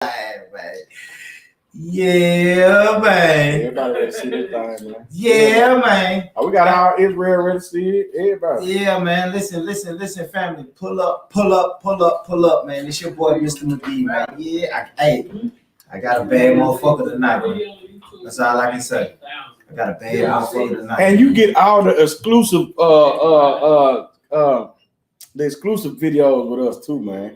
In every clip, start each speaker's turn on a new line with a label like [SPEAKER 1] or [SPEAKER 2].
[SPEAKER 1] Man. Yeah, man.
[SPEAKER 2] Everybody ready to see this thing, man.
[SPEAKER 1] Yeah, man.
[SPEAKER 2] We got our Israel ready to see it. Everybody.
[SPEAKER 1] Yeah, man. Listen, family. Pull up, man. It's your boy, Mr.McGee, man. Yeah, I got a bad motherfucker tonight, man. That's all I can say. I got a bad motherfucker tonight.
[SPEAKER 2] And you get all the exclusive videos with us too, man.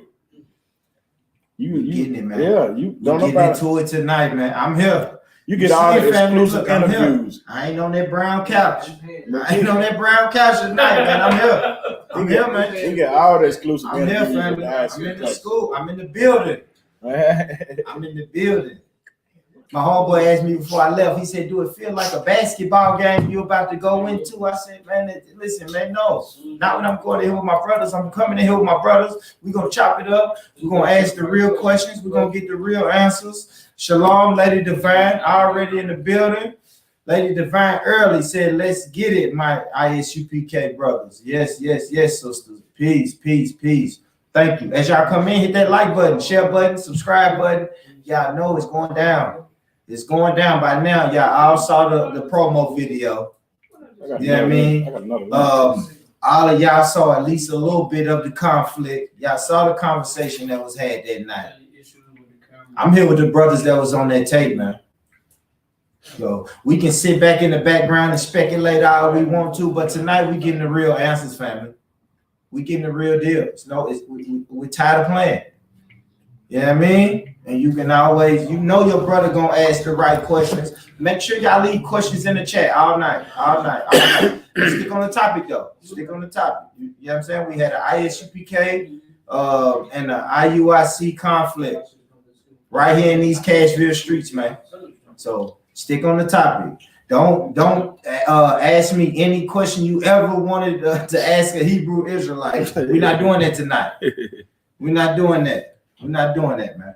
[SPEAKER 2] You
[SPEAKER 1] getting it, man.
[SPEAKER 2] Yeah, you don't
[SPEAKER 1] get into it tonight, man. I'm here.
[SPEAKER 2] You get all the exclusive interviews.
[SPEAKER 1] I ain't on that brown couch. I ain't on that brown couch tonight, man. I'm here. I'm here, man.
[SPEAKER 2] You get all the exclusive
[SPEAKER 1] I'm here, family. I'm in the school. I'm in the building. I'm in the building. My homeboy asked me before I left, he said, do it feel like a basketball game you about to go into? I said, man, listen, man, no. Not when I'm going in here with my brothers. I'm coming in here with my brothers. We're going to chop it up. We're going to ask the real questions. We're going to get the real answers. Shalom, Lady Divine, already in the building. Lady Divine early said, let's get it, my ISUPK brothers. Yes, sisters. Peace. Thank you. As y'all come in, hit that like button, share button, subscribe button. Y'all know it's going down. It's going down by now. Y'all all saw the promo video. You know what I mean? All of y'all saw at least a little bit of the conflict. Y'all saw the conversation that was had that night. I'm here with the brothers that was on that tape, man. So we can sit back in the background and speculate all we want to, but tonight we getting the real answers, family. We getting the real deals. No, we're tired of playing. You know what I mean? And you can always, you know your brother gonna ask the right questions. Make sure y'all leave questions in the chat all night. Stick on the topic though. Stick on the topic. You know what I'm saying? We had an ISUPK and an IUIC conflict right here in these Cashville streets, man. So stick on the topic. Don't ask me any question you ever wanted to ask a Hebrew Israelite. We're not doing that tonight. We're not doing that. We're not doing that, man.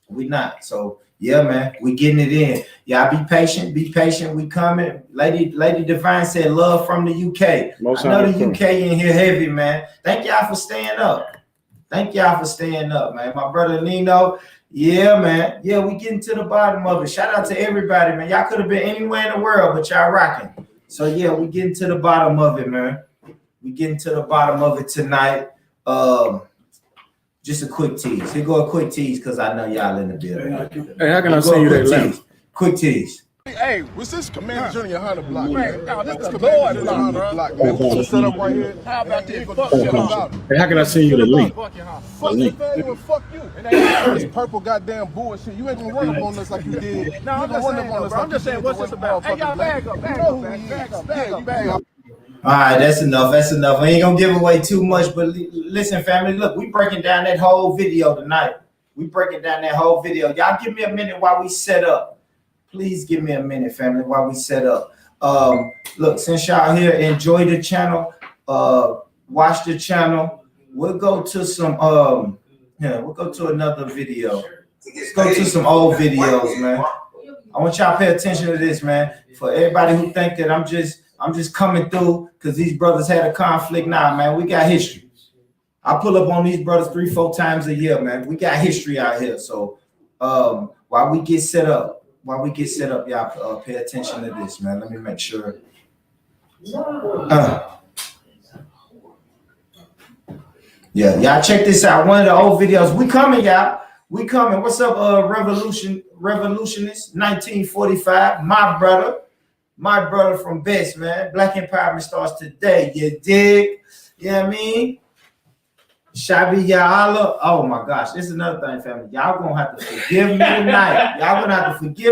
[SPEAKER 1] We not. So yeah, man, we getting it in. Y'all be patient. We coming. Lady Divine said love from the UK. I know the UK in here heavy, man. Thank y'all for staying up. Man. My brother Nino. Yeah, man. Yeah, we getting to the bottom of it. Shout out to everybody, man. Y'all could have been anywhere in the world, but y'all rocking. So yeah, we getting to the bottom of it, man. We getting to the bottom of it tonight. Just a quick tease. Here go a quick tease because I know y'all in the building.
[SPEAKER 2] Hey, how can I send you that link?
[SPEAKER 1] Quick tease.
[SPEAKER 3] Hey, what's this Commander Junior Hunter block? Man, this is Commander Junior Hunter block, man. This is set up right here. How about this?
[SPEAKER 2] Hey, how can I send you the link?
[SPEAKER 3] Fuck you. Fuck you. This purple goddamn bullshit. You ain't gonna run up on us like you did. No, I'm just saying, what's this about? Hey, y'all bag up.
[SPEAKER 1] All right, that's enough. We ain't gonna give away too much, but listen, family. Look, we breaking down that whole video tonight. Y'all give me a minute while we set up. Please give me a minute, family, while we set up. Look, since y'all here, enjoy the channel. Watch the channel. We'll go to some. We'll go to another video. Let's go to some old videos, man. I want y'all to pay attention to this, man. For everybody who think that I'm just coming through because these brothers had a conflict. Nah, man, we got history. I pull up on these brothers 3-4 times a year, man. We got history out here. So while we get set up, y'all pay attention to this, man. Let me make sure. Yeah, y'all check this out. One of the old videos. We coming, y'all. We coming. What's up, revolutionists? 1945. My brother from Best, man. Black Empowerment starts today. You dig? You know what I mean? Shabi Ya'ala. Oh my gosh, this is another thing, family. Y'all gonna have to forgive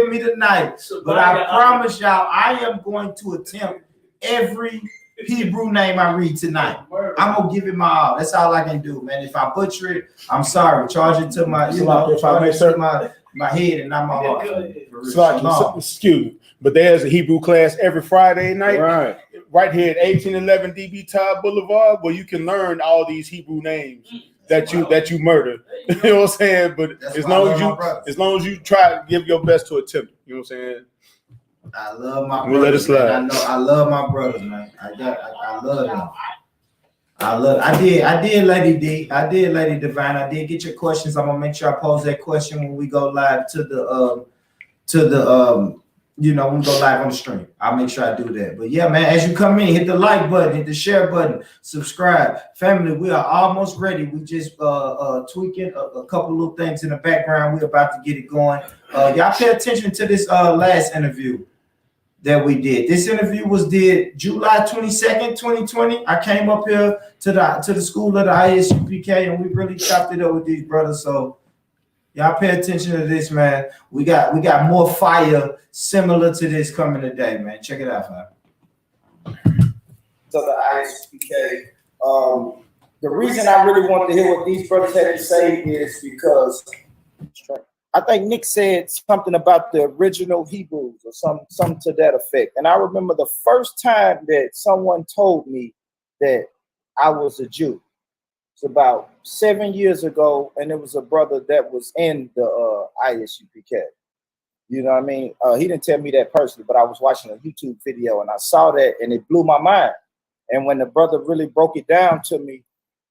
[SPEAKER 1] me tonight. But I promise y'all, I am going to attempt every Hebrew name I read tonight. I'm gonna give it my all. That's all I can do, man. If I butcher it, I'm sorry. Charge it to my, my head and not my heart.
[SPEAKER 2] Excuse me. But there's a Hebrew class every Friday night, right here at 1811 DB Todd Boulevard, where you can learn all these Hebrew names that you murdered. You know what I'm saying? But as long as you try to give your best to attempt, you know what I'm saying?
[SPEAKER 1] I love my brothers. Let it slide. I love my brothers, man. I love them. I did, Lady D. I did, Lady Divine. I did get your questions. I'm gonna make sure I pose that question when we go live to the you know, when we go live on the stream. I'll make sure I do that. But yeah, man, as you come in, hit the like button, hit the share button, subscribe. Family, we are almost ready. We just tweaking a couple little things in the background. We're about to get it going. Y'all pay attention to this last interview that we did. This interview was did July 22nd, 2020. I came up here to the school of the ISUPK, and we really chopped it up with these brothers. So y'all pay attention to this, man. We got more fire similar to this coming today, man. Check it out, fam. So the ISUPK. The reason I really want to hear what these brothers had to say is because I think Nick said something about the original Hebrews or something to that effect. And I remember the first time that someone told me that I was a Jew. It's about 7 years ago, and it was a brother that was in the ISUPK. You know what I mean? He didn't tell me that personally, but I was watching a YouTube video and I saw that and it blew my mind. And when the brother really broke it down to me,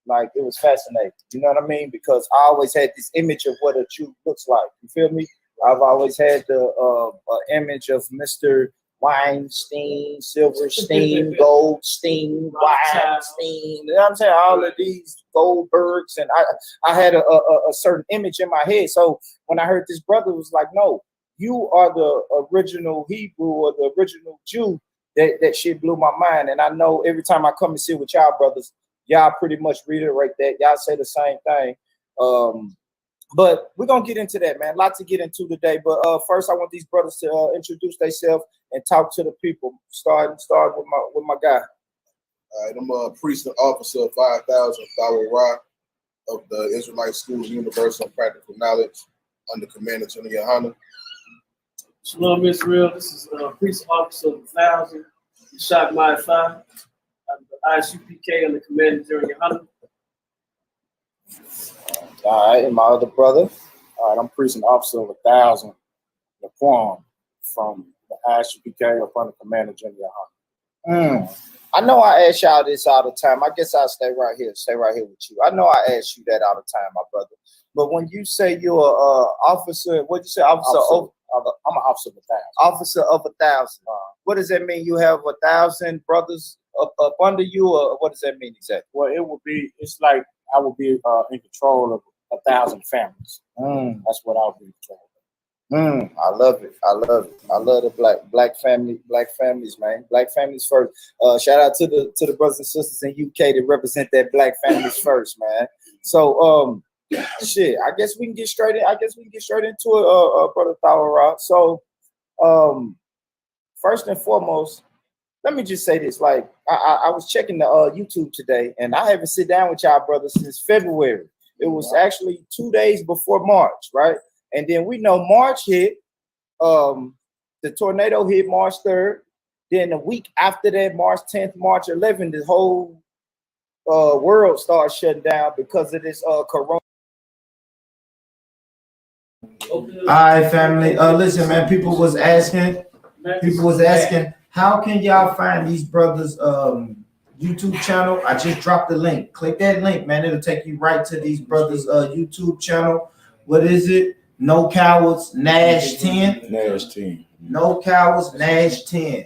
[SPEAKER 1] like, it was fascinating. You know what I mean? Because I always had this image of what a Jew looks like. You feel me? I've always had the image of Mr. Weinstein, Silverstein, Goldstein, Weinstein. You know what I'm saying? All of these Goldbergs. And I had a certain image in my head. So when I heard this brother was like, no, you are the original Hebrew or the original Jew, that shit blew my mind. And I know every time I come and sit with y'all brothers, y'all pretty much reiterate that. Y'all say the same thing. But we're going to get into that, man. A lot to get into today. But first, I want these brothers to introduce themselves and talk to the people. Start with my guy.
[SPEAKER 3] All right, I'm a priest and officer of 5,000 Thawara of the Israelite School's Universal and Practical Knowledge under Commander General Yohana.
[SPEAKER 4] Shalom, Israel. This is priest officer of 1,000, Shak Mai 5. ISUPK under Commander General Yohana.
[SPEAKER 5] All right, and my other brother. All right, I'm priest and officer of 1,000, Laquan from the ISUPK up under Commander General Yohana. I know I ask y'all this all the time. I guess I'll stay right here with you. I know I ask you that all the time, my brother. But when you say you're an officer, what'd you say? I'm an officer of 1,000. Officer of 1,000. What does that mean? You have 1,000 brothers up under you, or what does that mean exactly?
[SPEAKER 6] Well, it's like I will be in control of 1,000 families. That's what I'll be in control of.
[SPEAKER 5] I love it. I love the black families, man. Black families first. Shout out to the brothers and sisters in UK that represent that black families first, man. So shit, I guess we can get straight into it, Brother Thawara. So first and foremost, let me just say this. Like, I was checking the YouTube today, and I haven't sit down with y'all brothers since February. It was actually 2 days before March, right? And then we know March hit. The tornado hit March 3rd. Then the week after that, March 10th, March 11th, the whole world started shutting down because of this corona.
[SPEAKER 1] All right, family. Listen, man. People was asking, how can y'all find these brothers' YouTube channel? I just dropped the link. Click that link, man. It'll take you right to these brothers' YouTube channel. What is it? No Cowards Nash 10.
[SPEAKER 2] Nash 10.
[SPEAKER 1] No Cowards Nash 10.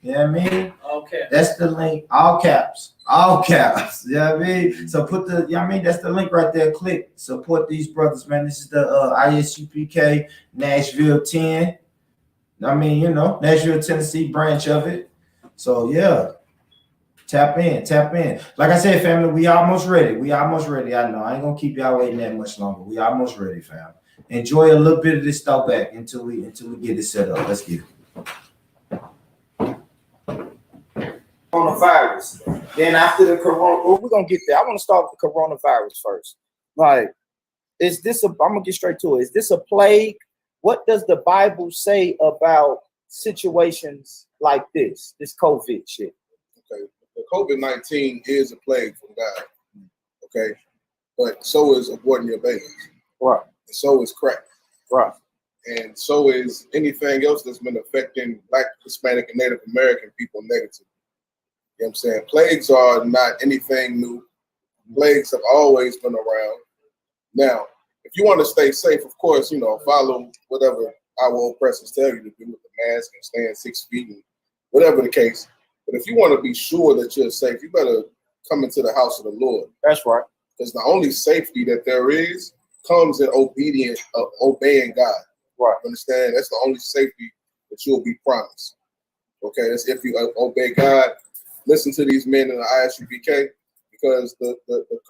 [SPEAKER 1] You know what I mean?
[SPEAKER 4] Okay.
[SPEAKER 1] That's the link. All caps. All caps. You know what I mean? So put the, you know what I mean? That's the link right there. Click. Support these brothers, man. This is the ISUPK Nashville 10. I mean, you know, Nashville, Tennessee branch of it. So yeah. Tap in. Like I said, family, we almost ready. I know. I ain't gonna keep y'all waiting that much longer. We almost ready, fam. Enjoy a little bit of this stuff back until we get it set up. Let's get it.
[SPEAKER 5] Coronavirus. Then after the corona, well, we're gonna get there. I want to start with the coronavirus first. Like, I'm gonna get straight to it. Is this a plague? What does the Bible say about situations like this COVID shit?
[SPEAKER 3] Okay, the COVID-19 is a plague from God. Okay, but so is aborting your babies.
[SPEAKER 5] Right.
[SPEAKER 3] And so is crack.
[SPEAKER 5] Right.
[SPEAKER 3] And so is anything else that's been affecting Black, Hispanic, and Native American people negatively. You know what I'm saying? Plagues are not anything new. Plagues have always been around. Now, if you want to stay safe, of course, you know, follow whatever our oppressors tell you to do with the mask and stand 6 feet and whatever the case. But if you want to be sure that you're safe, you better come into the house of the Lord.
[SPEAKER 5] That's right.
[SPEAKER 3] Because the only safety that there is comes in obeying God.
[SPEAKER 5] Right.
[SPEAKER 3] Understand? That's the only safety that you'll be promised. Okay, that's if you obey God. Listen to these men in the ISUPK, because the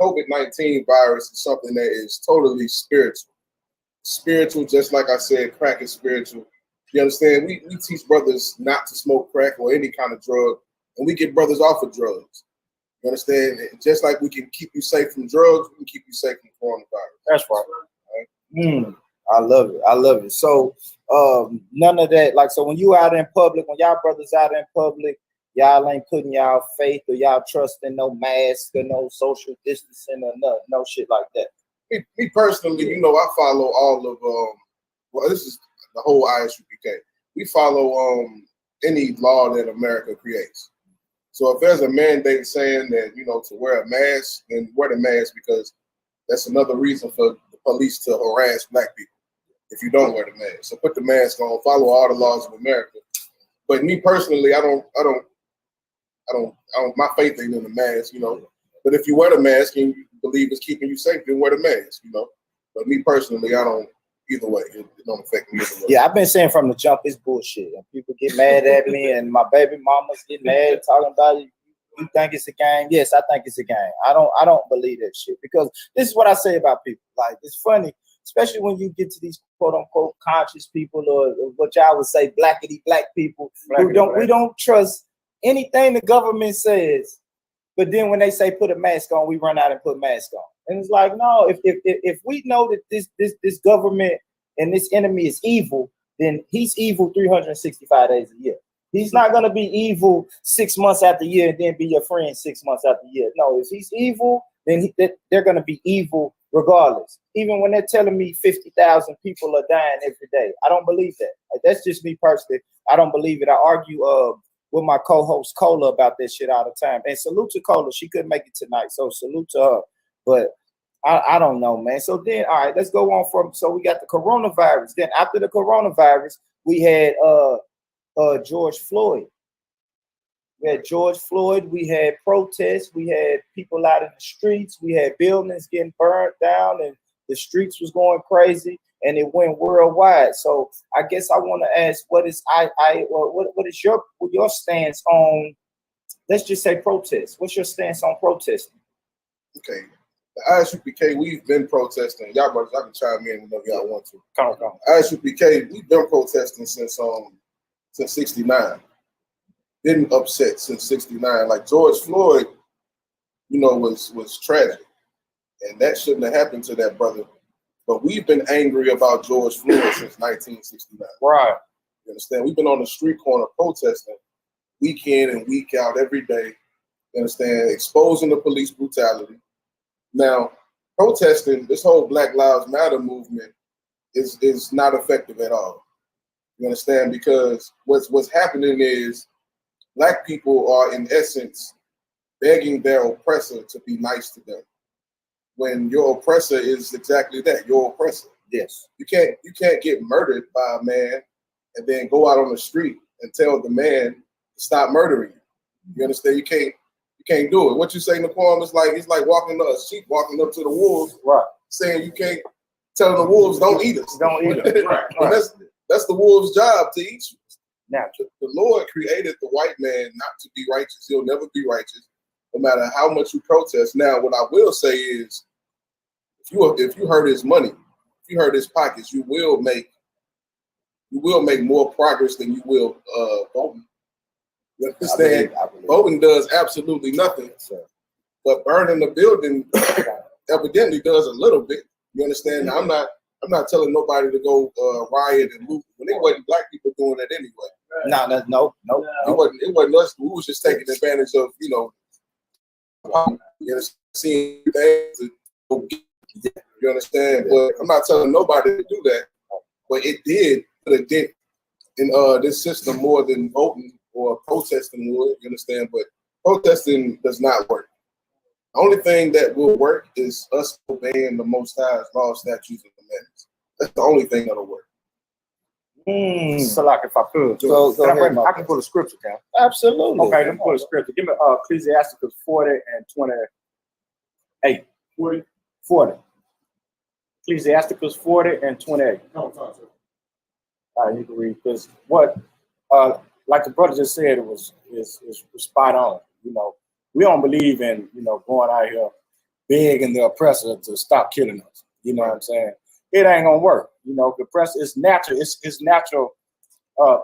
[SPEAKER 3] COVID-19 virus is something that is totally spiritual. Spiritual, just like I said, crack is spiritual. You understand? We teach brothers not to smoke crack or any kind of drug, and we get brothers off of drugs. You understand? Just like we can keep you safe from drugs, we can keep you safe from coronavirus.
[SPEAKER 5] That's right. I love it. I love it. So none of that, like, so when you out in public, when y'all brothers out in public, y'all ain't putting y'all faith or y'all trust in no mask or no social distancing or no shit like that.
[SPEAKER 3] Me personally, you know, I follow all of well, this is the whole ISUPK. We follow any law that America creates. So if there's a mandate saying that, you know, to wear a mask, then wear the mask, because that's another reason for the police to harass black people if you don't wear the mask. So put the mask on, follow all the laws of America. But me personally, I don't my faith ain't in the mask, you know. But if you wear the mask and you believe it's keeping you safe, then wear the mask, you know. But me personally, I don't. Either way, it don't affect me either way.
[SPEAKER 5] Yeah, I've been saying from the jump, it's bullshit. And people get mad at me, and my baby mamas get mad talking about it. You think it's a game? Yes, I think it's a game. I don't believe that shit, because this is what I say about people. Like, it's funny, especially when you get to these quote unquote conscious people, or what y'all would say blackity black people, we don't trust anything the government says. But then when they say put a mask on, we run out and put mask on. And it's like, no, if we know that this government and this enemy is evil, then he's evil 365 days a year. He's not going to be evil 6 months after year and then be your friend 6 months after year. No, if he's evil, then they're going to be evil regardless. Even when they're telling me 50,000 people are dying every day, I don't believe that. Like, that's just me personally. I don't believe it. I argue with my co-host Cola about this shit all the time. And salute to Cola. She couldn't make it tonight, so salute to her. But I don't know, man. So then, all right, let's go on from. So we got the coronavirus. Then after the coronavirus, we had George Floyd. We had George Floyd. We had protests. We had people out in the streets. We had buildings getting burned down, and the streets was going crazy, and it went worldwide. So I guess I want to ask, what is what is your stance on? Let's just say protest. What's your stance on protesting?
[SPEAKER 3] Okay. The ISUPK, we've been protesting. Y'all brothers, I can chime in whenever y'all want to.
[SPEAKER 5] Come.
[SPEAKER 3] ISUPK, we've been protesting since 69. Been upset since 69. Like George Floyd, you know, was tragic. And that shouldn't have happened to that brother. But we've been angry about George Floyd since 1969.
[SPEAKER 5] Right.
[SPEAKER 3] You understand? We've been on the street corner protesting week in and week out every day. You understand? Exposing the police brutality. Now, protesting, this whole Black Lives Matter movement is not effective at all. You understand? Because what's happening is black people are, in essence, begging their oppressor to be nice to them, when your oppressor is exactly that, your oppressor.
[SPEAKER 5] Yes.
[SPEAKER 3] You can't get murdered by a man and then go out on the street and tell the man to stop murdering you. You understand? You can't do it. What you say in the poem is like, it's like walking a sheep walking up to the wolves,
[SPEAKER 5] right?
[SPEAKER 3] Saying you can't tell the wolves don't eat us.
[SPEAKER 5] Don't eat us. Right.
[SPEAKER 3] And that's the wolves' job, to eat you.
[SPEAKER 5] Now,
[SPEAKER 3] the Lord created the white man not to be righteous. He'll never be righteous, no matter how much you protest. Now, what I will say is, if you hurt his money, if you hurt his pockets, you will make more progress than you will voting. You understand? I believe. Voting does absolutely nothing, but burning the building evidently does a little bit. You understand? Now, I'm not telling nobody to go riot and loot when it wasn't black people doing that anyway.
[SPEAKER 5] No.
[SPEAKER 3] It wasn't us. We was just taking advantage of, seeing things. You understand? But I'm not telling nobody to do that. But it did put a dent in this system more than voting or protesting would. You understand? But protesting does not work. The only thing that will work is us obeying the Most High's laws, statutes, and commandments. That's the only thing that'll work.
[SPEAKER 6] So like if I could,
[SPEAKER 5] Go ahead,
[SPEAKER 6] I can pull a scripture, Cam.
[SPEAKER 5] Absolutely.
[SPEAKER 6] Okay, let me pull a scripture. Give me Ecclesiasticus 40 and 28. 40. Ecclesiasticus 40 and 28. You can read because what like the brother just said, it was is spot on. You know, we don't believe in, you know, going out here begging the oppressor to stop killing us. You know what I'm saying? It ain't gonna work. You know, the oppressor is natural. It's natural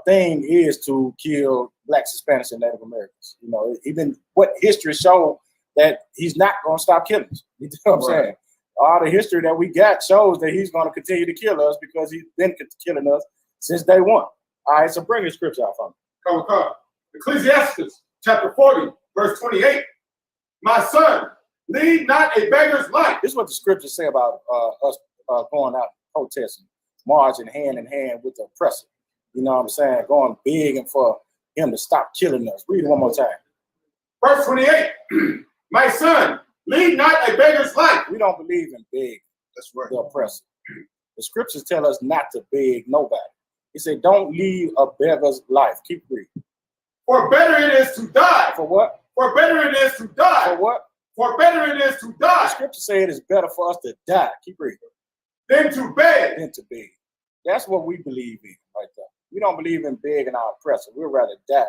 [SPEAKER 6] thing is to kill Blacks, Hispanics, and Native Americans. You know, even what history showed that he's not gonna stop killing us. You know what I'm saying? All the history that we got shows that he's gonna continue to kill us because he's been killing us since day one. All right, so bring your scripture out for me.
[SPEAKER 2] Come. Ecclesiastes chapter 40, verse 28. My son, lead not a beggar's life.
[SPEAKER 6] This is what the scriptures say about us going out protesting, marching hand in hand with the oppressor. You know what I'm saying? Going big and for him to stop killing us. Read it one more time.
[SPEAKER 2] Verse 28. My son, lead not a beggar's life.
[SPEAKER 6] We don't believe in beg.
[SPEAKER 3] That's right.
[SPEAKER 6] The oppressor. The scriptures tell us not to beg nobody. He said, don't lead a beggar's life. Keep reading.
[SPEAKER 2] For better it is to die.
[SPEAKER 6] For what?
[SPEAKER 2] For better it is to die.
[SPEAKER 6] For what?
[SPEAKER 2] For better it is to
[SPEAKER 6] The
[SPEAKER 2] die
[SPEAKER 6] scripture said it is better for us to die. Keep reading.
[SPEAKER 2] than to beg.
[SPEAKER 6] Than to beg. That's what we believe in right there. We don't believe in begging our oppressor. We'd rather die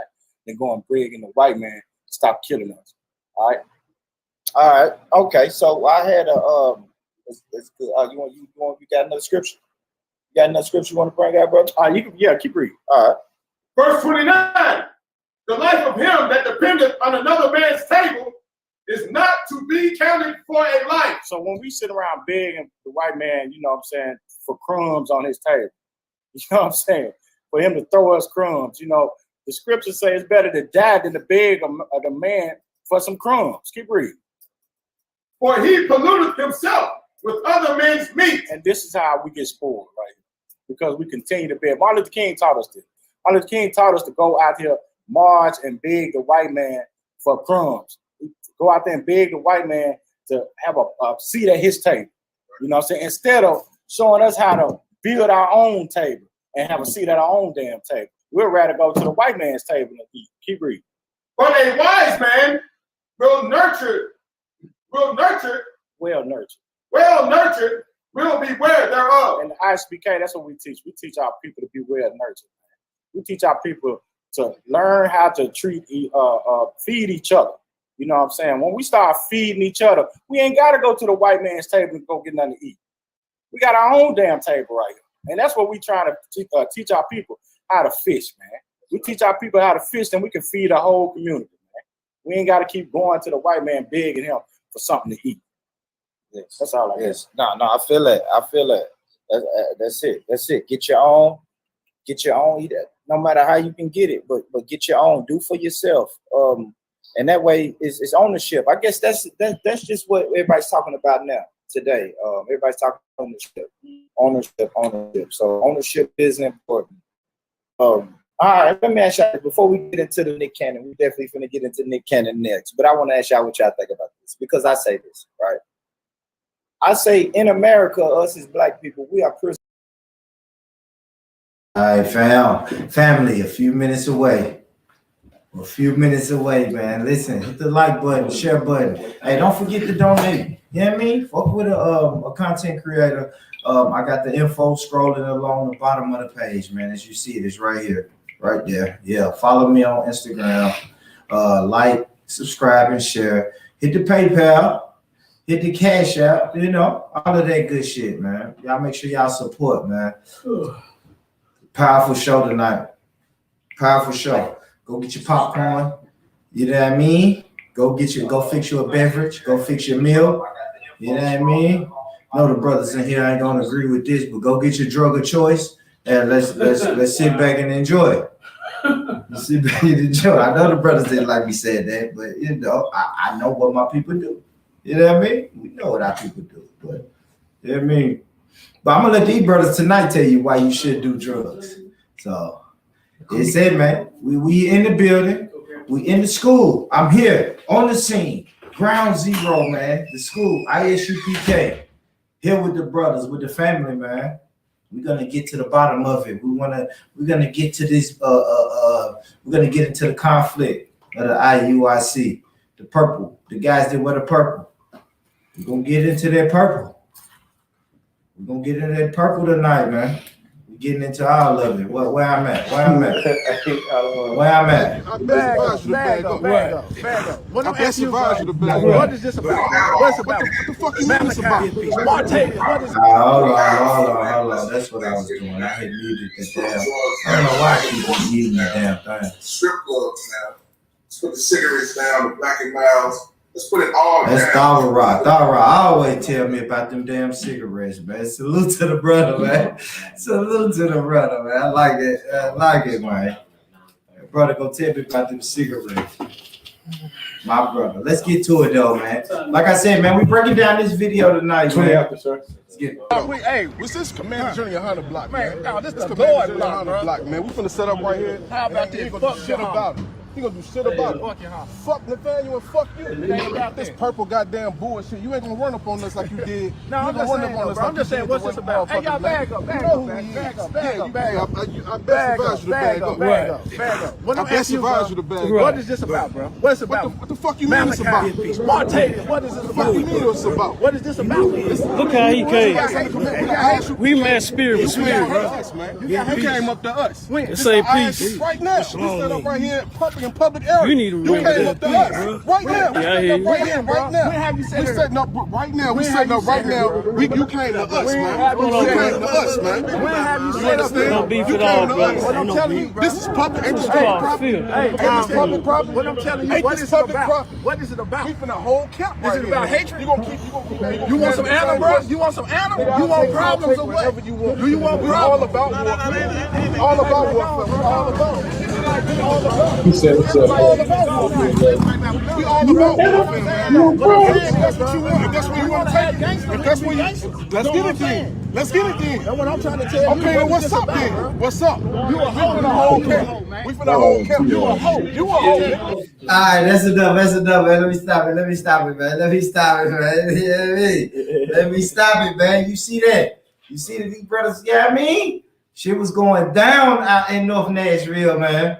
[SPEAKER 6] than go and begging the white man to stop killing us. All right.
[SPEAKER 5] Okay. So I had a it's good. You got another scripture? You got another scripture you want to bring out, brother?
[SPEAKER 6] Keep reading.
[SPEAKER 5] All right.
[SPEAKER 2] Verse 29. The life of him that dependeth on another man's table is not to be counted for a life.
[SPEAKER 6] So when we sit around begging the white man, you know what I'm saying, for crumbs on his table, you know what I'm saying, for him to throw us crumbs, you know, the scriptures say it's better to die than to beg the man for some crumbs. Keep reading.
[SPEAKER 2] For he polluteth himself with other men's meat.
[SPEAKER 6] And this is how we get spoiled, right? Because we continue to beg. Martin Luther King taught us this. Martin Luther King taught us to go out here, march, and beg the white man for crumbs. Go out there and beg the white man to have a seat at his table. You know what I'm saying? Instead of showing us how to build our own table and have a seat at our own damn table, we'd rather go to the white man's table and eat. Keep reading.
[SPEAKER 2] But a wise man well nurtured, will beware thereof.
[SPEAKER 6] And the ISUPK, that's what we teach. We teach our people to be well nurtured. We teach our people to learn how to feed each other. You know what I'm saying? When we start feeding each other, we ain't got to go to the white man's table and go get nothing to eat. We got our own damn table right here. And that's what we trying to teach our people, how to fish, man. We teach our people how to fish, and we can feed the whole community, man. We ain't got to keep going to the white man begging him for something to eat.
[SPEAKER 5] Yes.
[SPEAKER 6] That's all I
[SPEAKER 5] Yes. No, I feel that. That's it. Get your own. Eat it. No matter how you can get it, but get your own. Do for yourself. And that way it's ownership. I guess that's just what everybody's talking about now today. Everybody's talking ownership. So ownership is important. All right, let me ask y'all before we get into the Nick Cannon. We definitely finna get into Nick Cannon next, but I want to ask y'all what y'all think about this, because I say this, right? I say in America, us as black people, we are prisoners. All right, family, a few minutes away, man. Listen, hit the like button, share button. Hey, don't forget to donate. You know what I mean? Fuck with a content creator. I got the info scrolling along the bottom of the page, man. As you see it, it's right here, right there. Yeah, follow me on Instagram. Like, subscribe, and share. Hit the PayPal. Hit the Cash App. You know, all of that good shit, man. Y'all make sure y'all support, man. Powerful show tonight. Powerful show. Go get your popcorn. You know what I mean? Go fix you a beverage. Go fix your meal. You know what I mean? I know the brothers in here ain't gonna agree with this, but go get your drug of choice and let's sit back and enjoy it. Sit back and enjoy. I know the brothers didn't like me saying that, but you know, I know what my people do. You know what I mean? We know what our people do, but you know what I mean? But I'm gonna let these brothers tonight tell you why you should do drugs. So it's it, man. We in the building.
[SPEAKER 1] We in the school. I'm here on the scene. Ground zero, man. The school, ISUPK. Here with the brothers, with the family, man. We're gonna get to the bottom of it. We're gonna get to this, we're gonna get into the conflict of the IUIC, the purple, the guys that wear the purple. We're gonna get into that purple. We're gonna get into that purple tonight, man. We're getting into all of it. Where I'm at? Where I'm at? Where I'm at?
[SPEAKER 3] I best advise you to bag up.
[SPEAKER 6] Bag up. What
[SPEAKER 3] I best advise you to bag up.
[SPEAKER 6] What is this about? What's about?
[SPEAKER 3] What the fuck you mean this about?
[SPEAKER 6] Spontaneous. What is
[SPEAKER 1] Hold on. That's what I was doing. I had muted the damn. I don't know why I keep muting the damn thing.
[SPEAKER 3] Strip clubs now. Let's put the cigarettes down, the Black and Milds. Let's put it all
[SPEAKER 1] That's
[SPEAKER 3] down.
[SPEAKER 1] Thara always tell me about them damn cigarettes, man. Salute to the brother, man. Salute to the brother, man. I like it. Man. Brother, go tell me about them cigarettes. My brother. Let's get to it though, man. Like I said, man, we breaking down this video tonight, man. Let's get it.
[SPEAKER 3] Hey, what's this Commander Junior Hunter block, man?
[SPEAKER 6] No, this is the
[SPEAKER 3] Commander
[SPEAKER 6] Lord
[SPEAKER 3] Junior
[SPEAKER 6] block,
[SPEAKER 3] Hunter
[SPEAKER 6] bro.
[SPEAKER 3] block, man. We finna set up right here.
[SPEAKER 6] How about
[SPEAKER 3] He
[SPEAKER 6] this?
[SPEAKER 3] ain't gonna
[SPEAKER 6] Fuck
[SPEAKER 3] do shit
[SPEAKER 6] your
[SPEAKER 3] about it. He gonna do shit about it.
[SPEAKER 6] Fuck your house.
[SPEAKER 3] Fuck Nathaniel and fuck you.
[SPEAKER 6] about
[SPEAKER 3] This
[SPEAKER 6] that.
[SPEAKER 3] purple goddamn bullshit. You ain't gonna run up on us like you did.
[SPEAKER 6] No,
[SPEAKER 3] You
[SPEAKER 6] I'm
[SPEAKER 3] ain't
[SPEAKER 6] just
[SPEAKER 3] gonna run
[SPEAKER 6] saying,
[SPEAKER 3] up on us
[SPEAKER 6] bro.
[SPEAKER 3] like
[SPEAKER 6] I'm just
[SPEAKER 3] you
[SPEAKER 6] saying,
[SPEAKER 3] did
[SPEAKER 6] what's
[SPEAKER 3] the
[SPEAKER 6] this
[SPEAKER 3] one
[SPEAKER 6] about? Hey, y'all
[SPEAKER 3] motherfucking
[SPEAKER 6] bag
[SPEAKER 3] black.
[SPEAKER 6] up, bag
[SPEAKER 3] You know
[SPEAKER 6] up,
[SPEAKER 3] who
[SPEAKER 6] man.
[SPEAKER 3] he
[SPEAKER 6] Bag
[SPEAKER 3] is.
[SPEAKER 6] up, bag
[SPEAKER 3] Yeah,
[SPEAKER 6] up,
[SPEAKER 3] you
[SPEAKER 6] bag
[SPEAKER 3] bag
[SPEAKER 6] up.
[SPEAKER 3] up. I best
[SPEAKER 6] Bag
[SPEAKER 3] advise
[SPEAKER 6] up,
[SPEAKER 3] you to bag up.
[SPEAKER 6] bag up. What
[SPEAKER 3] I
[SPEAKER 6] I'm
[SPEAKER 3] best
[SPEAKER 6] asking you,
[SPEAKER 3] advise you
[SPEAKER 6] bro.
[SPEAKER 3] to bag
[SPEAKER 6] What
[SPEAKER 3] up.
[SPEAKER 6] is this about, bro? What's it about?
[SPEAKER 3] What the fuck you mean it's about?
[SPEAKER 6] Spontaneous. What is this
[SPEAKER 3] What the fuck you mean
[SPEAKER 6] about?
[SPEAKER 3] it's about?
[SPEAKER 6] What is this about?
[SPEAKER 7] Look how he came. We met spirit with
[SPEAKER 3] You
[SPEAKER 7] spirit,
[SPEAKER 3] came
[SPEAKER 7] bro.
[SPEAKER 3] to us, man. You came up to us.
[SPEAKER 7] Let's say peace.
[SPEAKER 3] Right now, we set up right here in public area.
[SPEAKER 7] You need to remember
[SPEAKER 3] came
[SPEAKER 7] that
[SPEAKER 3] up to
[SPEAKER 7] peace,
[SPEAKER 3] us.
[SPEAKER 7] bro.
[SPEAKER 3] Right now.
[SPEAKER 7] Yeah, I hear you.
[SPEAKER 3] Right here, right now.
[SPEAKER 6] When have you said
[SPEAKER 3] We
[SPEAKER 6] that?
[SPEAKER 3] setting up right now. We setting up right now. You came to us, man.
[SPEAKER 6] have you
[SPEAKER 3] You
[SPEAKER 6] said
[SPEAKER 3] came
[SPEAKER 6] that?
[SPEAKER 3] to us, man.
[SPEAKER 6] When have you
[SPEAKER 3] You
[SPEAKER 6] said that?
[SPEAKER 3] understand?
[SPEAKER 7] No beef
[SPEAKER 3] You
[SPEAKER 7] at all,
[SPEAKER 3] came to
[SPEAKER 7] brother.
[SPEAKER 3] us.
[SPEAKER 6] What I'm telling you,
[SPEAKER 3] This is public. Ain't this
[SPEAKER 7] It's
[SPEAKER 3] public
[SPEAKER 7] called
[SPEAKER 3] property?
[SPEAKER 7] field.
[SPEAKER 6] Hey,
[SPEAKER 3] Ain't this public property?
[SPEAKER 6] what I'm telling you,
[SPEAKER 3] Ain't
[SPEAKER 6] what
[SPEAKER 3] this
[SPEAKER 6] is it
[SPEAKER 3] public
[SPEAKER 6] about?
[SPEAKER 3] property?
[SPEAKER 6] What is it about?
[SPEAKER 3] We finna hold camp right
[SPEAKER 6] Is it
[SPEAKER 3] here.
[SPEAKER 6] about hatred?
[SPEAKER 3] You gonna keep.
[SPEAKER 6] You want some animal, bro? You want some animal? You want problems or what?
[SPEAKER 3] Whatever you want.
[SPEAKER 6] Do you want
[SPEAKER 3] We all
[SPEAKER 6] problems?
[SPEAKER 3] about warfare. All about warfare. We all about it.
[SPEAKER 5] He said it's
[SPEAKER 3] We all about warfare. We all about warfare, man.
[SPEAKER 6] What I'm saying,
[SPEAKER 3] That's what you want. If that's where you want to take it. If that's where you, let's get it then. Let's get it then.
[SPEAKER 6] That's what I'm trying to tell you.
[SPEAKER 3] Okay, well, what's up then? What's up? You a hoe in a whole camp. We finna whole camp. You a hoe. You a hoe.
[SPEAKER 1] All right, that's enough, man. Let me stop it, man. Let me stop it, man. You know what I mean? Let me stop it, man. You see that? You see that these brothers, yeah, I mean? Shit was going down out in North Nashville, man.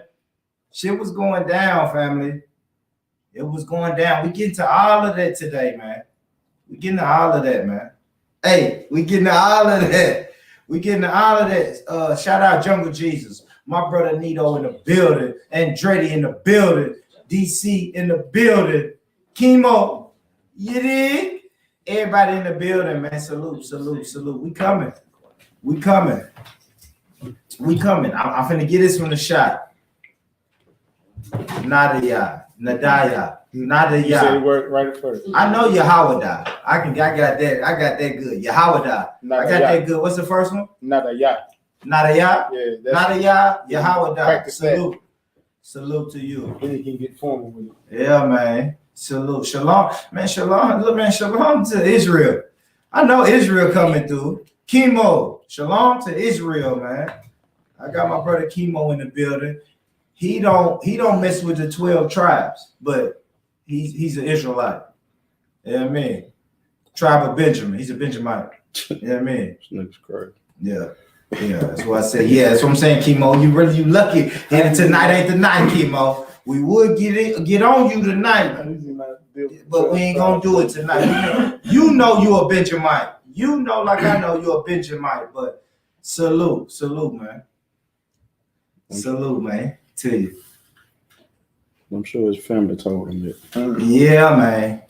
[SPEAKER 1] Shit was going down, family. It was going down. We get into all of that today, man. We getting to all of that, man. Hey, we getting to all of that. We getting to all of that. Shout out Jungle Jesus. My brother Nito in the building. Andretti in the building. DC in the building. Chemo. You dig? Everybody in the building, man. Salute. We coming. I'm finna get this from the shot. Nadaya.
[SPEAKER 2] You said the word right at first.
[SPEAKER 1] I know Yahawada. I got that good. Yahawada. I got that good. What's the first one?
[SPEAKER 2] Not a yacht.
[SPEAKER 1] Nadaya.
[SPEAKER 2] Yeah, that's
[SPEAKER 1] Nadaya. Yahawada.
[SPEAKER 2] Practice that.
[SPEAKER 1] Salute to you.
[SPEAKER 2] Then you can get formal with it.
[SPEAKER 1] Yeah, man. Salute. Shalom. Man, shalom. Look, man, shalom to Israel. I know Israel coming through. Chemo. Shalom to Israel, man. I got my brother Chemo in the building. He don't mess with the 12 tribes, but he's an Israelite. You know what I mean? Tribe of Benjamin. He's a Benjamite. You know what I mean?
[SPEAKER 2] Looks great.
[SPEAKER 1] Yeah. That's what I say. Yeah, that's what I'm saying, Chemo. You lucky. And tonight ain't the night, Chemo. We would get on you tonight, but we ain't gonna do it tonight. You know you're a Benjamite. You know, like I know you're a Benjamite, but salute, man. Salute, man, to you.
[SPEAKER 2] I'm sure his family told him that.
[SPEAKER 1] Yeah, man.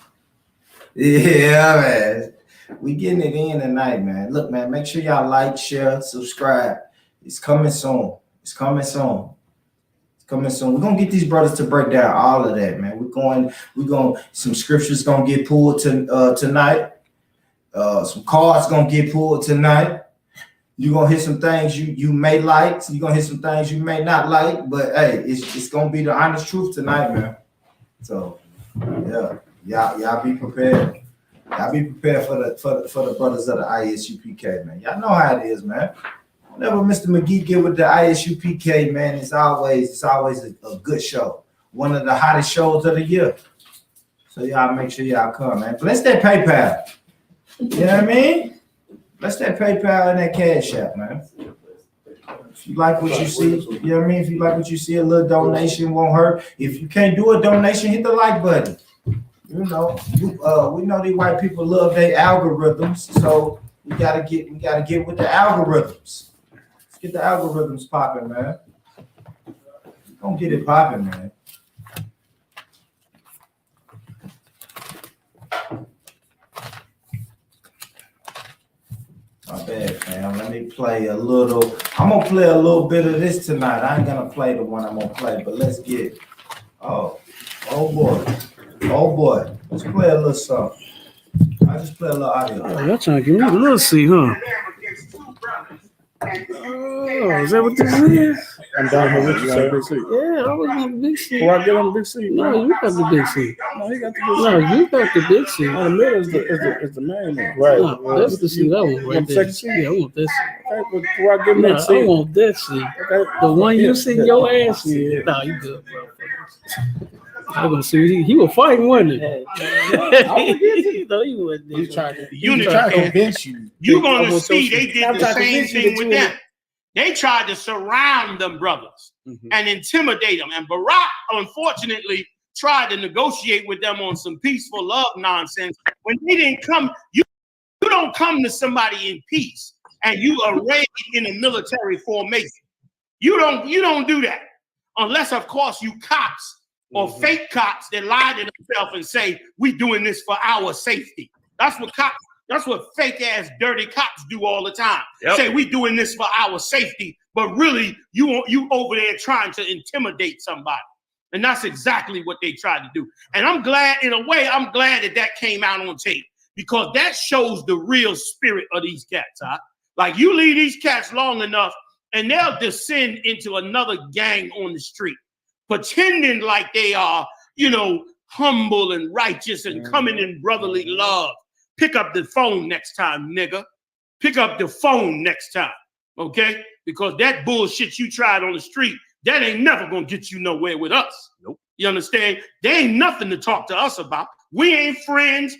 [SPEAKER 1] We getting it in tonight, man. Look, man, make sure y'all like, share, subscribe. It's coming soon. We're gonna get these brothers to break down all of that, man. We're going some scriptures gonna get pulled tonight. Some cards gonna get pulled tonight. You're gonna hear some things you may like, you're gonna hear some things you may not like, but hey, it's gonna be the honest truth tonight, man. So yeah, y'all be prepared. Y'all be prepared for the brothers of the ISUPK, man. Y'all know how it is, man. Whenever Mr. McGee get with the ISUPK, man, it's always a good show. one of the hottest shows of the year. So y'all make sure y'all come, man. Bless that PayPal. You know what I mean? Bless that PayPal and that Cash App, man. If you like what you see, you know what I mean? If you like what you see, a little donation won't hurt. If you can't do a donation, hit the like button. You know, we know these white people love their algorithms, so we gotta get with the algorithms. Let's get the algorithms popping, man. Don't get it popping, man. My bad, fam. Let me play a little. I'm gonna play a little bit of this tonight. I ain't gonna play the one I'm gonna play, but let's get it. Oh boy. Let's play a little something. I just play a little audio.
[SPEAKER 7] Oh, y'all trying to give me a little seat, huh? Oh, is that what this is?
[SPEAKER 2] I'm down here with you, sir.
[SPEAKER 7] Yeah, I was on the big seat.
[SPEAKER 2] Before I get on the big seat.
[SPEAKER 7] No, you got the big seat.
[SPEAKER 2] No, he got the big seat.
[SPEAKER 7] No, you got the big seat.
[SPEAKER 2] Oh, the middle is the main one. Right.
[SPEAKER 7] No, that's the seat I want right there.
[SPEAKER 2] Second seat?
[SPEAKER 7] Yeah, I want that seat.
[SPEAKER 2] Okay, but before I get
[SPEAKER 7] No,
[SPEAKER 2] next seat.
[SPEAKER 7] I want that seat.
[SPEAKER 2] Okay.
[SPEAKER 7] The one you sit your ass in. No, you good, bro. I'm gonna see he was fighting, wasn't he? No, he wasn't.
[SPEAKER 2] He's trying to
[SPEAKER 8] convince
[SPEAKER 2] you.
[SPEAKER 8] You're gonna see they did the same thing with them. They tried to surround them brothers and intimidate them. And Barack, unfortunately, tried to negotiate with them on some peaceful love nonsense. When they didn't come, you don't come to somebody in peace and you arrayed in a military formation. You don't do that. Unless, of course, you cops or fake cops that lie to themselves and say, we doing this for our safety. That's what fake ass dirty cops do all the time. Yep. Say we doing this for our safety, but really you over there trying to intimidate somebody. And that's exactly what they tried to do. And I'm glad that came out on tape because that shows the real spirit of these cats, huh? Like you leave these cats long enough and they'll descend into another gang on the street, pretending like they are, humble and righteous and coming in brotherly love. Pick up the phone next time, nigga. Pick up the phone next time, okay? Because that bullshit you tried on the street, that ain't never gonna get you nowhere with us. Nope. You understand? There ain't nothing to talk to us about. We ain't friends.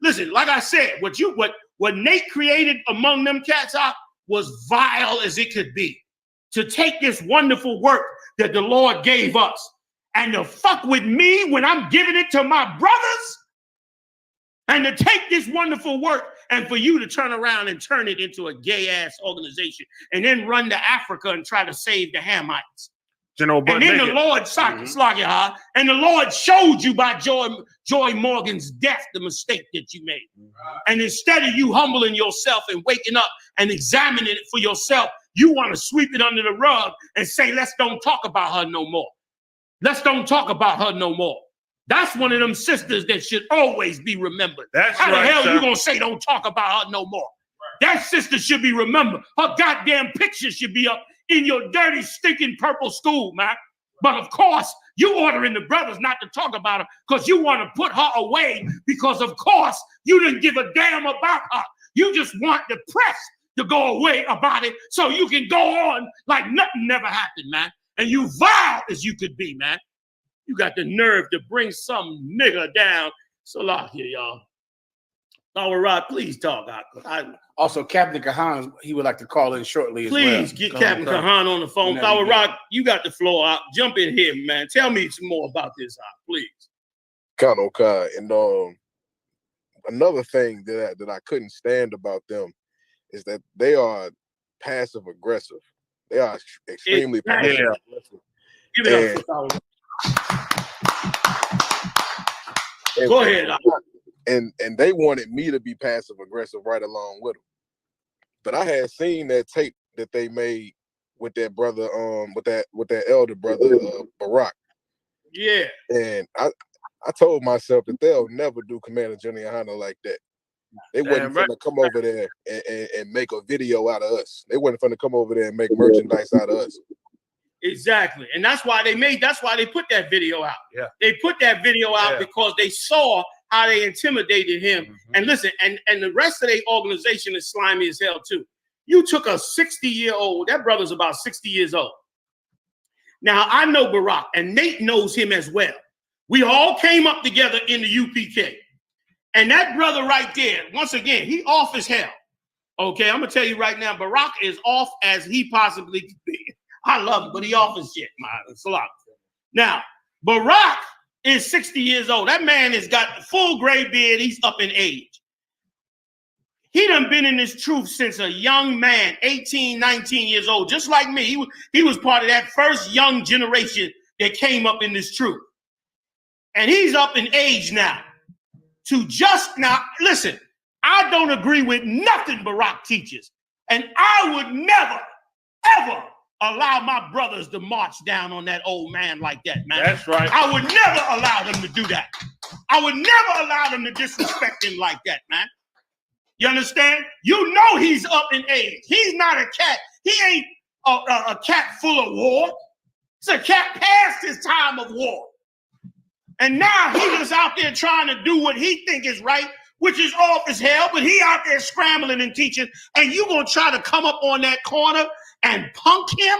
[SPEAKER 8] Listen, like I said, what Nate created among them cats out was vile as it could be. To take this wonderful work that the Lord gave us and to fuck with me when I'm giving it to my brothers. And to take this wonderful work and for you to turn around and turn it into a gay-ass organization and then run to Africa and try to save the Hamites. And then the Lord and the Lord showed you by Joy Morgan's death the mistake that you made. And instead of you humbling yourself and waking up and examining it for yourself, you want to sweep it under the rug and say, let's don't talk about her no more. Let's don't talk about her no more. That's one of them sisters that should always be remembered. How the hell you gonna say don't talk about her no more? That sister should be remembered. Her goddamn picture should be up in your dirty, stinking purple school, man. But of course, you ordering the brothers not to talk about her because you want to put her away because of course you didn't give a damn about her. You just want the press to go away about it so you can go on like nothing never happened, man. And you vile as you could be, man. You got the nerve to bring some nigga down. So lock here, y'all. Rod, please talk.
[SPEAKER 2] Also, Captain Kahan, he would like to call in shortly
[SPEAKER 8] please get Captain Kahan on the phone. Rod, you got the floor out. Jump in here, man. Tell me some more about this, please.
[SPEAKER 3] Count on Kai. And another thing that I couldn't stand about them is that they are passive aggressive. They are extremely passive aggressive.
[SPEAKER 8] Give it up for Go ahead.
[SPEAKER 3] And they wanted me to be passive aggressive right along with them. But I had seen that tape that they made with that brother, with that elder brother, Barack.
[SPEAKER 8] Yeah.
[SPEAKER 3] And I told myself that they'll never do Commander Johnny Hunter like that. They wasn't gonna come over there and make a video out of us. They wasn't gonna come over there and make merchandise out of us.
[SPEAKER 8] Exactly. And that's why they put that video out. Yeah. They put that video out because they saw how they intimidated him. And listen, and the rest of the organization is slimy as hell too. You took a 60-year-old, that brother's about 60 years old. Now, I know Barack, and Nate knows him as well. We all came up together in the UPK. And that brother right there, once again, he off as hell. Okay, I'm going to tell you right now, Barack is off as he possibly could be. I love him, but he off as shit, man. It's a lot. Now, Barack is 60 years old. That man has got full gray beard. He's up in age. He done been in this truth since a young man, 18, 19 years old, just like me. He was part of that first young generation that came up in this truth. And he's up in age now. Listen, I don't agree with nothing Barack teaches. And I would never, ever allow my brothers to march down on that old man like that, man.
[SPEAKER 2] That's right.
[SPEAKER 8] I would never allow them to do that. I would never allow them to disrespect him like that, man. You understand? You know he's up in age. He's not a cat. He ain't a cat full of war. It's a cat past his time of war. And now he's just out there trying to do what he think is right, which is off as hell, but he out there scrambling and teaching, and you gonna try to come up on that corner and punk him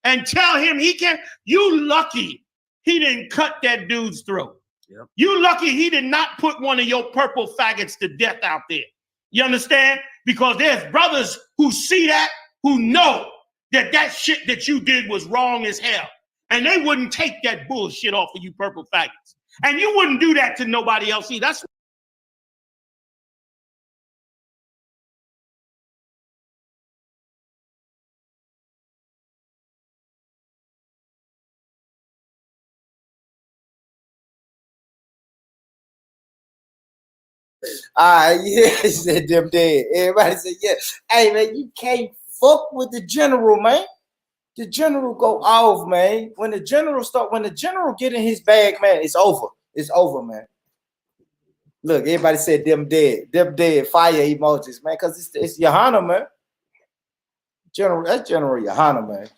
[SPEAKER 8] and tell him he can't? You lucky he didn't cut that dude's throat. Yep. You lucky he did not put one of your purple faggots to death out there. You understand? Because there's brothers who see that, who know that shit that you did was wrong as hell. And they wouldn't take that bullshit off of you purple faggots. And you wouldn't do that to nobody else either. That's
[SPEAKER 5] Yeah, said them dead. Everybody said, yeah. Hey, man, you can't fuck with the general, man. The general go off, man. When the general get in his bag, man, it's over. It's over, man. Look, everybody said them dead. Them dead. Fire emojis, man, because it's Johanna, man. That's General Johanna, man.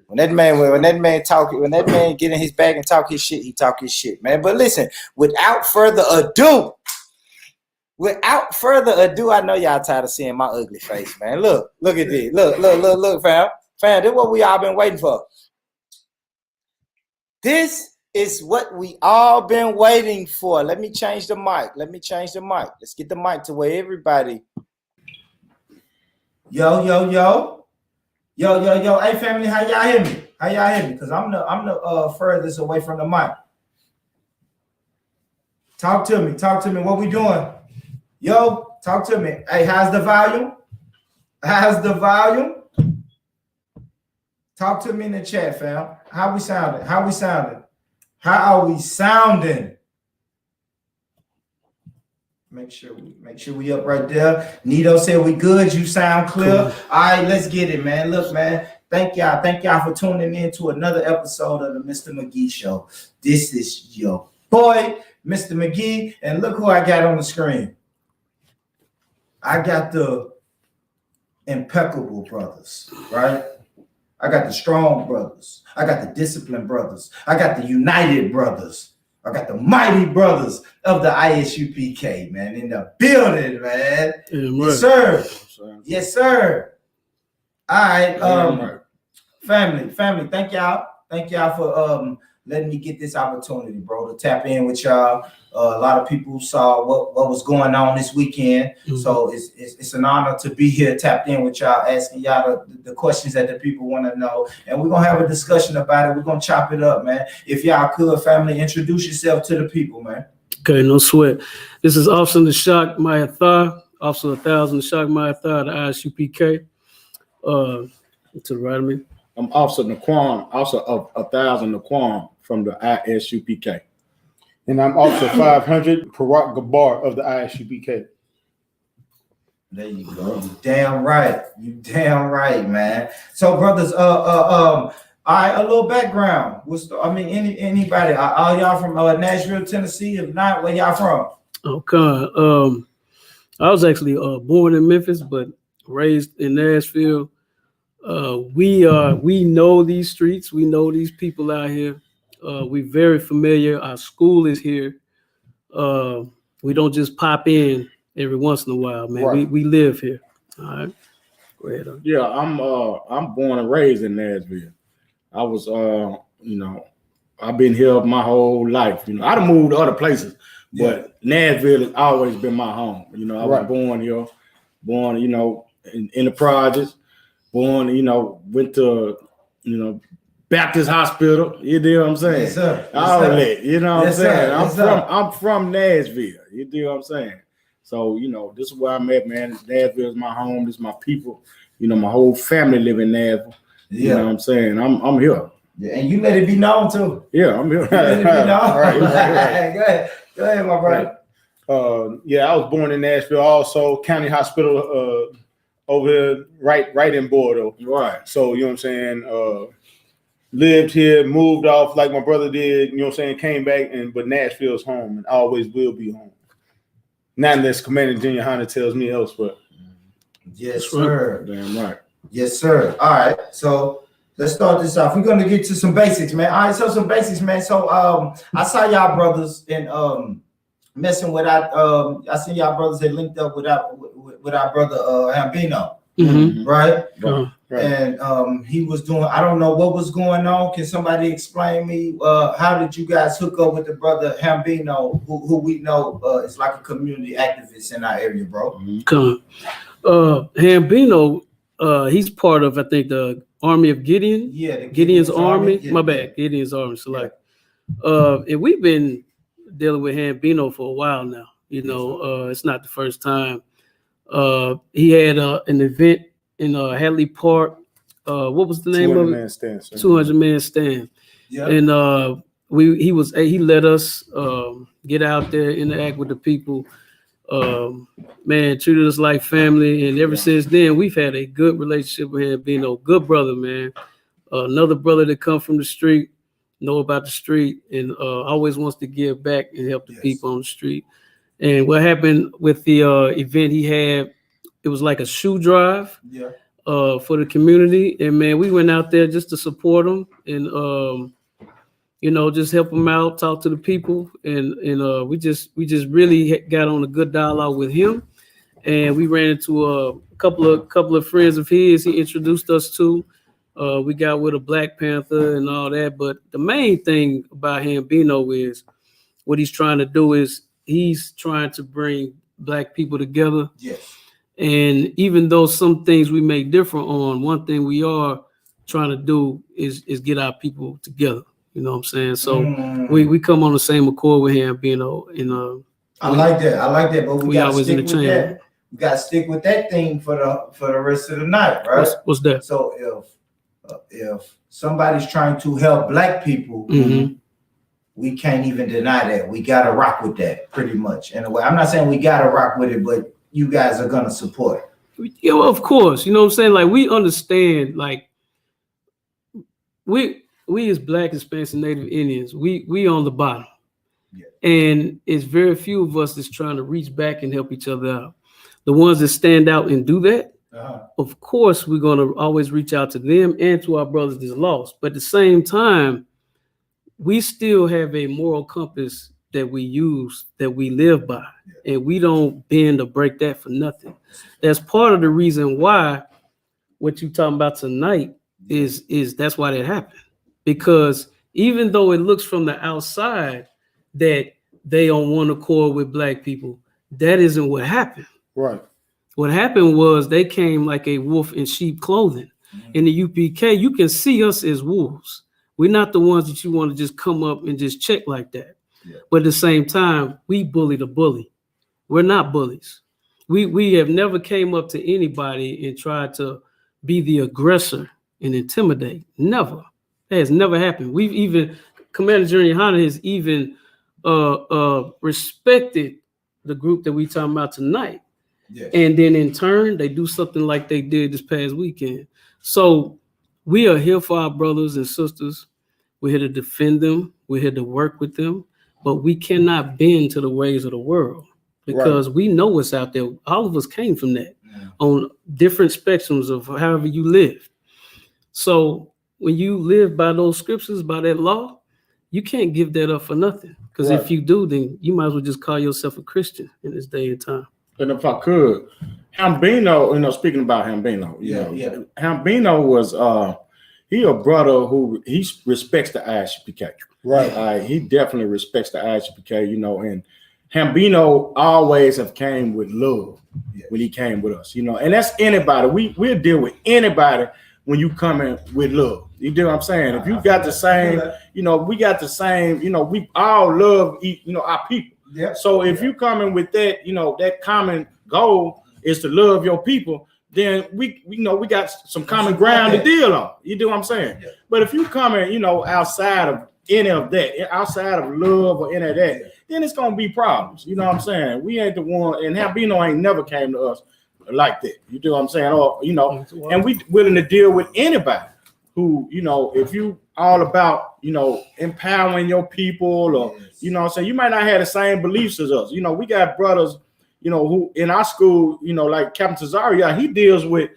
[SPEAKER 5] When that man get in his bag and talk his shit, he talk his shit, man. But listen, without further ado, I know y'all tired of seeing my ugly face, man. Look at this. Look, fam. Fam, this is what we all been waiting for. This is what we all been waiting for. Let me change the mic. Let's get the mic to where everybody.
[SPEAKER 1] Yo. Hey, family, how y'all hear me? Because I'm the furthest away from the mic. Talk to me. What we doing? Yo, talk to me. Hey, how's the volume? Talk to me in the chat, fam. How we sounding? How are we sounding? Make sure we up right there. Nito said we good. You sound clear. Cool. All right, let's get it, man. Look, man. Thank y'all for tuning in to another episode of the Mr. McGee Show. This is your boy, Mr. McGee, and look who I got on the screen. I got the impeccable brothers, right? I got the strong brothers. I got the disciplined brothers. I got the united brothers. I got the mighty brothers of the ISUPK, man, in the building, man. Yes, sir. Yes, sir. All right, family. Thank y'all for letting me get this opportunity, bro, to tap in with y'all. A lot of people saw what was going on this weekend, so it's an honor to be here, tapped in with y'all, asking y'all the questions that the people want to know, and we're gonna have a discussion about it. We're gonna chop it up, man. If y'all could, family, introduce yourself to the people, man.
[SPEAKER 7] Okay, no sweat. This is Officer Nashak Mayathar, Officer 1000 Nashak Mayathar, the ISUPK. To the right of me.
[SPEAKER 2] I'm Officer Naquan, Officer of 1000 Naquan from the ISUPK. And I'm Officer 500 Parak Gabar of the ISUPK.
[SPEAKER 1] There you go. You damn right, man. So, brothers, all right, a little background. Anybody? Are y'all from Nashville, Tennessee? If not, where y'all from?
[SPEAKER 7] Okay. I was actually born in Memphis, but raised in Nashville. We know these streets. We know these people out here. We're very familiar. Our school is here. We don't just pop in every once in a while, man. Right. We live here. All right. Go ahead.
[SPEAKER 2] Yeah, I'm born and raised in Nashville. I was, I've been here my whole life. I'd have moved to other places, but Nashville has always been my home. I was born here, in the projects, born, went to, Baptist Hospital. You know what I'm saying?
[SPEAKER 1] Yes, sir.
[SPEAKER 2] All that. You know what I'm saying?
[SPEAKER 1] I'm
[SPEAKER 2] from Nashville. You know what I'm saying? So, this is where I'm at, man. Nashville is my home. This is my people. My whole family live in Nashville. You know what I'm saying? I'm here.
[SPEAKER 1] Yeah, and you let it be known too.
[SPEAKER 2] Yeah, I'm here.
[SPEAKER 1] Let it be known.
[SPEAKER 2] Right.
[SPEAKER 1] Go ahead, my brother.
[SPEAKER 2] I was born in Nashville, also County Hospital over here, right in Bordeaux. Right. So, you know what I'm saying? Lived here, moved off like my brother did, came back, but Nashville's home and always will be home. Not unless Commander Junior Honda tells me else, but
[SPEAKER 1] yes, sir.
[SPEAKER 2] Damn right.
[SPEAKER 1] Yes, sir. All right. So let's start this off. We're gonna get to some basics, man. All right, so some basics, man. So I saw y'all brothers and messing with I seen y'all brothers that linked up with our brother Hambino. Right?
[SPEAKER 2] Right.
[SPEAKER 1] And he was doing, I don't know what was going on. Can somebody explain me how did you guys hook up with the brother Hambino, who we know is like a community activist in our area, bro?
[SPEAKER 7] Hambino, he's part of, I think, the Army of Gideon.
[SPEAKER 1] Yeah,
[SPEAKER 7] Gideon's Army.
[SPEAKER 1] Yeah,
[SPEAKER 7] My bad, Gideon's Army. So and we've been dealing with Hambino for a while now. It's not the first time. He had an event in Hadley Park. What was the name of it? 200-man stand. Yeah. And he let us get out there, interact with the people. Man, treated us like family, and ever since then we've had a good relationship with him. Being a good brother, man. Another brother that come from the street, know about the street, and always wants to give back and help the people on the street. And what happened with the event he had, it was like a shoe drive for the community. And man, we went out there just to support him and just help him out, talk to the people. And we just really got on a good dialogue with him. And we ran into a couple of friends of his he introduced us to. We got with a Black Panther and all that. But the main thing about Hambino is what he's trying to do is he's trying to bring Black people together. Yes. And even though some things we may differ on, one thing we are trying to do is get our people together. You know what I'm saying? So we come on the same accord with Hambino.
[SPEAKER 1] I like that. But we gotta stick with that. We gotta stick with that thing for the rest of the night, right?
[SPEAKER 7] What's that?
[SPEAKER 1] So if somebody's trying to help Black people, we can't even deny that. We gotta rock with that, pretty much. In a way, I'm not saying we gotta rock with it, but you guys are gonna support.
[SPEAKER 7] Yeah, well, of course. You know what I'm saying? Like, we understand, like, we as Black, Hispanics, and Native Indians, we on the bottom. Yeah. And it's very few of us that's trying to reach back and help each other out. The ones that stand out and do that, of course, we're gonna always reach out to them and to our brothers that's lost. But at the same time, we still have a moral compass that we use, that we live by, and we don't bend or break that for nothing. That's part of the reason why what you're talking about tonight is that's why that happened. Because even though it looks from the outside that they on one accord with Black people, that isn't what happened.
[SPEAKER 2] Right.
[SPEAKER 7] What happened was they came like a wolf in sheep clothing. In the UPK, you can see us as wolves. We're not the ones that you want to just come up and just check like that. Yeah. But at the same time, we bully the bully. We're not bullies. We have never came up to anybody and tried to be the aggressor and intimidate. Never. That has never happened. We've even, Commander Junior Honda has even respected the group that we talking about tonight. Yes. And then in turn, they do something like they did this past weekend. So we are here for our brothers and sisters. We're here to defend them. We're here to work with them. But we cannot bend to the ways of the world because we know what's out there. All of us came from that on different spectrums of however you lived. So when you live by those scriptures, by that law, you can't give that up for nothing. Because if you do, then you might as well just call yourself a Christian in this day and time.
[SPEAKER 2] And if I could, Hambino, speaking about Hambino, Hambino was, he a brother who he respects the ISUPK.
[SPEAKER 5] Right.
[SPEAKER 2] He definitely respects the ISUPK, you know, and Hambino always have came with love when he came with us, you know, and that's anybody. We'll deal with anybody when you come in with love. You know what I'm saying? If you got the same, you know, we got the same, you know, we all love, you know, our people.
[SPEAKER 1] Yeah.
[SPEAKER 2] So if you come in with that, you know, that common goal is to love your people, then we know we got some common ground to deal on. You do what I'm saying? Yeah. But if you come in, you know, outside of any of that, outside of love or any of that, then it's gonna be problems. You know what I'm saying? We ain't the one, and Hambino ain't never came to us like that. You do what I'm saying? Or, you know, and we willing to deal with anybody who, you know, if you all about, you know, empowering your people, or, you know what I'm saying, you might not have the same beliefs as us. You know, we got brothers, you know, who in our school, you know, like Captain Cesario, he deals with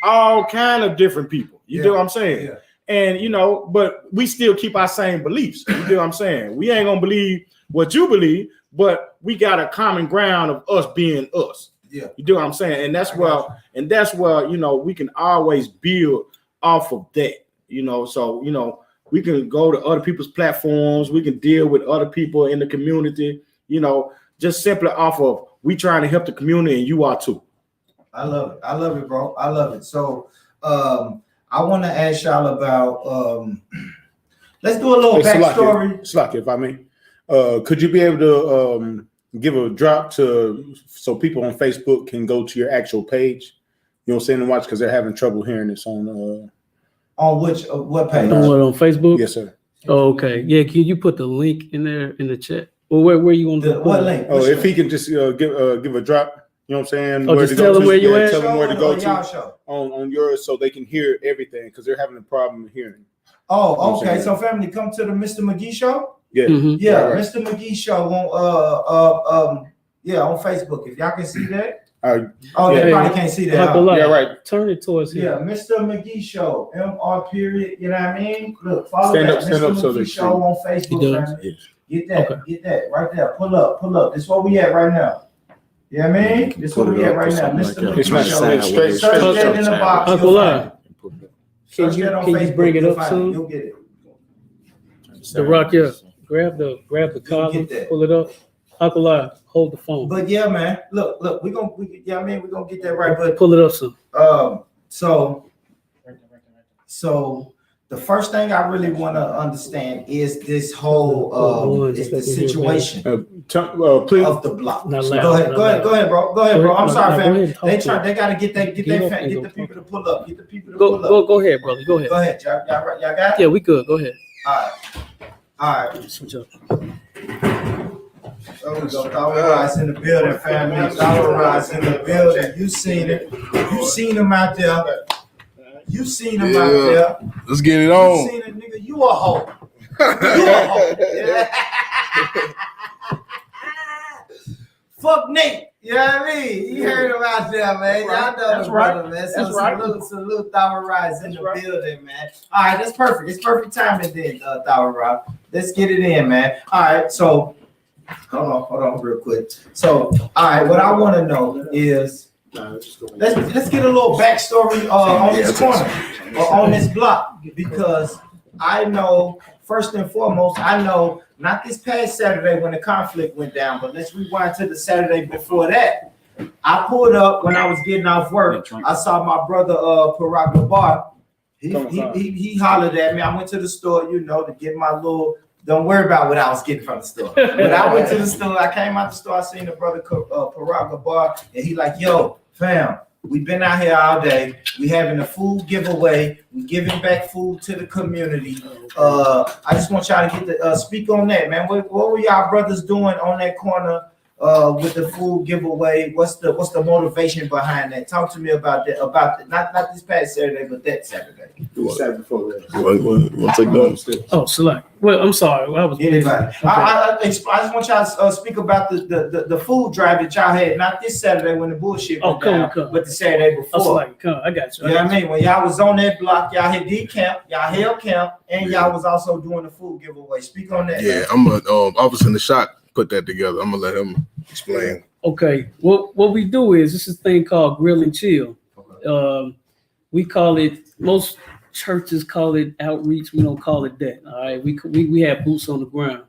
[SPEAKER 2] all kind of different people. You know what I'm saying? Yeah. And, you know, but we still keep our same beliefs. You know what I'm saying? We ain't gonna believe what you believe, but we got a common ground of us being us.
[SPEAKER 1] Yeah.
[SPEAKER 2] You do what I'm saying? And that's where, you know, we can always build off of that, you know. So, you know, we can go to other people's platforms, we can deal with other people in the community, you know, just simply off of we trying to help the community, and you are too.
[SPEAKER 1] I love it. I love it, bro. I love it. So I want to ask y'all about let's do a little backstory.
[SPEAKER 2] Slack, if I may. Could you be able to give a drop so people on Facebook can go to your actual page? You know what I'm saying, and watch, because they're having trouble hearing this on
[SPEAKER 1] which what page?
[SPEAKER 7] On Facebook?
[SPEAKER 2] Yes, sir.
[SPEAKER 7] Oh, okay. Yeah, can you put the link in there in the chat? Or where you want to
[SPEAKER 1] what link?
[SPEAKER 2] Oh, if he can just give a drop, you know what I'm saying?
[SPEAKER 7] Oh, just tell them where you at.
[SPEAKER 2] Tell them where to go to on yours, so they can hear everything, because they're having a problem hearing.
[SPEAKER 1] Oh, okay. So family, come to the Mr. McGee show.
[SPEAKER 2] Yeah,
[SPEAKER 1] yeah, right. Mr. McGee show on on Facebook. If y'all can see that. They probably can't see that.
[SPEAKER 2] Yeah, right.
[SPEAKER 7] Turn it towards here.
[SPEAKER 1] Yeah, Mr. McGee show. MR period. You know what I mean? Look, follow that.
[SPEAKER 2] Stand up,
[SPEAKER 1] Mr. McGee show on Facebook.
[SPEAKER 7] Yes.
[SPEAKER 1] Get that right there. Pull up. This is where we at right now. You know what I mean? This is where we at right now. Mr. McGee show. Search that in the box.
[SPEAKER 7] Uncle Live. Can you bring it up soon?
[SPEAKER 1] You'll get it.
[SPEAKER 7] The rock, yeah. Grab the column, pull it up. Uncle Live, hold the phone.
[SPEAKER 1] But yeah, man, look, we're gonna get that right. But
[SPEAKER 7] pull it up soon.
[SPEAKER 1] So the first thing I really want to understand is this whole is the situation
[SPEAKER 2] please.
[SPEAKER 1] of the block. Go ahead, bro. I'm sorry, fam. They gotta get the people to pull up. Get the people to pull up.
[SPEAKER 7] Go ahead, brother. Go ahead.
[SPEAKER 1] Go ahead, y'all got it?
[SPEAKER 7] Yeah, we good. Go ahead.
[SPEAKER 1] All right.
[SPEAKER 7] Switch up.
[SPEAKER 1] So we go. Rise in the building, family. Rise in the building. You seen it. You seen them out there. You seen them out there.
[SPEAKER 3] Let's get it on.
[SPEAKER 1] You seen it, nigga. You a hoe. You a hoe. Yeah. Fuck Nate. You know what I mean? You heard him out there, man. Y'all know the brother, man. So salute Thawar Rise in the building, man. All right, that's perfect. It's perfect timing then, Thawar Rise. Let's get it in, man. All right, so hold on real quick. So, all right, what I want to know is let's get a little backstory on this corner or on this block, because I know, first and foremost, not this past Saturday when the conflict went down, but let's rewind to the Saturday before that. I pulled up when I was getting off work. I saw my brother Parag Labar. He hollered at me. I went to the store, to get my little. Don't worry about what I was getting from the store. But I went to the store. I came out the store. I seen the brother Parag Labar, and he like, yo, fam, we've been out here all day. We having a food giveaway. We giving back food to the community. I just want y'all to get to speak on that, man. What were y'all brothers doing on that corner with the food giveaway? What's the motivation behind that? Talk to me about that. Not this past Saturday, but that Saturday. Saturday before that.
[SPEAKER 3] We'll take those.
[SPEAKER 7] Oh, select. Well, I'm sorry. I was
[SPEAKER 1] anybody. Okay. I just want y'all to speak about the food drive that y'all had, not this Saturday when the bullshit went down, but the Saturday before.
[SPEAKER 7] I got you.
[SPEAKER 1] You know what I mean? When y'all was on that block, y'all had D-Camp, y'all held camp, and y'all was also doing the food giveaway. Speak on that.
[SPEAKER 3] Yeah, I'm a officer in the shot put that together. I'm gonna let him explain.
[SPEAKER 7] Okay. What we do is this is a thing called grill and chill. We call it, most churches call it outreach. We don't call it that. All right, we have boots on the ground,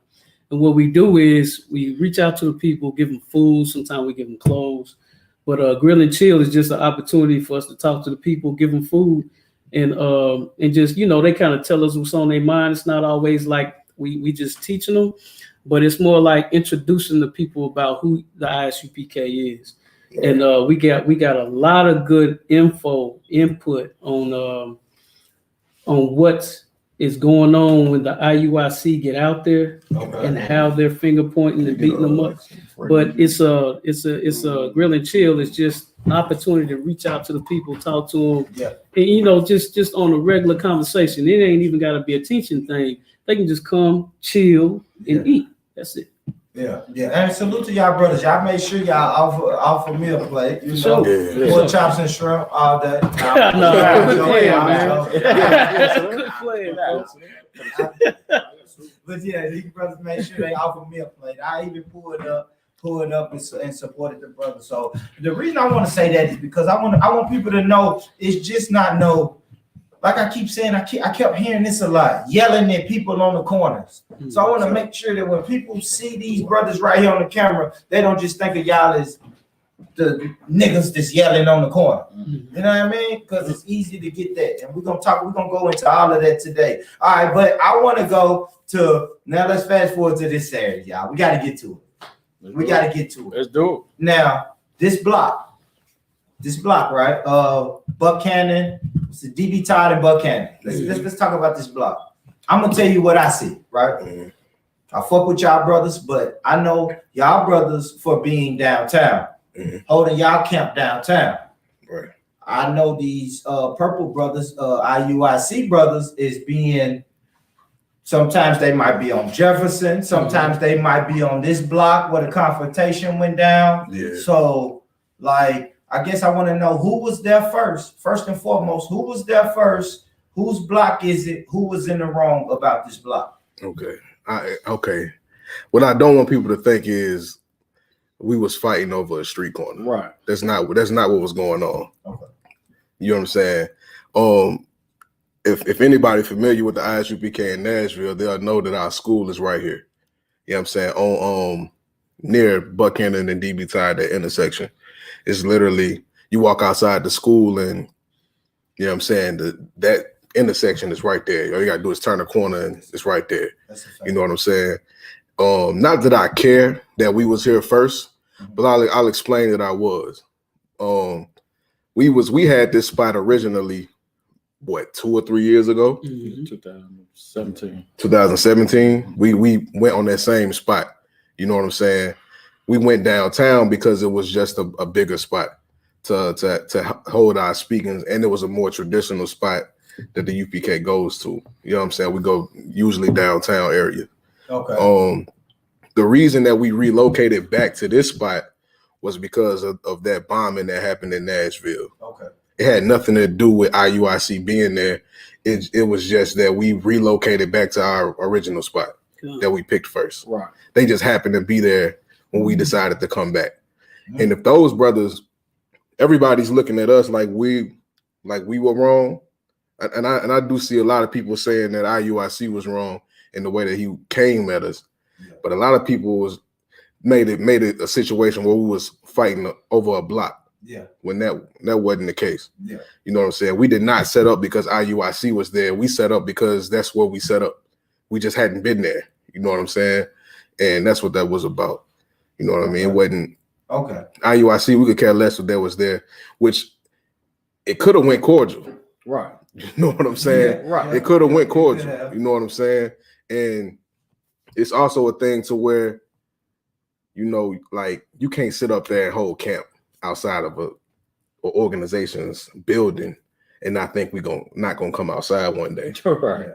[SPEAKER 7] and what we do is we reach out to the people, give them food. Sometimes we give them clothes, but Grill and Chill is just an opportunity for us to talk to the people, give them food, and just they kind of tell us what's on their mind. It's not always like we just teaching them, but it's more like introducing the people about who the ISUPK is. And we got a lot of good input on what is going on when the IUIC get out there and how they're finger pointing and beating them up. But it's a Grill and Chill. It's just an opportunity to reach out to the people, talk to them, and just on a regular conversation. It ain't even got to be a teaching thing. They can just come, chill, and eat. That's it.
[SPEAKER 1] Yeah. And salute to y'all brothers. Y'all make sure y'all offer meal plate. Pork chops and shrimp all day. But yeah, these brothers make sure they offer meal plate. I even pulled up and supported the brothers. So the reason I want to say that is because I want people to know it's just not like I keep saying, I kept hearing this a lot, yelling at people on the corners. So I want to make sure that when people see these brothers right here on the camera, they don't just think of y'all as the niggas that's yelling on the corner. You know what I mean? Because it's easy to get that. And we're gonna go into all of that today. All right, but I want to go to now. Let's fast forward to this Saturday, y'all. We got to get to it. Let's do it. Now, this block, right? Buchanan, it's the DB Todd and Buchanan. Let's talk about this block. I'm gonna tell you what I see, right? I fuck with y'all brothers, but I know y'all brothers for being downtown, holding y'all camp downtown. Right. I know these purple brothers, IUIC brothers, is being. Sometimes they might be on Jefferson. Sometimes they might be on this block where the confrontation went down. Yeah. So, like, I guess I want to know who was there first. First and foremost, who was there first? Whose block is it? Who was in the wrong about this block?
[SPEAKER 3] Okay. What I don't want people to think is we was fighting over a street corner. Right. That's not what was going on. Okay. You know what I'm saying? If anybody familiar with the ISUPK in Nashville, they'll know that our school is right here. You know what I'm saying? On near Buchanan and DB Tide, that intersection. It's literally you walk outside the school and you know what I'm saying, that intersection is right there. All you gotta do is turn a corner and it's right there. You know what I'm saying? Not that I care that we was here first, but I'll explain that I was. We had this spot originally. What, 2 or 3 years ago? 2017. We went on that same spot. You know what I'm saying? We went downtown because it was just a bigger spot to hold our speakings, and it was a more traditional spot that the UPK goes to. You know what I'm saying? We go usually downtown area. Okay. The reason that we relocated back to this spot was because of that bombing that happened in Nashville. Okay. It had nothing to do with IUIC being there. It was just that we relocated back to our original spot that we picked first. Right. They just happened to be there when we decided to come back. And if those brothers, everybody's looking at us like we were wrong. And I do see a lot of people saying that IUIC was wrong in the way that he came at us. Yeah. But a lot of people made it a situation where we was fighting over a block. Yeah. When that wasn't the case. Yeah. You know what I'm saying? We did not set up because IUIC was there. We set up because that's where we set up. We just hadn't been there. You know what I'm saying? And that's what that was about. You know what I mean? It wasn't IUIC, we could care less if that was there, which it could have went cordial. Right. You know what I'm saying? Yeah, right. It could have went cordial. Yeah. You know what I'm saying? And it's also a thing to where, you know, like you can't sit up there and hold camp outside of a organization's building and not think not gonna come outside one day. Right.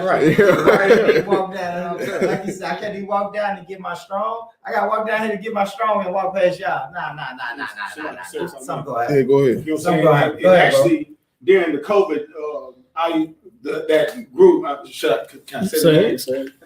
[SPEAKER 1] Right. Walk down. Like you said, I can't even walk down and get my strong. I gotta walk down here to get my strong and walk past y'all. Nah. Some go ahead.
[SPEAKER 2] Yeah, go ahead.
[SPEAKER 1] You know what I'm saying?
[SPEAKER 2] Actually, during the COVID, that group,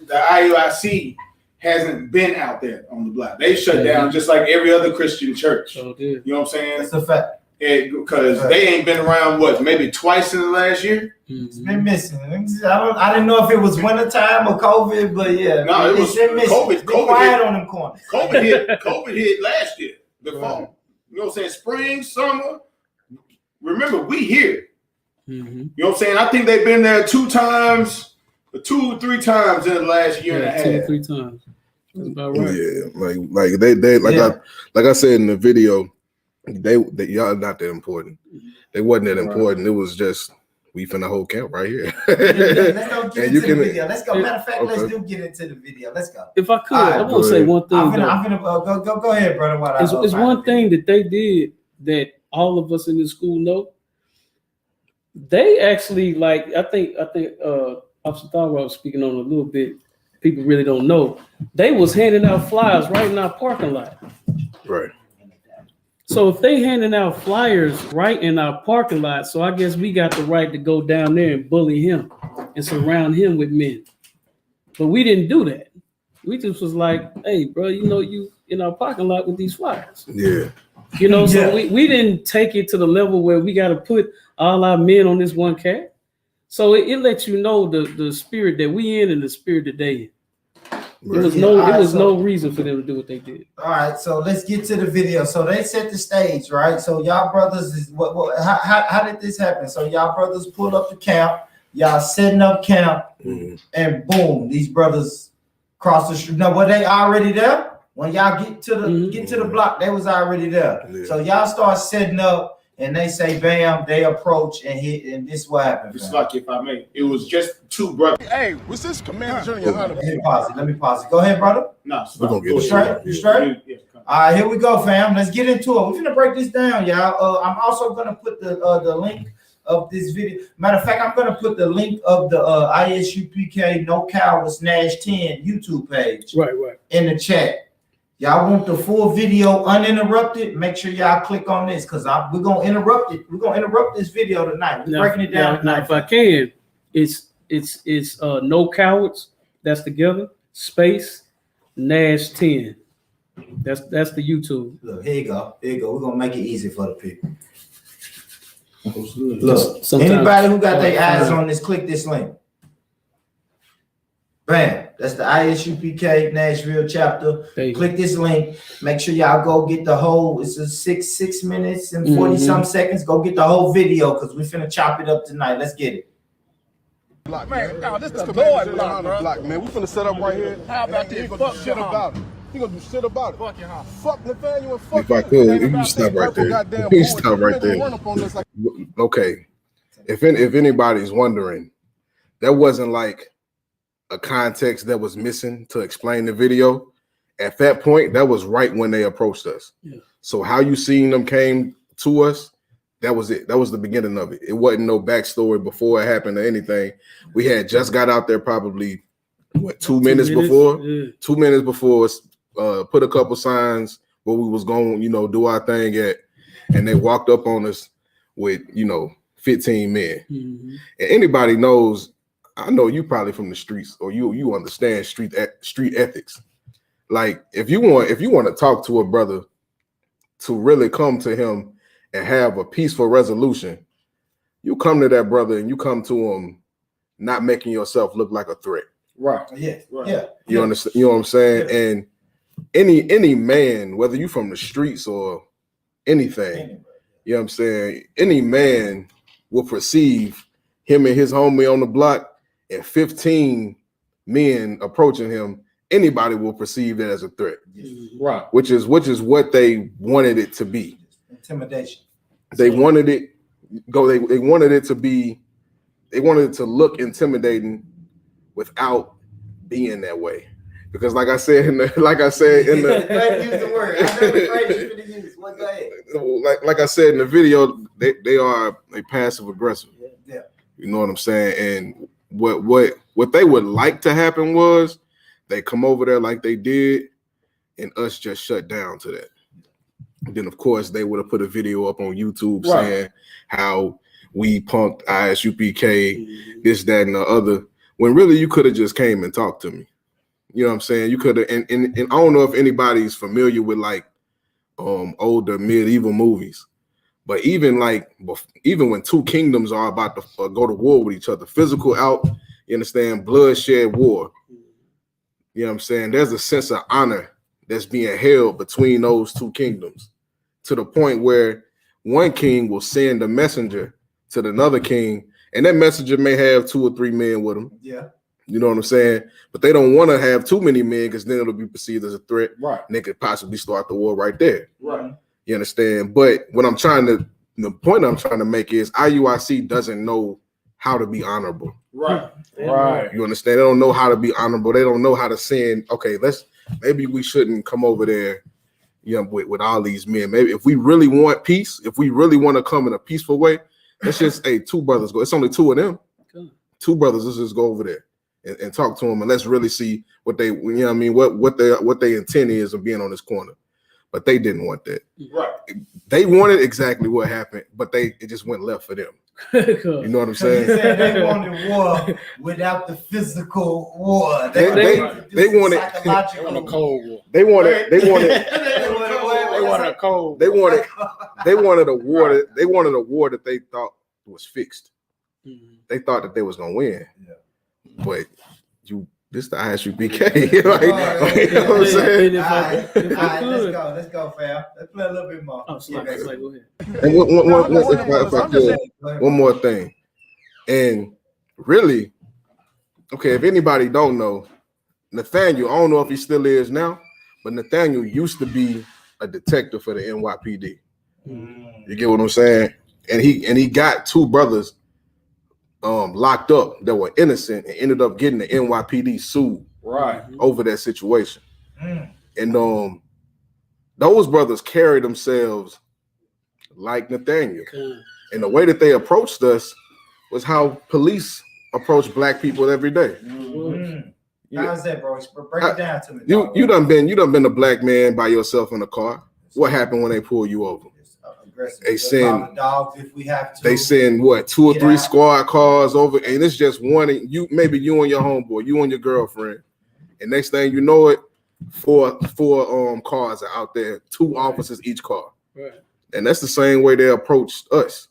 [SPEAKER 2] the IUIC hasn't been out there on the block. They shut down just like every other Christian church. You know what I'm saying?
[SPEAKER 1] That's a fact.
[SPEAKER 2] because they ain't been around maybe twice in the last year.
[SPEAKER 1] It's been missing. I didn't know if it was wintertime or COVID, but yeah,
[SPEAKER 2] no, it was
[SPEAKER 1] been missing.
[SPEAKER 2] COVID.
[SPEAKER 1] It's been quiet on them corners.
[SPEAKER 2] COVID hit last year. The fall. You know what I'm saying? Spring, summer. Remember, we here. You know what I'm saying? I think they've been there 2 or 3 times in the last year and a half.
[SPEAKER 7] 2 or 3 times. That's about right.
[SPEAKER 3] Yeah, like I said in the video, they y'all not that important. They wasn't that important. It was just we finna whole camp right here.
[SPEAKER 1] Let's go get into the video. Let's go. Matter of fact, let's get into the video. Let's go.
[SPEAKER 7] If I could, I want to say one thing.
[SPEAKER 1] I'm gonna go ahead, brother.
[SPEAKER 7] It's one thing that they did that all of us in this school know. They actually, like, I think Officer Thorwald was speaking on a little bit. People really don't know. They was handing out flyers right in our parking lot.
[SPEAKER 3] Right.
[SPEAKER 7] So if they handing out flyers right in our parking lot, so I guess we got the right to go down there and bully him and surround him with men. But we didn't do that. We just was like, hey, bro, you in our parking lot with these flyers.
[SPEAKER 3] Yeah.
[SPEAKER 7] So we didn't take it to the level where we got to put all our men on this one cat. So it lets you know the spirit that we in and the spirit that they in. There was no reason for them to do what they did.
[SPEAKER 1] All right, so let's get to the video. So they set the stage, right? So y'all brothers is how did this happen? So y'all brothers pulled up the camp, y'all setting up camp, and boom, these brothers cross the street. Now, were they already there? When y'all get to the block, they was already there. Yeah. So y'all start setting up, and they say, bam, they approach and hit, and this what happened.
[SPEAKER 2] It's like, if I may, it was just 2 brothers.
[SPEAKER 3] Hey, was this Commander Junior Hunter?
[SPEAKER 1] Let me pause it. Go ahead, brother.
[SPEAKER 2] No,
[SPEAKER 3] we're gonna get
[SPEAKER 1] you straight. You straight? Yeah. All right, here we go, fam. Let's get into it. We're gonna break this down, y'all. I'm also gonna put the link of this video. Matter of fact, I'm gonna put the link of the ISUPK No Cowards Nash 10 YouTube page
[SPEAKER 7] right
[SPEAKER 1] in the chat. Y'all want the full video uninterrupted? Make sure y'all click on this because we're gonna interrupt it. We're gonna interrupt this video tonight. We're breaking it down tonight.
[SPEAKER 7] Now, if I can, it's No Cowards. That's together. Space Nash 10. That's the YouTube.
[SPEAKER 1] Look, here you go. We're gonna make it easy for the people.
[SPEAKER 7] Look,
[SPEAKER 1] anybody who got their eyes on this, click this link. Bam. That's the ISUPK Nashville chapter. Click this link. Make sure y'all go get the whole. It's a 6 minutes and 40 some seconds. Go get the whole video because we finna chop it up tonight. Let's get it.
[SPEAKER 3] Block, man, this is the Lord block, man. We finna set up right here. How about this? Fuck shit about it. He gonna do shit about it. Fuck your house. Fuck Nathaniel and fuck. If I could, if you stop right there. You stop right there. Okay. If anybody's wondering, that wasn't like a context that was missing to explain the video. At that point, that was right when they approached us. Yeah. So how you seen them came to us, that was it. That was the beginning of it. It wasn't no backstory before it happened or anything. We had just got out there probably 2 minutes before. Yeah. 2 minutes before, put a couple signs where we was going, do our thing at, and they walked up on us with 15 men. And anybody knows. I know you probably from the streets, or you understand street ethics. Like if you want to talk to a brother to really come to him and have a peaceful resolution, you come to that brother and you come to him not making yourself look like a threat.
[SPEAKER 1] Right. Yeah. Right. Yeah.
[SPEAKER 3] You understand? You know what I'm saying? Yeah. And any man, whether you from the streets or anything, you know what I'm saying? Any man will perceive him and his homie on the block and 15 men approaching him, anybody will perceive that as a threat.
[SPEAKER 2] Right.
[SPEAKER 3] Which is what they wanted it to be.
[SPEAKER 1] Intimidation.
[SPEAKER 3] They wanted it to look intimidating without being that way. Because like I said in the
[SPEAKER 1] use the word. I know the phrase you're gonna use. Go ahead.
[SPEAKER 3] Like I said in the video, they are a passive aggressive.
[SPEAKER 1] Yeah. You
[SPEAKER 3] know what I'm saying? And what they would like to happen was they come over there like they did and us just shut down to that. And then of course they would have put a video up on YouTube saying how we punked ISUPK, this, that, and the other, when really you could have just came and talked to me. You know what I'm saying? You could have, and I don't know if anybody's familiar with like older medieval movies, But even when two kingdoms are about to go to war with each other, physical out, you understand, bloodshed war. You know what I'm saying? There's a sense of honor that's being held between those two kingdoms, to the point where one king will send a messenger to another king, and that messenger may have 2 or 3 men with him.
[SPEAKER 1] Yeah.
[SPEAKER 3] You know what I'm saying? But they don't want to have too many men because then it'll be perceived as a threat.
[SPEAKER 2] Right.
[SPEAKER 3] And they could possibly start the war right there.
[SPEAKER 2] Right.
[SPEAKER 3] You understand? But the point I'm trying to make is IUIC doesn't know how to be honorable.
[SPEAKER 2] Right. Right.
[SPEAKER 3] You understand? They don't know how to be honorable. They don't know how to send, okay, maybe we shouldn't come over there, you know, with all these men. Maybe if we really want peace, if we really want to come in a peaceful way, let's just, hey, 2 brothers go. It's only 2 of them.
[SPEAKER 7] Cool.
[SPEAKER 3] 2 brothers, let's just go over there and talk to them, and let's really see what they, you know what I mean, what their intent is of being on this corner. But they didn't want that.
[SPEAKER 2] Right.
[SPEAKER 3] They wanted exactly what happened, but it just went left for them. You know what I'm saying?
[SPEAKER 1] They wanted war without the physical war.
[SPEAKER 3] They wanted
[SPEAKER 1] psychological
[SPEAKER 2] a cold war.
[SPEAKER 3] They wanted
[SPEAKER 2] a cold.
[SPEAKER 3] They wanted a war. They wanted a war that they thought was fixed. They thought that they was gonna win. Yeah. But this the ISUPK. You know what I'm saying?
[SPEAKER 1] Let's go, fam. Let's play a little bit more.
[SPEAKER 7] Oh, sorry, go ahead.
[SPEAKER 3] And one more thing. And really, okay, if anybody don't know, Nathaniel, I don't know if he still is now, but Nathaniel used to be a detective for the NYPD. You get what I'm saying? And he got 2 brothers locked up that were innocent and ended up getting the NYPD sued over that situation. And those brothers carried themselves like Nathaniel. And the way that they approached us was how police approach Black people every day.
[SPEAKER 1] How's that, bro? Break it down to me.
[SPEAKER 3] You done been a Black man by yourself in a car. What happened when they pull you over? They send
[SPEAKER 1] dogs if we have to.
[SPEAKER 3] They send what 2 or 3 squad cars over, and it's just one. Maybe you and your homeboy, you and your girlfriend, and next thing you know it, four cars are out there, 2 officers each car, and that's the same way they approached us.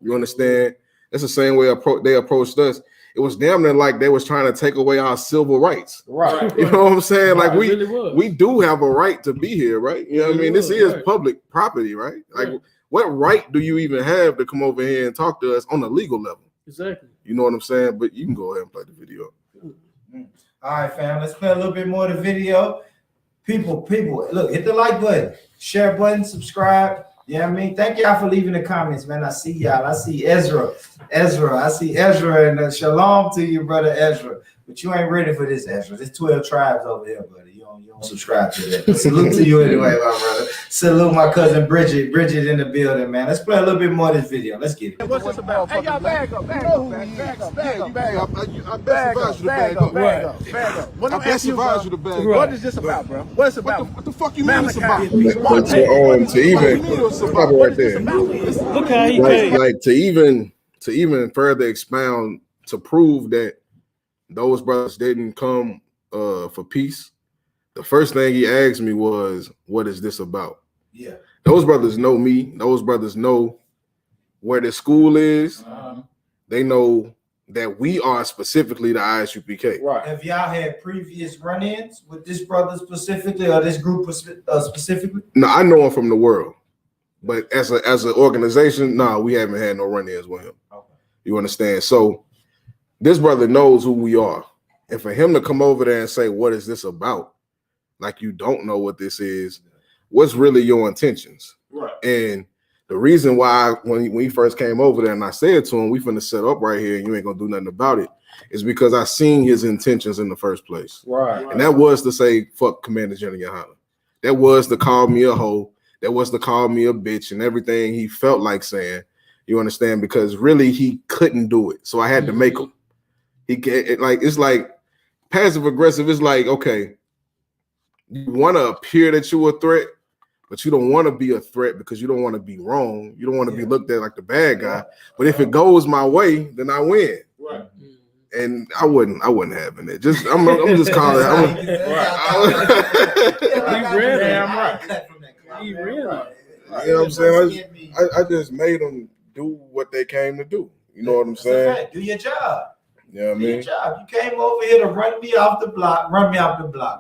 [SPEAKER 3] You understand? That's the same way they approached us. It was damn near like they was trying to take away our civil rights. Right. You know what I'm saying? Like we do have a right to be here, right? You know what I mean? This is public property, right? Like what right do you even have to come over here and talk to us on a legal level?
[SPEAKER 7] Exactly.
[SPEAKER 3] You know what I'm saying? But you can go ahead and play the video.
[SPEAKER 1] All right, fam. Let's play a little bit more of the video. People, look, hit the like button, share button, subscribe. You know what I mean? Thank y'all for leaving the comments, man. I see y'all. I see Ezra. I see Ezra, and shalom to you, brother Ezra. But you ain't ready for this, Ezra. There's 12 tribes over here, buddy. You don't subscribe to that. Salute to you anyway, my brother. Salute my cousin Bridget. Bridget in the building, man. Let's play a little bit more of this video. Let's get it.
[SPEAKER 9] What's this about? Hey, y'all, bag up.
[SPEAKER 3] I best advise you to bag up.
[SPEAKER 9] Bag up.
[SPEAKER 3] I best advise you to bag up.
[SPEAKER 9] What is this about, bro? What's it about?
[SPEAKER 3] What the fuck you mean it's about?
[SPEAKER 2] To
[SPEAKER 3] even further expound to prove that those brothers didn't come for peace, the first thing he asked me was, what is this about?
[SPEAKER 1] Yeah.
[SPEAKER 3] Those brothers know me. Those brothers know where the school is. They know that we are specifically the ISUPK.
[SPEAKER 2] Right.
[SPEAKER 1] Have y'all had previous run-ins with this brother specifically, or this group specifically?
[SPEAKER 3] No, I know him from the world. But as an organization, we haven't had no run-ins with him. Okay. You understand? So this brother knows who we are. And for him to come over there and say, what is this about? Like you don't know what this is. What's really your intentions?
[SPEAKER 2] Right.
[SPEAKER 3] And the reason why when he first came over there and I said to him, we finna set up right here and you ain't gonna do nothing about it, is because I seen his intentions in the first place.
[SPEAKER 2] Right.
[SPEAKER 3] And that was to say, fuck Commander General Yohana. That was to call me a hoe. That was to call me a bitch and everything he felt like saying. You understand? Because really he couldn't do it. So I had to make him. It's like passive aggressive. It's like, okay, you want to appear that you're a threat, but you don't want to be a threat because you don't want to be wrong. You don't want to be looked at like the bad guy. But if it goes my way, then I win.
[SPEAKER 2] Right.
[SPEAKER 3] And I wouldn't having it. Just I'm just calling it.
[SPEAKER 7] He read it.
[SPEAKER 1] I'm right.
[SPEAKER 7] He read it.
[SPEAKER 3] You know what I'm saying? I just made them do what they came to do. You know what I'm saying?
[SPEAKER 1] Do your job.
[SPEAKER 3] You know what I
[SPEAKER 1] Do your
[SPEAKER 3] mean?
[SPEAKER 1] job. You came over here to run me off the block.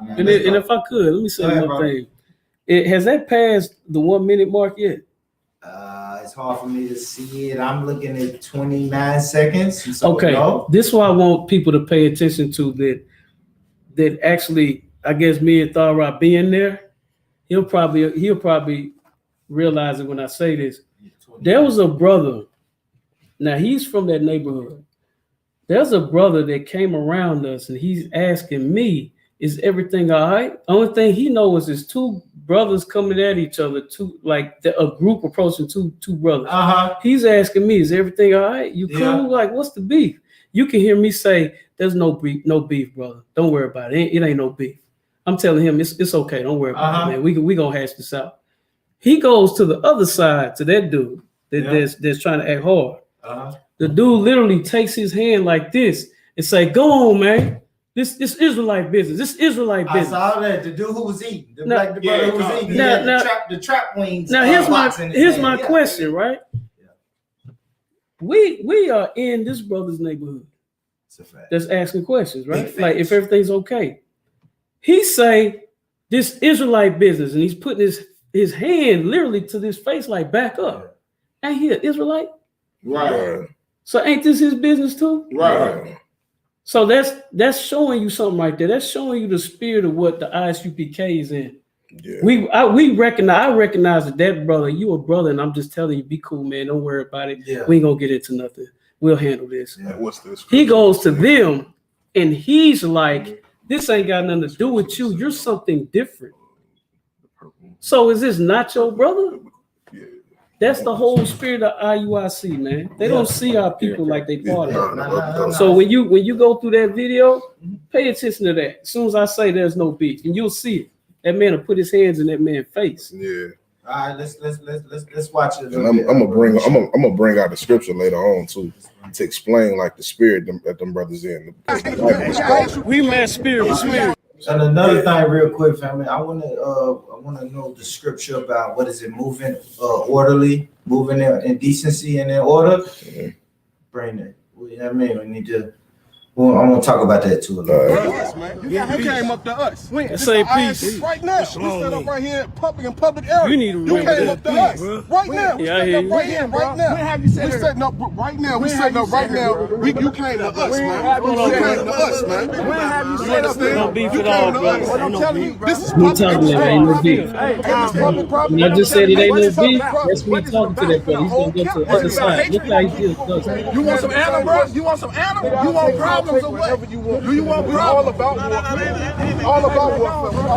[SPEAKER 1] Man.
[SPEAKER 7] And if I could, let me say one thing. Has that passed the 1 minute mark yet?
[SPEAKER 1] It's hard for me to see it. I'm looking at 29 seconds. So
[SPEAKER 7] okay,
[SPEAKER 1] no.
[SPEAKER 7] This is what I want people to pay attention to. That actually, I guess me and Thara being there, he'll probably realize it when I say this. There was a brother. Now he's from that neighborhood. There's a brother that came around us and he's asking me, is everything all right? Only thing he knows is two brothers coming at each other, a group approaching two brothers. He's asking me, is everything all right? You cool? Like, what's the beef? You can hear me say, there's no beef, brother. Don't worry about it. It ain't no beef. I'm telling him it's okay. Don't worry about it, man. We gonna hash this out. He goes to the other side, to that dude that's trying to act hard. The dude literally takes his hand like this and say, go on, man. This Israelite business. This Israelite business.
[SPEAKER 1] I saw that. The dude who was eating. The brother who was eating. The trap wings.
[SPEAKER 7] Now here's my question, right? Yeah. We are in this brother's neighborhood. It's a fact. That's asking questions, right? Like if everything's okay. He say this Israelite business, and he's putting his hand literally to this face, like back up. Ain't he an Israelite?
[SPEAKER 3] Right.
[SPEAKER 7] So ain't this his business too?
[SPEAKER 3] Right.
[SPEAKER 7] So that's showing you something right there. That's showing you the spirit of what the ISUPK is in. Yeah. I recognize that brother, you a brother, and I'm just telling you, be cool, man. Don't worry about it. Yeah. We ain't gonna get into nothing. We'll handle this.
[SPEAKER 3] Yeah. What's this?
[SPEAKER 7] He goes to them and he's like, this ain't got nothing to do with you. You're something different. So is this not your brother? That's the whole spirit of IUIC, man. They don't see our people like they part of it. So when you go through that video, pay attention to that. As soon as I say there's no beef, and you'll see it. That man will put his hands in that man's face.
[SPEAKER 3] Yeah.
[SPEAKER 1] All right, let's watch it.
[SPEAKER 3] And I'm gonna bring out the scripture later on too to explain like the spirit that them brothers in.
[SPEAKER 7] We met spirit.
[SPEAKER 1] And another thing, real quick, family, I wanna know the scripture about what is it, moving orderly, moving in decency and in order. Mm-hmm. Bring it. You know what I mean? We need to. Well, I'm gonna talk about that too a little bit.
[SPEAKER 9] You came up to us.
[SPEAKER 7] Say peace.
[SPEAKER 9] Right now, we set up right here in public area.
[SPEAKER 7] You need to remember
[SPEAKER 9] came up to us. Right now, we set up right here, right now.
[SPEAKER 3] When have you said
[SPEAKER 9] we setting up right now. We setting up right now. You came to us, man. You came to us, man. When have you set up there?
[SPEAKER 7] No beef at all, brother.
[SPEAKER 9] What I'm telling you, this is
[SPEAKER 7] me talking to ain't no beef.
[SPEAKER 9] When
[SPEAKER 7] I just said it ain't no beef. That's me talking to that brother. He's gonna go to the other side. Look how he feels.
[SPEAKER 9] You want some animal, bro? You want some animal? You want problems or what? Do you want problems? All about warfare. All about warfare.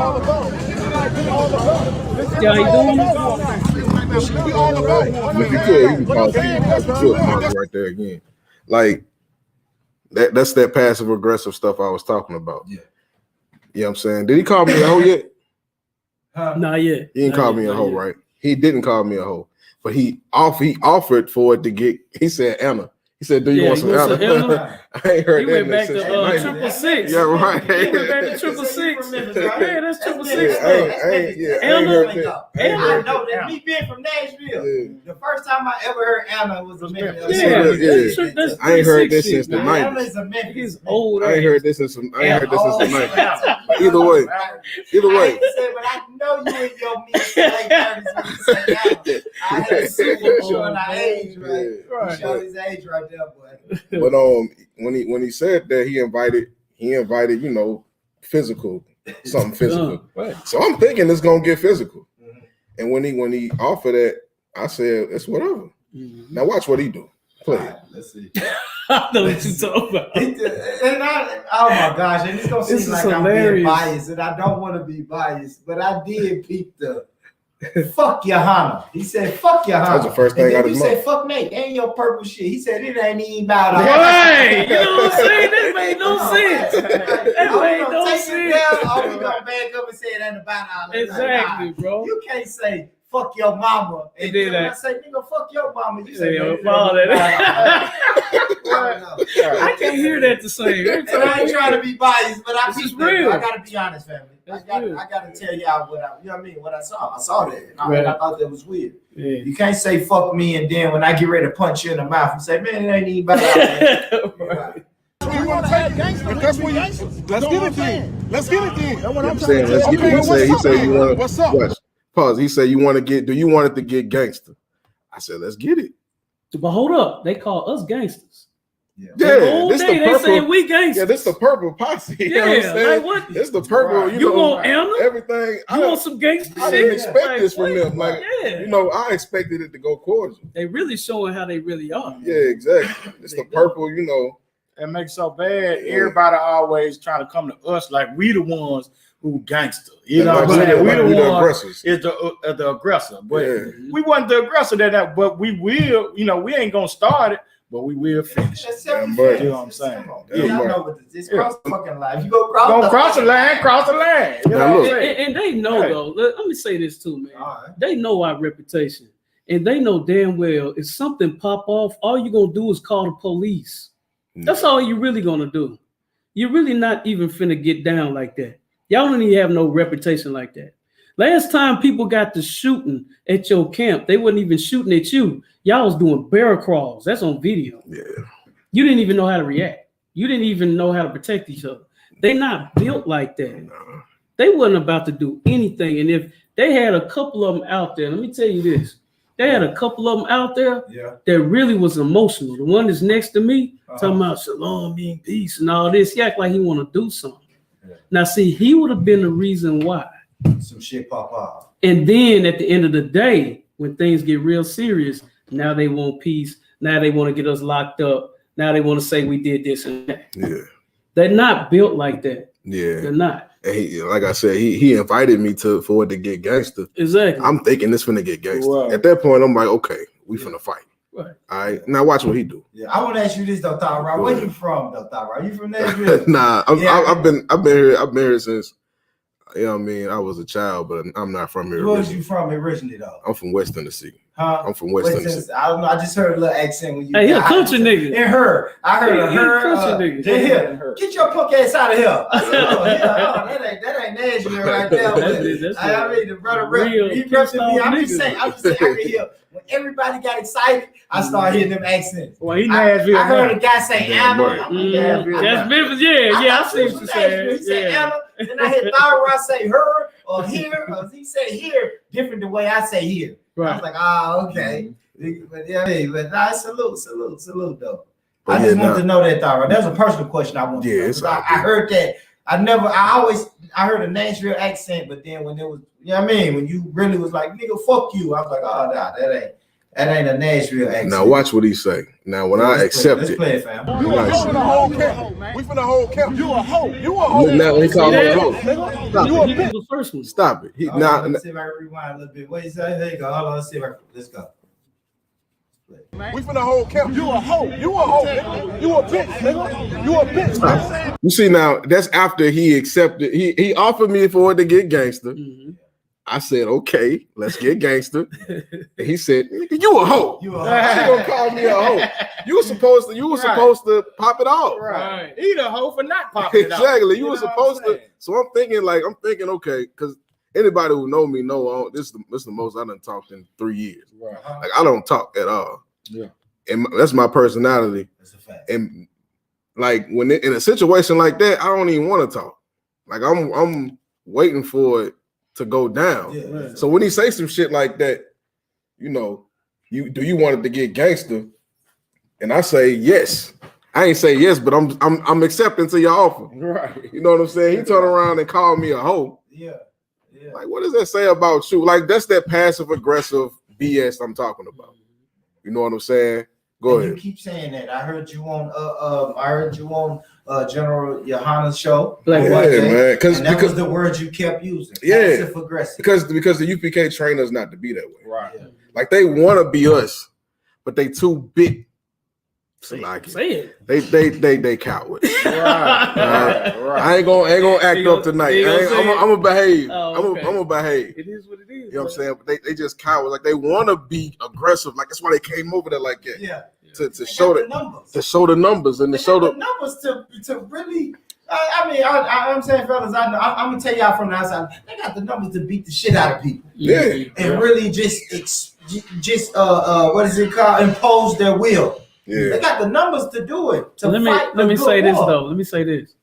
[SPEAKER 9] All about.
[SPEAKER 7] Yeah, he doing it.
[SPEAKER 9] We all about it.
[SPEAKER 3] If you could call people right there again. Like that's that passive aggressive stuff I was talking about. Yeah. You know what I'm saying? Did he call me a hoe yet?
[SPEAKER 7] Not yet.
[SPEAKER 3] He didn't call me a hoe, right? He didn't call me a hoe. But he offered for it to get, he said Anna. He said, "Do you want some Anna?" I ain't heard that.
[SPEAKER 7] He went back to 666.
[SPEAKER 3] Yeah, right.
[SPEAKER 7] He went back to 666. Yeah, that's 666.
[SPEAKER 3] I ain't heard that.
[SPEAKER 1] I know that me being from Nashville, the first time I ever heard Anna was a Memphis.
[SPEAKER 7] Yeah.
[SPEAKER 3] I ain't heard this since the 90s.
[SPEAKER 1] Anna is a Memphis.
[SPEAKER 7] He's old.
[SPEAKER 3] I ain't heard this since the 90s. Either way.
[SPEAKER 1] But I know you in your mid-30s when you say Anna. I had seen him showing our age, right? Showing his age right there, boy.
[SPEAKER 3] But when he said that, he invited, something physical. Right. So I'm thinking it's gonna get physical. Mm-hmm. And when he offered that, I said it's whatever. Mm-hmm. Now watch what he do. Play. Right, let's see.
[SPEAKER 7] I know what you talking about.
[SPEAKER 1] Oh my gosh, and it's gonna seem like hilarious. I'm being biased, and I don't want to be biased, but I did peep the fuck Johanna. He said, fuck Johanna.
[SPEAKER 3] That's the first thing out of his mouth.
[SPEAKER 1] He said, fuck Nate, ain't your purple shit. He said, it ain't even about us.
[SPEAKER 7] Right. You know what I'm saying? That made no sense. That made no sense.
[SPEAKER 1] Or we gonna back up and say it ain't about our
[SPEAKER 7] Exactly, bro.
[SPEAKER 1] You can't say fuck your mama. And
[SPEAKER 7] did
[SPEAKER 1] then when
[SPEAKER 7] that.
[SPEAKER 1] I say, nigga, fuck your mama, you say,
[SPEAKER 7] Yeah,
[SPEAKER 1] man,
[SPEAKER 7] follow that.
[SPEAKER 1] I
[SPEAKER 7] I can't hear that the same.
[SPEAKER 1] And I ain't trying to be biased, but I
[SPEAKER 7] This is
[SPEAKER 1] peeped that,
[SPEAKER 7] real.
[SPEAKER 1] I gotta be honest, family. I gotta tell y'all what I, you know what I mean, what I saw. I saw that. And
[SPEAKER 7] Right.
[SPEAKER 1] I thought that was weird.
[SPEAKER 7] Yeah.
[SPEAKER 1] You can't say fuck me and then when I get ready to punch you in the mouth and say, man, it ain't even about that.
[SPEAKER 7] Right.
[SPEAKER 9] You want to take it? That's what let's get it then. Let's get it then. That's what I'm
[SPEAKER 3] saying,
[SPEAKER 9] saying.
[SPEAKER 3] let's get it. He said you want to.
[SPEAKER 9] What's up?
[SPEAKER 3] Watch. Pause. He said you want to get. Do you want it to get gangster? I said let's get it.
[SPEAKER 7] But hold up, they call us gangsters.
[SPEAKER 3] Yeah,
[SPEAKER 7] this the purple. They saying we gangsters.
[SPEAKER 3] Yeah, this the purple posse. You know what I'm saying?
[SPEAKER 7] Like what?
[SPEAKER 3] This the purple.
[SPEAKER 7] You
[SPEAKER 3] know,
[SPEAKER 7] want Anna?
[SPEAKER 3] Everything.
[SPEAKER 7] You want some gangster
[SPEAKER 3] I
[SPEAKER 7] shit?
[SPEAKER 3] didn't expect
[SPEAKER 7] Like,
[SPEAKER 3] this from them. Like,
[SPEAKER 7] yeah.
[SPEAKER 3] you know, I expected it to go cordial.
[SPEAKER 7] They really showing how they really are.
[SPEAKER 3] Yeah, exactly. It's the purple. You know,
[SPEAKER 5] It makes so bad. Everybody always trying to come to us like we the ones who gangster. You know what I'm saying? We the ones is the aggressor. But we wasn't the aggressor that, but we will, you know, we ain't gonna start it, but we will finish it. You know what I'm saying?
[SPEAKER 1] Yeah, I know what this cross the fucking line. You go cross
[SPEAKER 5] the line, cross the line. You know what I'm saying?
[SPEAKER 7] And they know though. Let me say this too, man. They know our reputation. And they know damn well if something pop off, all you're gonna do is call the police. That's all you're really gonna do. You're really not even finna get down like that. Y'all don't even have no reputation like that. Last time people got to shooting at your camp, they wasn't even shooting at you. Y'all was doing barrel crawls. That's on video.
[SPEAKER 3] Yeah.
[SPEAKER 7] You didn't even know how to react. You didn't even know how to protect each other. They not built like that. They wasn't about to do anything. And if they had a couple of them out there, let me tell you this. They had a couple of them out there that really was emotional. The one that's next to me, talking about shalom, being peace, and all this. He act like he want to do something. Now, see, he would have been the reason why.
[SPEAKER 1] Some shit pop off.
[SPEAKER 7] And then at the end of the day, when things get real serious, now they want peace. Now they want to get us locked up. Now they want to say we did this and that.
[SPEAKER 3] Yeah.
[SPEAKER 7] They're not built like that.
[SPEAKER 3] Yeah.
[SPEAKER 7] They're not.
[SPEAKER 3] And like I said, he invited me for it to get gangster.
[SPEAKER 7] Exactly.
[SPEAKER 3] I'm thinking this finna get gangster.
[SPEAKER 5] Right.
[SPEAKER 3] At that point, I'm like, okay, we finna fight.
[SPEAKER 7] Right.
[SPEAKER 3] All right. Now watch what he do.
[SPEAKER 1] Yeah. I want to ask you this though, Thara. Where you from, though, Thara? You from Nashville?
[SPEAKER 3] Nah, I've been here since, you know what I mean, I was a child, but I'm not from here.
[SPEAKER 1] Where was you from originally though?
[SPEAKER 3] I'm from West Tennessee.
[SPEAKER 1] Huh?
[SPEAKER 3] I'm from West Tennessee.
[SPEAKER 1] I don't know. I just heard a little accent when you.
[SPEAKER 7] Hey, he a country nigga.
[SPEAKER 1] And her. I heard a her.
[SPEAKER 7] Country nigga.
[SPEAKER 1] Here. Get your punk ass out of here. I said, oh, yeah, that ain't Nashville right there. I mean, the brother he repped me. I'm just saying, I can hear when everybody got excited, I started hearing them accents.
[SPEAKER 5] Well, he Nashville.
[SPEAKER 1] I heard a guy say Anna.
[SPEAKER 7] That's Memphis. Yeah, I see what you're saying.
[SPEAKER 1] He said Anna, then I heard Thara say her or here, or he said here different the way I say here.
[SPEAKER 7] Right.
[SPEAKER 1] I was like, okay. But yeah, but nah, salute though.
[SPEAKER 3] But
[SPEAKER 1] I just want to know that, Thara. That's a personal question I want to know.
[SPEAKER 3] it's
[SPEAKER 1] I heard that. I heard a Nashville accent, but then when it was, you know what I mean? When you really was like, nigga, fuck you, I was like, oh, nah, that ain't a Nashville accent.
[SPEAKER 3] Now watch what he say. Now when I accept it.
[SPEAKER 1] Let's play it, fam.
[SPEAKER 9] You finna whole camp. We finna whole camp. You a hoe. You a hoe.
[SPEAKER 3] Now he called me a hoe.
[SPEAKER 9] You a
[SPEAKER 7] He
[SPEAKER 9] bitch.
[SPEAKER 7] was the first one.
[SPEAKER 3] Stop it.
[SPEAKER 1] Let's see if I can rewind a little bit. Wait, there you go. Hold on, let's see if let's go.
[SPEAKER 9] We finna whole camp. You a hoe. You a hoe. Nigga. You a bitch, nigga. You a bitch. Nigga.
[SPEAKER 3] You see now, that's after he accepted. He offered me for it to get gangster.
[SPEAKER 7] Mm-hmm.
[SPEAKER 3] I said, okay, let's get gangster. And he said, you a hoe.
[SPEAKER 1] You a
[SPEAKER 3] How you gonna call me a hoe? You were supposed to pop it off.
[SPEAKER 5] Right. He the hoe for not popping it out.
[SPEAKER 3] Exactly. You were supposed to. So I'm thinking, okay, because anybody who know me know this is the most I done talked in 3 years.
[SPEAKER 5] Right.
[SPEAKER 3] Like I don't talk at all.
[SPEAKER 5] Yeah.
[SPEAKER 3] And that's my personality.
[SPEAKER 1] That's a fact.
[SPEAKER 3] And like when in a situation like that, I don't even want to talk. Like I'm waiting for it to go down.
[SPEAKER 1] Yeah.
[SPEAKER 3] So when he say some shit like that, you know, do you want it to get gangster? And I say yes. I ain't say yes, but I'm accepting to your offer.
[SPEAKER 5] Right.
[SPEAKER 3] You know what I'm saying? He turned around and called me a hoe.
[SPEAKER 1] Yeah.
[SPEAKER 3] Like, what does that say about you? Like, that's that passive aggressive BS I'm talking about. You know what I'm saying? Go ahead.
[SPEAKER 1] You keep saying that. I heard you on General Yohana's show.
[SPEAKER 7] Like,
[SPEAKER 3] man, because
[SPEAKER 1] was the word you kept using.
[SPEAKER 3] Yeah,
[SPEAKER 1] passive aggressive.
[SPEAKER 3] Because the UPK trained us not to be that way.
[SPEAKER 5] Right.
[SPEAKER 1] Yeah.
[SPEAKER 3] Like they want to be us, but they too big.
[SPEAKER 7] Say it.
[SPEAKER 3] They coward.
[SPEAKER 5] Right.
[SPEAKER 3] I ain't gonna act up tonight. I'm gonna behave.
[SPEAKER 7] Oh, okay.
[SPEAKER 3] I'm gonna behave.
[SPEAKER 7] It is what it is.
[SPEAKER 3] You know what I'm saying? But they just cowards. Like they want to be aggressive. Like that's why they came over there like that.
[SPEAKER 1] Yeah.
[SPEAKER 3] To show the numbers. To show the numbers and to show the
[SPEAKER 1] numbers to really. I'm saying, fellas, I'm gonna tell y'all from the outside. They got the numbers to beat the shit out of people.
[SPEAKER 3] Yeah.
[SPEAKER 1] And really just what is it called? Impose their will.
[SPEAKER 3] Yeah.
[SPEAKER 1] They got the numbers to do it.
[SPEAKER 7] Let me say this though. Let me say this.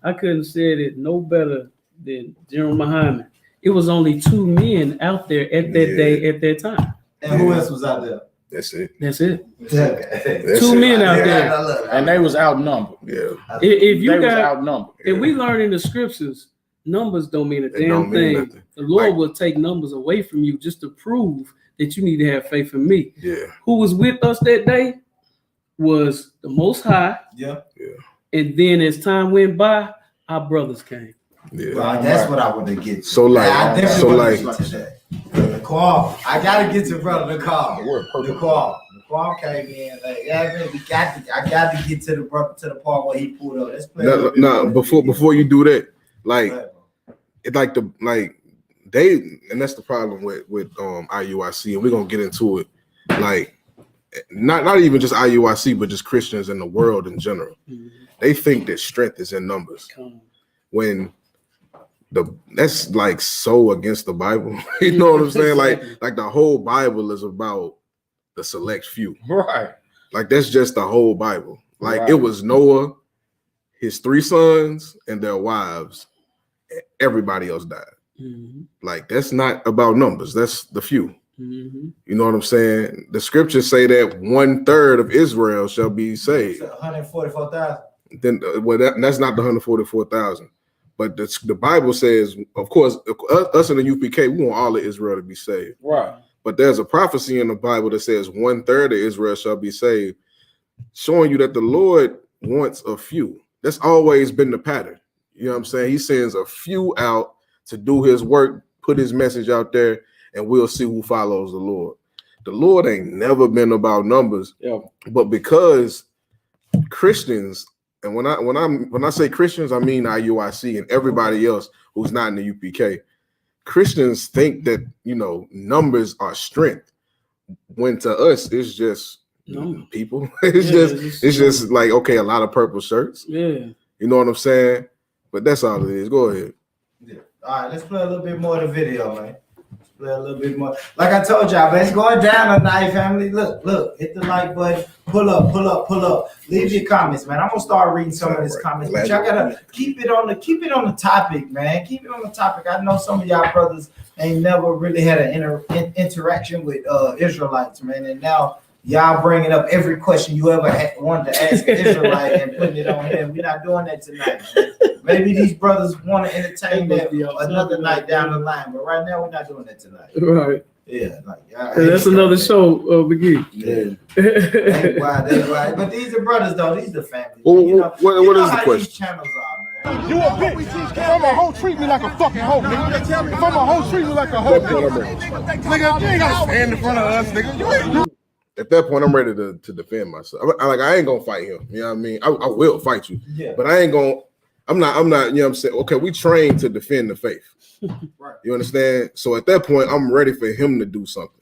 [SPEAKER 7] I couldn't have said it no better than General Muhammad. It was only 2 men out there at that day, at that time.
[SPEAKER 1] And who else was out there?
[SPEAKER 3] That's it.
[SPEAKER 7] That's it.
[SPEAKER 1] That's
[SPEAKER 7] 2 men out there,
[SPEAKER 6] and they was outnumbered.
[SPEAKER 3] Yeah.
[SPEAKER 7] If you
[SPEAKER 6] they was
[SPEAKER 7] got
[SPEAKER 6] outnumbered.
[SPEAKER 7] if we learn in the scriptures, numbers don't mean a damn thing.
[SPEAKER 3] Nothing.
[SPEAKER 7] The Lord will take numbers away from you just to prove that you need to have faith in me.
[SPEAKER 3] Yeah.
[SPEAKER 7] Who was with us that day was the Most High.
[SPEAKER 1] Yeah.
[SPEAKER 7] And then as time went by, our brothers came.
[SPEAKER 3] Yeah.
[SPEAKER 1] Well, that's what I want to get to.
[SPEAKER 3] So like,
[SPEAKER 1] I
[SPEAKER 3] so like,
[SPEAKER 1] the call. I gotta get to brother the call. The call. The call came in. Like, yeah, I got to get to the part where he pulled up. Let's play.
[SPEAKER 3] No. Before you do that, like, it they, and that's the problem with IUIC, and we're gonna get into it. Like, not even just IUIC, but just Christians in the world in general. Mm-hmm. They think that strength is in numbers. When that's like so against the Bible. You know what I'm saying? Like the whole Bible is about the select few.
[SPEAKER 6] Right.
[SPEAKER 3] Like that's just the whole Bible. Like
[SPEAKER 6] right.
[SPEAKER 3] It was Noah, his 3 sons, and their wives. Everybody else died. Mm-hmm. Like that's not about numbers. That's the few. Mm-hmm. You know what I'm saying? The scriptures say that 1/3 of Israel shall be saved.
[SPEAKER 1] 144,000.
[SPEAKER 3] Then, that's not the 144,000. But the Bible says, of course, us in the UPK, we want all of Israel to be saved.
[SPEAKER 6] Right.
[SPEAKER 3] But there's a prophecy in the Bible that says 1/3 of Israel shall be saved, showing you that the Lord wants a few. That's always been the pattern. You know what I'm saying? He sends a few out to do his work, put his message out there, and we'll see who follows the Lord. The Lord ain't never been about numbers, but because Christians, and when I say Christians, I mean IUIC and everybody else who's not in the UPK. Christians think that numbers are strength, when to us it's just people. It's just like, okay, a lot of purple shirts. Yeah, you know what I'm saying? But that's all it is. Go ahead.
[SPEAKER 1] Yeah. All right, let's play a little bit more of the video, man. Play a little bit more. Like I told y'all, man, it's going down tonight, family. Look, hit the like button. Pull up. Leave your comments, man. I'm gonna start reading some of these comments. But y'all gotta keep it on the topic, man. Keep it on the topic. I know some of y'all brothers ain't never really had an interaction with Israelites, man, and now y'all bringing up every question you ever wanted to ask an Israelite and putting it on him. We're not doing that tonight, man. Maybe these brothers want to entertain that another night down the line, but right now we're not doing that tonight.
[SPEAKER 7] Right.
[SPEAKER 1] Yeah,
[SPEAKER 7] that's another show, McGee.
[SPEAKER 1] Yeah. They why. But these are brothers, though. These are family.
[SPEAKER 3] Well, what is the question?
[SPEAKER 1] These channels are, man.
[SPEAKER 9] You a bitch. If I'm a hoe, treat me like a fucking hoe, nigga. If I'm a hoe, treat me like a hoe. Nigga, you ain't gotta stand in front of us, nigga.
[SPEAKER 3] At that point, I'm ready to defend myself. I ain't gonna fight him. You know what I mean? I will fight you. Yeah. But I ain't gonna. I'm not, you know what I'm saying? Okay, we trained to defend the faith. Right. You understand? So at that point, I'm ready for him to do something.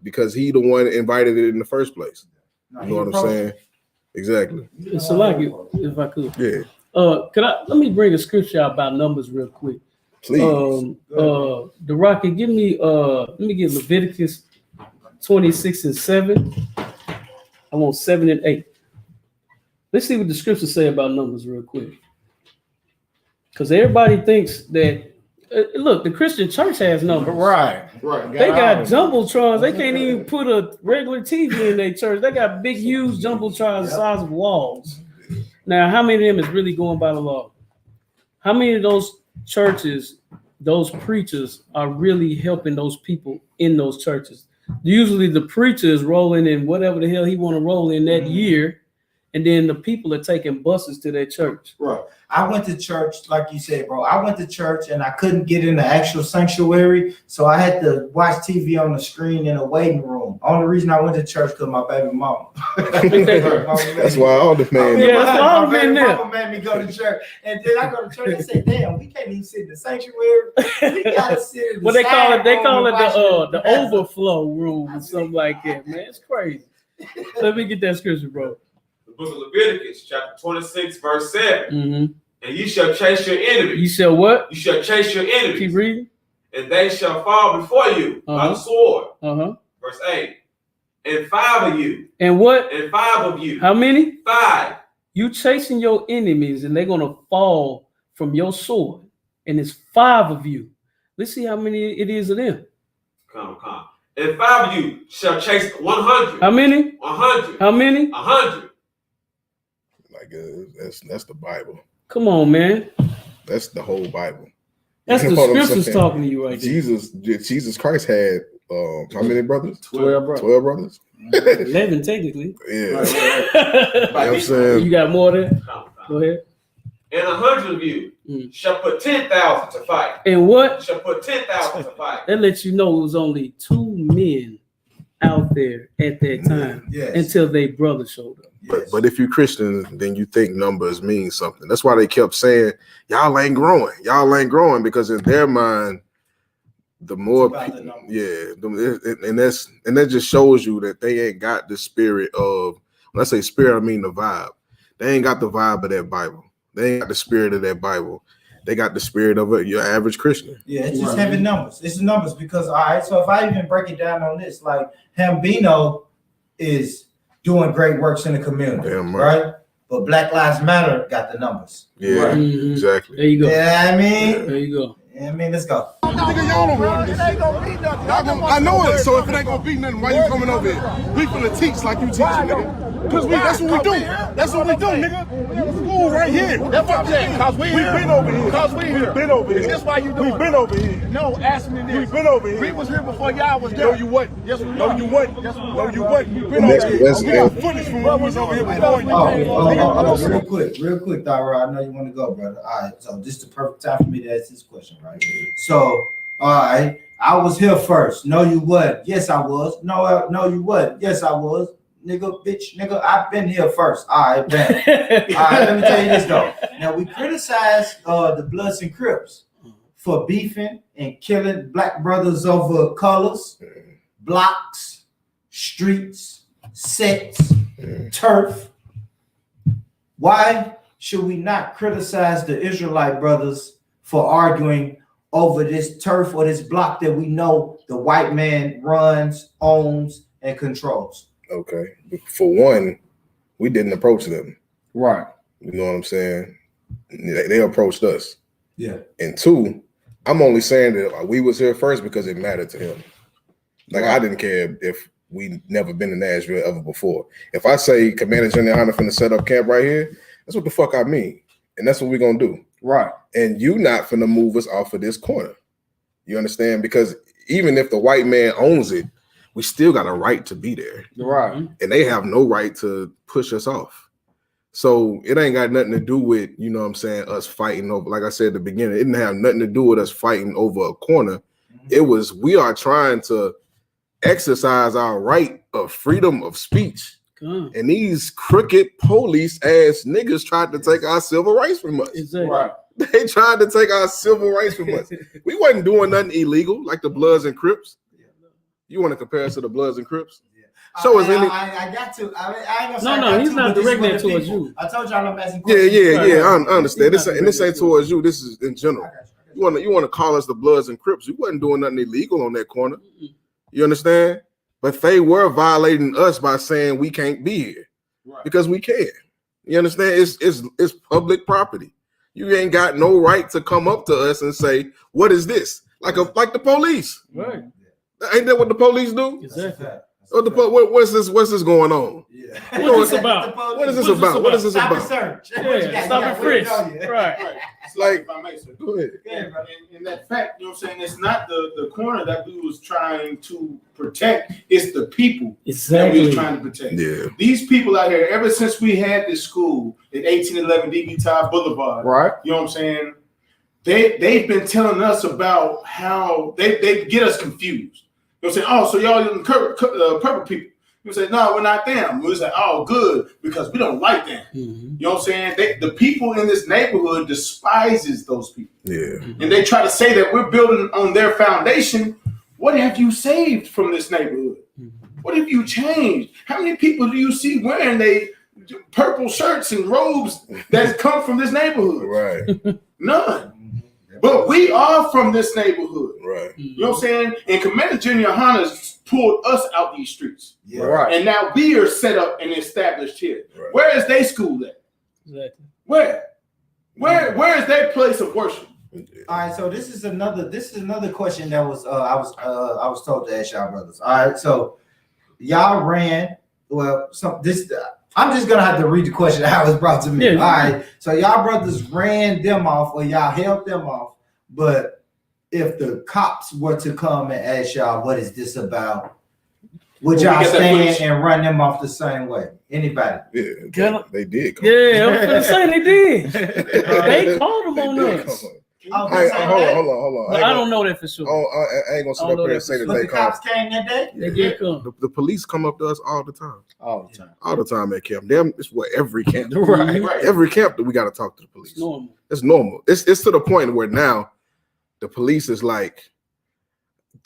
[SPEAKER 3] Because he the one invited it in the first place. You know what I'm saying? Exactly.
[SPEAKER 7] So like if I could.
[SPEAKER 3] Yeah.
[SPEAKER 7] Let me bring a scripture out about numbers real quick.
[SPEAKER 3] Please.
[SPEAKER 7] The Rocket, let me get Leviticus 26:7. I want 7 and 8. Let's see what the scriptures say about numbers real quick. Because everybody thinks that, look, the Christian church has numbers.
[SPEAKER 6] Right.
[SPEAKER 7] They got jumbotrons. They can't even put a regular TV in their church. They got big, huge jumbotrons the size of walls. Now, how many of them is really going by the law? How many of those churches, those preachers are really helping those people in those churches? Usually the preacher is rolling in whatever the hell he want to roll in that year, and then the people are taking buses to their church.
[SPEAKER 1] Right. I went to church, like you said, bro. I went to church and I couldn't get in the actual sanctuary, so I had to watch TV on the screen in a waiting room. Only reason I went to church because my baby mama.
[SPEAKER 3] That's why all the man.
[SPEAKER 7] Yeah, that's why I'm in there.
[SPEAKER 1] Mama made me go to church, and then I go to church and say, "Damn, we can't even sit in the sanctuary. We gotta sit in the."
[SPEAKER 7] Well, they call it the
[SPEAKER 1] the
[SPEAKER 7] overflow room or something like that, man. It's crazy. Let me get that scripture, bro.
[SPEAKER 10] The book of Leviticus, chapter 26, verse 7.
[SPEAKER 7] Mm-hmm.
[SPEAKER 10] And you shall chase your enemies.
[SPEAKER 7] You shall what?
[SPEAKER 10] You shall chase your enemies.
[SPEAKER 7] Keep reading.
[SPEAKER 10] And they shall fall before you by the sword. Verse 8. And 5 of you.
[SPEAKER 7] And what?
[SPEAKER 10] And 5 of you.
[SPEAKER 7] How many?
[SPEAKER 10] 5.
[SPEAKER 7] You chasing your enemies and they're going to fall from your sword. And it's 5 of you. Let's see how many it is of them.
[SPEAKER 10] Come. And 5 of you shall chase 100.
[SPEAKER 7] How many?
[SPEAKER 10] 100.
[SPEAKER 7] How many?
[SPEAKER 10] 100.
[SPEAKER 3] Like that's the Bible.
[SPEAKER 7] Come on, man.
[SPEAKER 3] That's the whole Bible.
[SPEAKER 7] That's the scriptures talking to you right there.
[SPEAKER 3] Jesus Christ had how many brothers?
[SPEAKER 7] 12 brothers.
[SPEAKER 3] 12 brothers.
[SPEAKER 7] 11 technically.
[SPEAKER 3] Yeah. You know what I'm saying?
[SPEAKER 7] You got more there? Go ahead.
[SPEAKER 10] And 100 of you shall put 10,000 to fight.
[SPEAKER 7] And what?
[SPEAKER 10] Shall put 10,000 to fight.
[SPEAKER 7] That lets you know it was only 2 men out there at that time until their brother showed up.
[SPEAKER 3] But if you're Christian, then you think numbers mean something. That's why they kept saying, y'all ain't growing. Y'all ain't growing, because in their mind, the more people, and that just shows you that they ain't got the spirit of, when I say spirit, I mean the vibe. They ain't got the vibe of that Bible. They ain't got the spirit of that Bible. They got the spirit of your average Christian.
[SPEAKER 1] Yeah, it's just heavy numbers. It's the numbers because, all right, so if I even break it down on this, like Hambino is doing great works in the community, right? But Black Lives Matter got the numbers.
[SPEAKER 3] Yeah, exactly.
[SPEAKER 7] There you go.
[SPEAKER 1] Yeah, I mean,
[SPEAKER 7] there you go.
[SPEAKER 1] I mean, let's go.
[SPEAKER 9] Nigga, y'all don't want this. I know it. So if it ain't gonna be nothing, why you coming over here? We finna teach like you teaching, nigga. Cause that's what we do. That's what we do, nigga. School right here.
[SPEAKER 11] That's what I'm saying. Cause we
[SPEAKER 9] been over here.
[SPEAKER 11] Cause we here.
[SPEAKER 9] We've been over here.
[SPEAKER 11] That's why you doing.
[SPEAKER 9] We've been over here.
[SPEAKER 11] No, ask me this.
[SPEAKER 9] We've been over here.
[SPEAKER 11] We was here before y'all was there.
[SPEAKER 9] No, you wasn't.
[SPEAKER 11] Yes, we were.
[SPEAKER 9] No, you wasn't.
[SPEAKER 11] Yes, we were.
[SPEAKER 9] No, you wasn't. We've been over here. We got footage from when we was over here before you.
[SPEAKER 1] Real quick, Thyra, I know you want to go, brother. All right, so this is the perfect time for me to ask this question, right? So, all right, I was here first. No, you wasn't. Yes, I was. No, you wasn't. Yes, I was. Nigga, bitch, nigga, I've been here first. All right, man. All right, let me tell you this, though. Now, we criticize the Bloods and Crips for beefing and killing black brothers over colors, blocks, streets, sets, turf. Why should we not criticize the Israelite brothers for arguing over this turf or this block that we know the white man runs, owns, and controls?
[SPEAKER 3] Okay. For one, we didn't approach them.
[SPEAKER 5] Right.
[SPEAKER 3] You know what I'm saying? They approached us.
[SPEAKER 1] Yeah.
[SPEAKER 3] And two, I'm only saying that we was here first because it mattered to him. Like, I didn't care if we never been in Nashville ever before. If I say Commander General Hunter finna set up camp right here, that's what the fuck I mean. And that's what we're gonna do.
[SPEAKER 5] Right.
[SPEAKER 3] And you not finna move us off of this corner. You understand? Because even if the white man owns it, we still got a right to be there.
[SPEAKER 5] Right.
[SPEAKER 3] And they have no right to push us off. So it ain't got nothing to do with, you know what I'm saying, us fighting over, like I said at the beginning, it didn't have nothing to do with us fighting over a corner. It was, we are trying to exercise our right of freedom of speech. And these crooked police ass niggas tried to take our civil rights from us.
[SPEAKER 7] Exactly.
[SPEAKER 3] Right. They tried to take our civil rights from us. We wasn't doing nothing illegal like the Bloods and Crips. You want to compare us to the Bloods and Crips? Show us any.
[SPEAKER 1] I got to. I ain't gonna
[SPEAKER 7] No, he's not directing it towards you.
[SPEAKER 1] I told y'all I'm asking questions.
[SPEAKER 3] Yeah. I understand. This ain't towards you. This is in general. You want to call us the Bloods and Crips? We wasn't doing nothing illegal on that corner. You understand? But they were violating us by saying we can't be here because we can. You understand? It's public property. You ain't got no right to come up to us and say, "What is this?" Like the police.
[SPEAKER 7] Right.
[SPEAKER 3] Ain't that what the police do?
[SPEAKER 7] Exactly.
[SPEAKER 3] What's this going on?
[SPEAKER 1] Yeah.
[SPEAKER 7] What's this about?
[SPEAKER 3] What is this about? What is this
[SPEAKER 1] Stop
[SPEAKER 3] about?
[SPEAKER 1] and search.
[SPEAKER 7] Yeah, stop and frisk. Right.
[SPEAKER 2] It's like,
[SPEAKER 3] Go ahead.
[SPEAKER 2] in that fact, you know what I'm saying? It's not the corner that we was trying to protect. It's the people that we was trying to protect.
[SPEAKER 3] Yeah.
[SPEAKER 2] These people out here, ever since we had this school at 1811 DB Todd Boulevard,
[SPEAKER 5] Right.
[SPEAKER 2] you know what I'm saying? They've been telling us about how they get us confused. You know what I'm saying? Oh, so y'all purple people. You say, no, we're not them. We say, oh, good, because we don't like them. You know what I'm saying? The people in this neighborhood despises those people.
[SPEAKER 3] Yeah.
[SPEAKER 2] And they try to say that we're building on their foundation. What have you saved from this neighborhood? What have you changed? How many people do you see wearing they purple shirts and robes that come from this neighborhood?
[SPEAKER 3] Right.
[SPEAKER 2] None. But we are from this neighborhood.
[SPEAKER 3] Right.
[SPEAKER 2] You know what I'm saying? And Commander Junior Hanna's pulled us out these streets.
[SPEAKER 1] Yeah.
[SPEAKER 5] Right.
[SPEAKER 2] And now we are set up and established here.
[SPEAKER 3] Right.
[SPEAKER 2] Where is they school at?
[SPEAKER 7] Exactly.
[SPEAKER 2] Where is their place of worship?
[SPEAKER 1] All right, so this is another question that was I was told to ask y'all brothers. All right, so y'all ran I'm just gonna have to read the question how it was brought to me.
[SPEAKER 7] Yeah.
[SPEAKER 1] All right, so y'all brothers ran them off or y'all held them off, but if the cops were to come and ask y'all what is this about, would y'all stand and run them off the same way? Anybody?
[SPEAKER 3] Yeah, they did.
[SPEAKER 7] Yeah, I was gonna say they did. They called them on us.
[SPEAKER 3] Hold on.
[SPEAKER 7] But I don't know that for sure.
[SPEAKER 3] I ain't gonna sit up here and say that
[SPEAKER 1] But
[SPEAKER 3] they
[SPEAKER 1] the
[SPEAKER 3] come.
[SPEAKER 1] cops came that day?
[SPEAKER 7] They did come.
[SPEAKER 3] The police come up to us all the time.
[SPEAKER 5] All the time.
[SPEAKER 3] All the time at camp. Damn, it's what every camp.
[SPEAKER 7] Right.
[SPEAKER 3] Every camp that we got to talk to the police.
[SPEAKER 7] It's normal.
[SPEAKER 3] It's normal. It's to the point where now the police is like,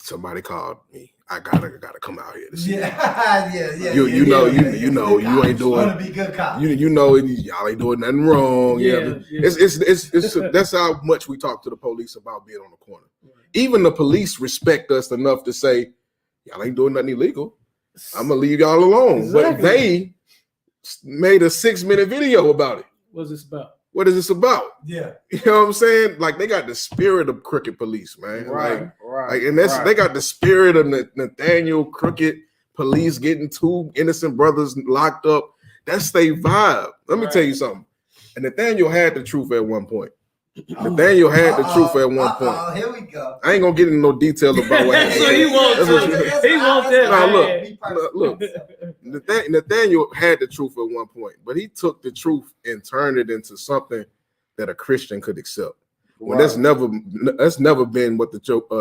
[SPEAKER 3] somebody called me. I gotta come out here.
[SPEAKER 1] Yeah.
[SPEAKER 3] You know, you ain't doing.
[SPEAKER 1] Want to be good cops.
[SPEAKER 3] You know, y'all ain't doing nothing wrong.
[SPEAKER 7] Yeah.
[SPEAKER 3] It's that's how much we talk to the police about being on the corner. Even the police respect us enough to say, y'all ain't doing nothing illegal. I'm gonna leave y'all alone.
[SPEAKER 7] Exactly.
[SPEAKER 3] But they made a 6-minute video about it.
[SPEAKER 7] What's this about?
[SPEAKER 3] What is this about?
[SPEAKER 1] Yeah.
[SPEAKER 3] You know what I'm saying? Like they got the spirit of crooked police, man.
[SPEAKER 5] Right.
[SPEAKER 3] And they got the spirit of Nathaniel Crooked police getting 2 innocent brothers locked up. That's their vibe. Let me tell you something. And Nathaniel had the truth at one point. Nathaniel had the truth at one point.
[SPEAKER 1] Oh, here we go.
[SPEAKER 3] I ain't gonna get into no detail about what happened.
[SPEAKER 7] So he wants that.
[SPEAKER 3] Look, Nathaniel had the truth at one point, but he took the truth and turned it into something that a Christian could accept. When that's never been what the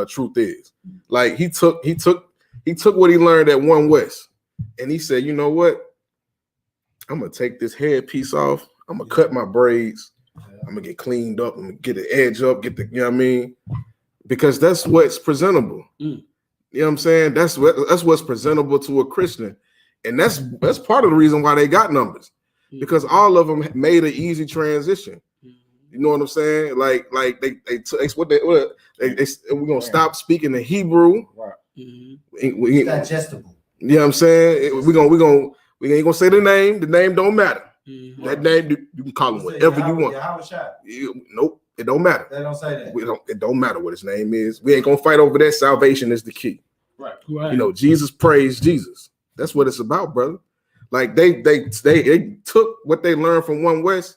[SPEAKER 3] truth is. Like he took what he learned at One West, and he said, you know what? I'm gonna take this headpiece off. I'm gonna cut my braids. I'm gonna get cleaned up. I'm gonna get the edge up. Get the, you know what I mean? Because that's what's presentable. You know what I'm saying? That's what's presentable to a Christian, and that's part of the reason why they got numbers, because all of them made an easy transition. You know what I'm saying? Like we're gonna stop speaking the Hebrew.
[SPEAKER 5] Right.
[SPEAKER 1] It's digestible.
[SPEAKER 3] You know what I'm saying? We ain't gonna say the name. The name don't matter. That name you can call him whatever you want. Nope, it don't matter.
[SPEAKER 1] They don't say that.
[SPEAKER 3] It don't matter what his name is. We ain't gonna fight over that. Salvation is the key.
[SPEAKER 7] Right.
[SPEAKER 3] You know, Jesus praised Jesus. That's what it's about, brother. Like they took what they learned from One West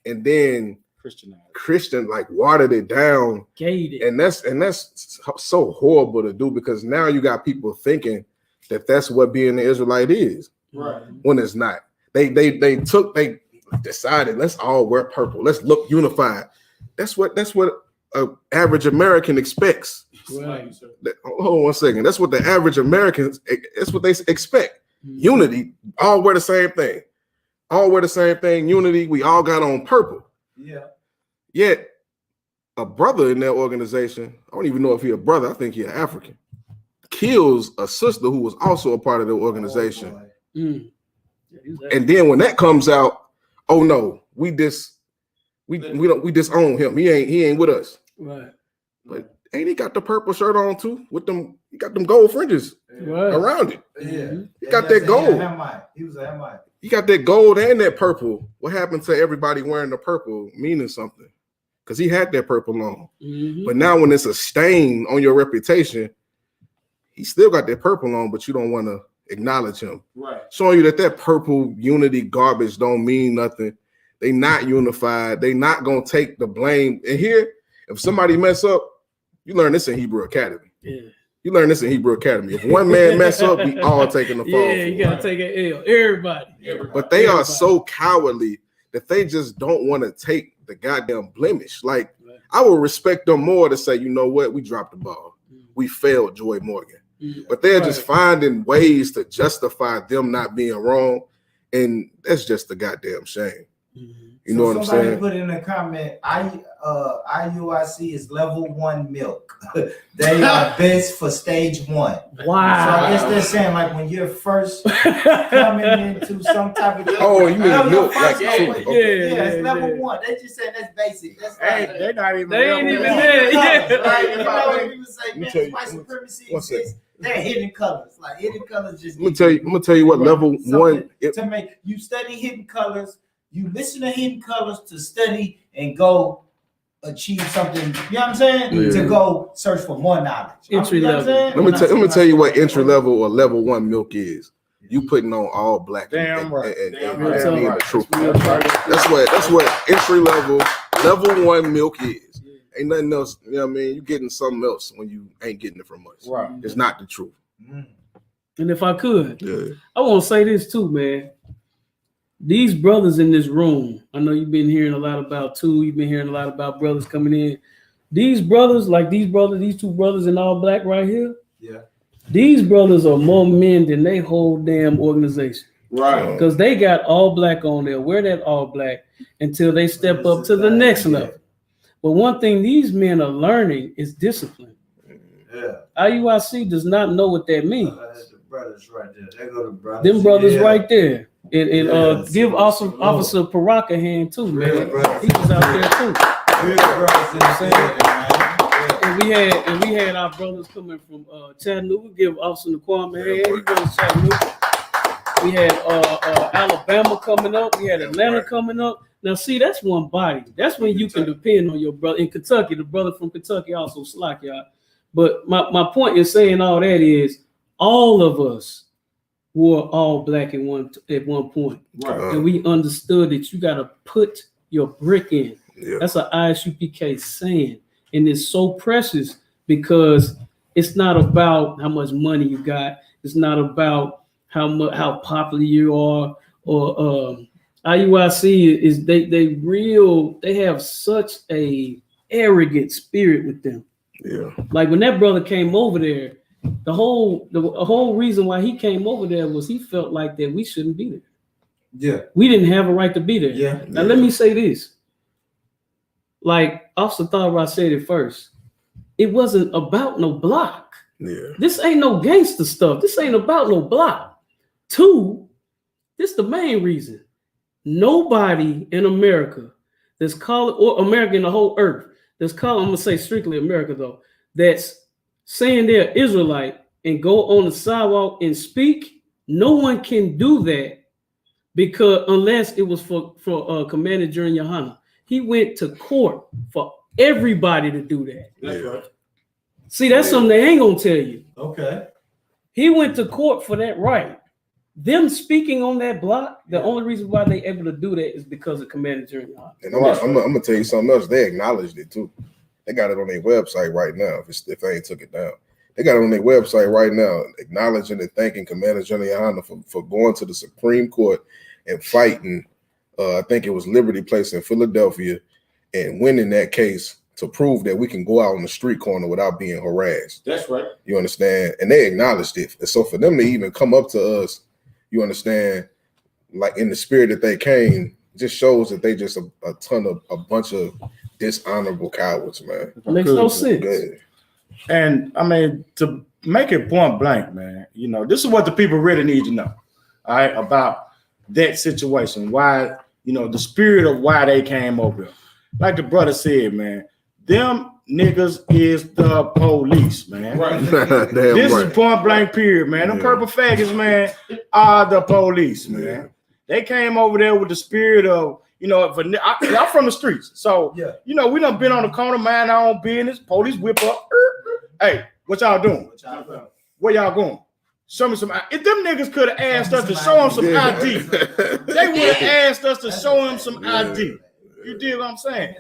[SPEAKER 3] and then Christian like watered it down. And that's so horrible to do, because now you got people thinking that that's what being an Israelite is.
[SPEAKER 1] Right.
[SPEAKER 3] When it's not. They decided, let's all wear purple. Let's look unified. That's what an average American expects.
[SPEAKER 7] Right.
[SPEAKER 3] Hold on one second. That's what the average Americans, that's what they expect. Unity. All wear the same thing. All wear the same thing. Unity. We all got on purple.
[SPEAKER 1] Yeah.
[SPEAKER 3] Yet a brother in that organization, I don't even know if he's a brother, I think he's an African, kills a sister who was also a part of the organization. And then when that comes out, oh no, we disown him. He ain't with us.
[SPEAKER 7] Right.
[SPEAKER 3] But ain't he got the purple shirt on too? With them, he got them gold fringes around it.
[SPEAKER 1] Yeah.
[SPEAKER 3] He got that gold.
[SPEAKER 1] He was a Hamite.
[SPEAKER 3] He got that gold and that purple. What happened to everybody wearing the purple meaning something? Because he had that purple on. But now when it's a stain on your reputation, he still got that purple on, but you don't want to acknowledge him.
[SPEAKER 2] Right.
[SPEAKER 3] Showing you that purple unity garbage don't mean nothing. They not unified. They not gonna take the blame. And here, if somebody mess up, you learn this in Hebrew Academy.
[SPEAKER 7] Yeah.
[SPEAKER 3] You learn this in Hebrew Academy. If one man mess up, we all taking the fall.
[SPEAKER 7] Yeah, you gotta take an L. Everybody.
[SPEAKER 3] But they are so cowardly that they just don't want to take the goddamn blemish. Like, I would respect them more to say, you know what, we dropped the ball. We failed Joy Morgan. But they're just finding ways to justify them not being wrong. And that's just a goddamn shame. You know what I'm saying?
[SPEAKER 1] Somebody put in a comment, IUIC is level 1 milk. They are best for stage 1.
[SPEAKER 7] Wow.
[SPEAKER 1] So I guess they're saying like when you're first coming into some type of
[SPEAKER 3] oh, you mean milk? Like,
[SPEAKER 1] it's level 1. They just saying that's basic. That's like,
[SPEAKER 6] They're not even.
[SPEAKER 7] They ain't even there. Yeah.
[SPEAKER 1] Like, you know when people say, man, white supremacy exists, they're hidden colors. Like hidden colors just.
[SPEAKER 3] I'm gonna tell you what level 1
[SPEAKER 1] to make you study hidden colors. You listen to hidden colors to study and go achieve something. You know what I'm saying?
[SPEAKER 3] Yeah.
[SPEAKER 1] To go search for more knowledge.
[SPEAKER 7] Entry level.
[SPEAKER 3] Let me tell you what entry level or level 1 milk is. You putting on all black.
[SPEAKER 6] Damn right.
[SPEAKER 3] And being the truth. That's what entry level 1 milk is. Ain't nothing else. You know what I mean? You getting something else when you ain't getting it from us.
[SPEAKER 6] Right.
[SPEAKER 3] It's not the truth.
[SPEAKER 7] And if I could, I want to say this too, man. These brothers in this room, I know you've been hearing a lot about too. You've been hearing a lot about brothers coming in. These brothers, like these two brothers in all black right here.
[SPEAKER 1] Yeah.
[SPEAKER 7] These brothers are more men than they whole damn organization.
[SPEAKER 2] Right.
[SPEAKER 7] Because they got all black on there. Wear that all black until they step up to the next level. But one thing these men are learning is discipline.
[SPEAKER 1] Yeah.
[SPEAKER 7] IUIC does not know what that means.
[SPEAKER 1] The brothers right there. They go to brothers.
[SPEAKER 7] Them brothers right there. And give Officer Parak a hand too, man. He was out there too. And we had our brothers coming from Chattanooga. Give Officer Naquan a hand. He goes to Chattanooga. We had Alabama coming up. We had Atlanta coming up. Now, see, that's one body. That's when you can depend on your brother. In Kentucky, the brother from Kentucky also slack, y'all. But my point in saying all that is all of us were all black at one point. Right. And we understood that you got to put your brick in. Yeah. That's an ISUPK saying. And it's so precious because it's not about how much money you got. It's not about how popular you are or IUIC is they have such a arrogant spirit with them. Yeah. Like when that brother came over there, the whole reason why he came over there was he felt like that we shouldn't be there. Yeah. We didn't have a right to be there. Yeah. Now let me say this. Like Officer Tharra said it first. It wasn't about no block. Yeah. This ain't no gangster stuff. This ain't about no block. 2, this the main reason. Nobody in America that's calling, or America in the whole earth, that's calling, I'm gonna say strictly America though, that's saying they're Israelite and go on the sidewalk and speak, no one can do that because unless it was for Commander General Yohana. He went to court for everybody to do that. That's right. See, that's something they ain't gonna tell you. Okay. He went to court for that right. Them speaking on that block, the only reason why they able to do that is because of Commander General.
[SPEAKER 3] And I'm gonna tell you something else. They acknowledged it too. They got it on their website right now. If they ain't took it down, they got it on their website right now, acknowledging and thanking Commander General Yohana for going to the Supreme Court and fighting. I think it was Liberty Place in Philadelphia, and winning that case to prove that we can go out on the street corner without being harassed.
[SPEAKER 2] That's right.
[SPEAKER 3] You understand? And they acknowledged it. And so for them to even come up to us, you understand, like in the spirit that they came, just shows that they just a bunch of dishonorable cowards, man.
[SPEAKER 7] It makes no sense.
[SPEAKER 6] And I mean, to make it point blank, man, you know, this is what the people really need to know, all right, about that situation. Why, you know, the spirit of why they came over. Like the brother said, man, them niggas is the police, man. Right. This is point blank period, man. Them purple faggots, man, are the police, man. Yeah. They came over there with the spirit of, you know, I'm from the streets. So, you know, we done been on the corner, mind our own business. Police whip up. Hey, what y'all doing? Where y'all going?
[SPEAKER 2] show me some. If them niggas could have asked us to show them some ID, they would have asked us to show them some ID. You dig what I'm saying?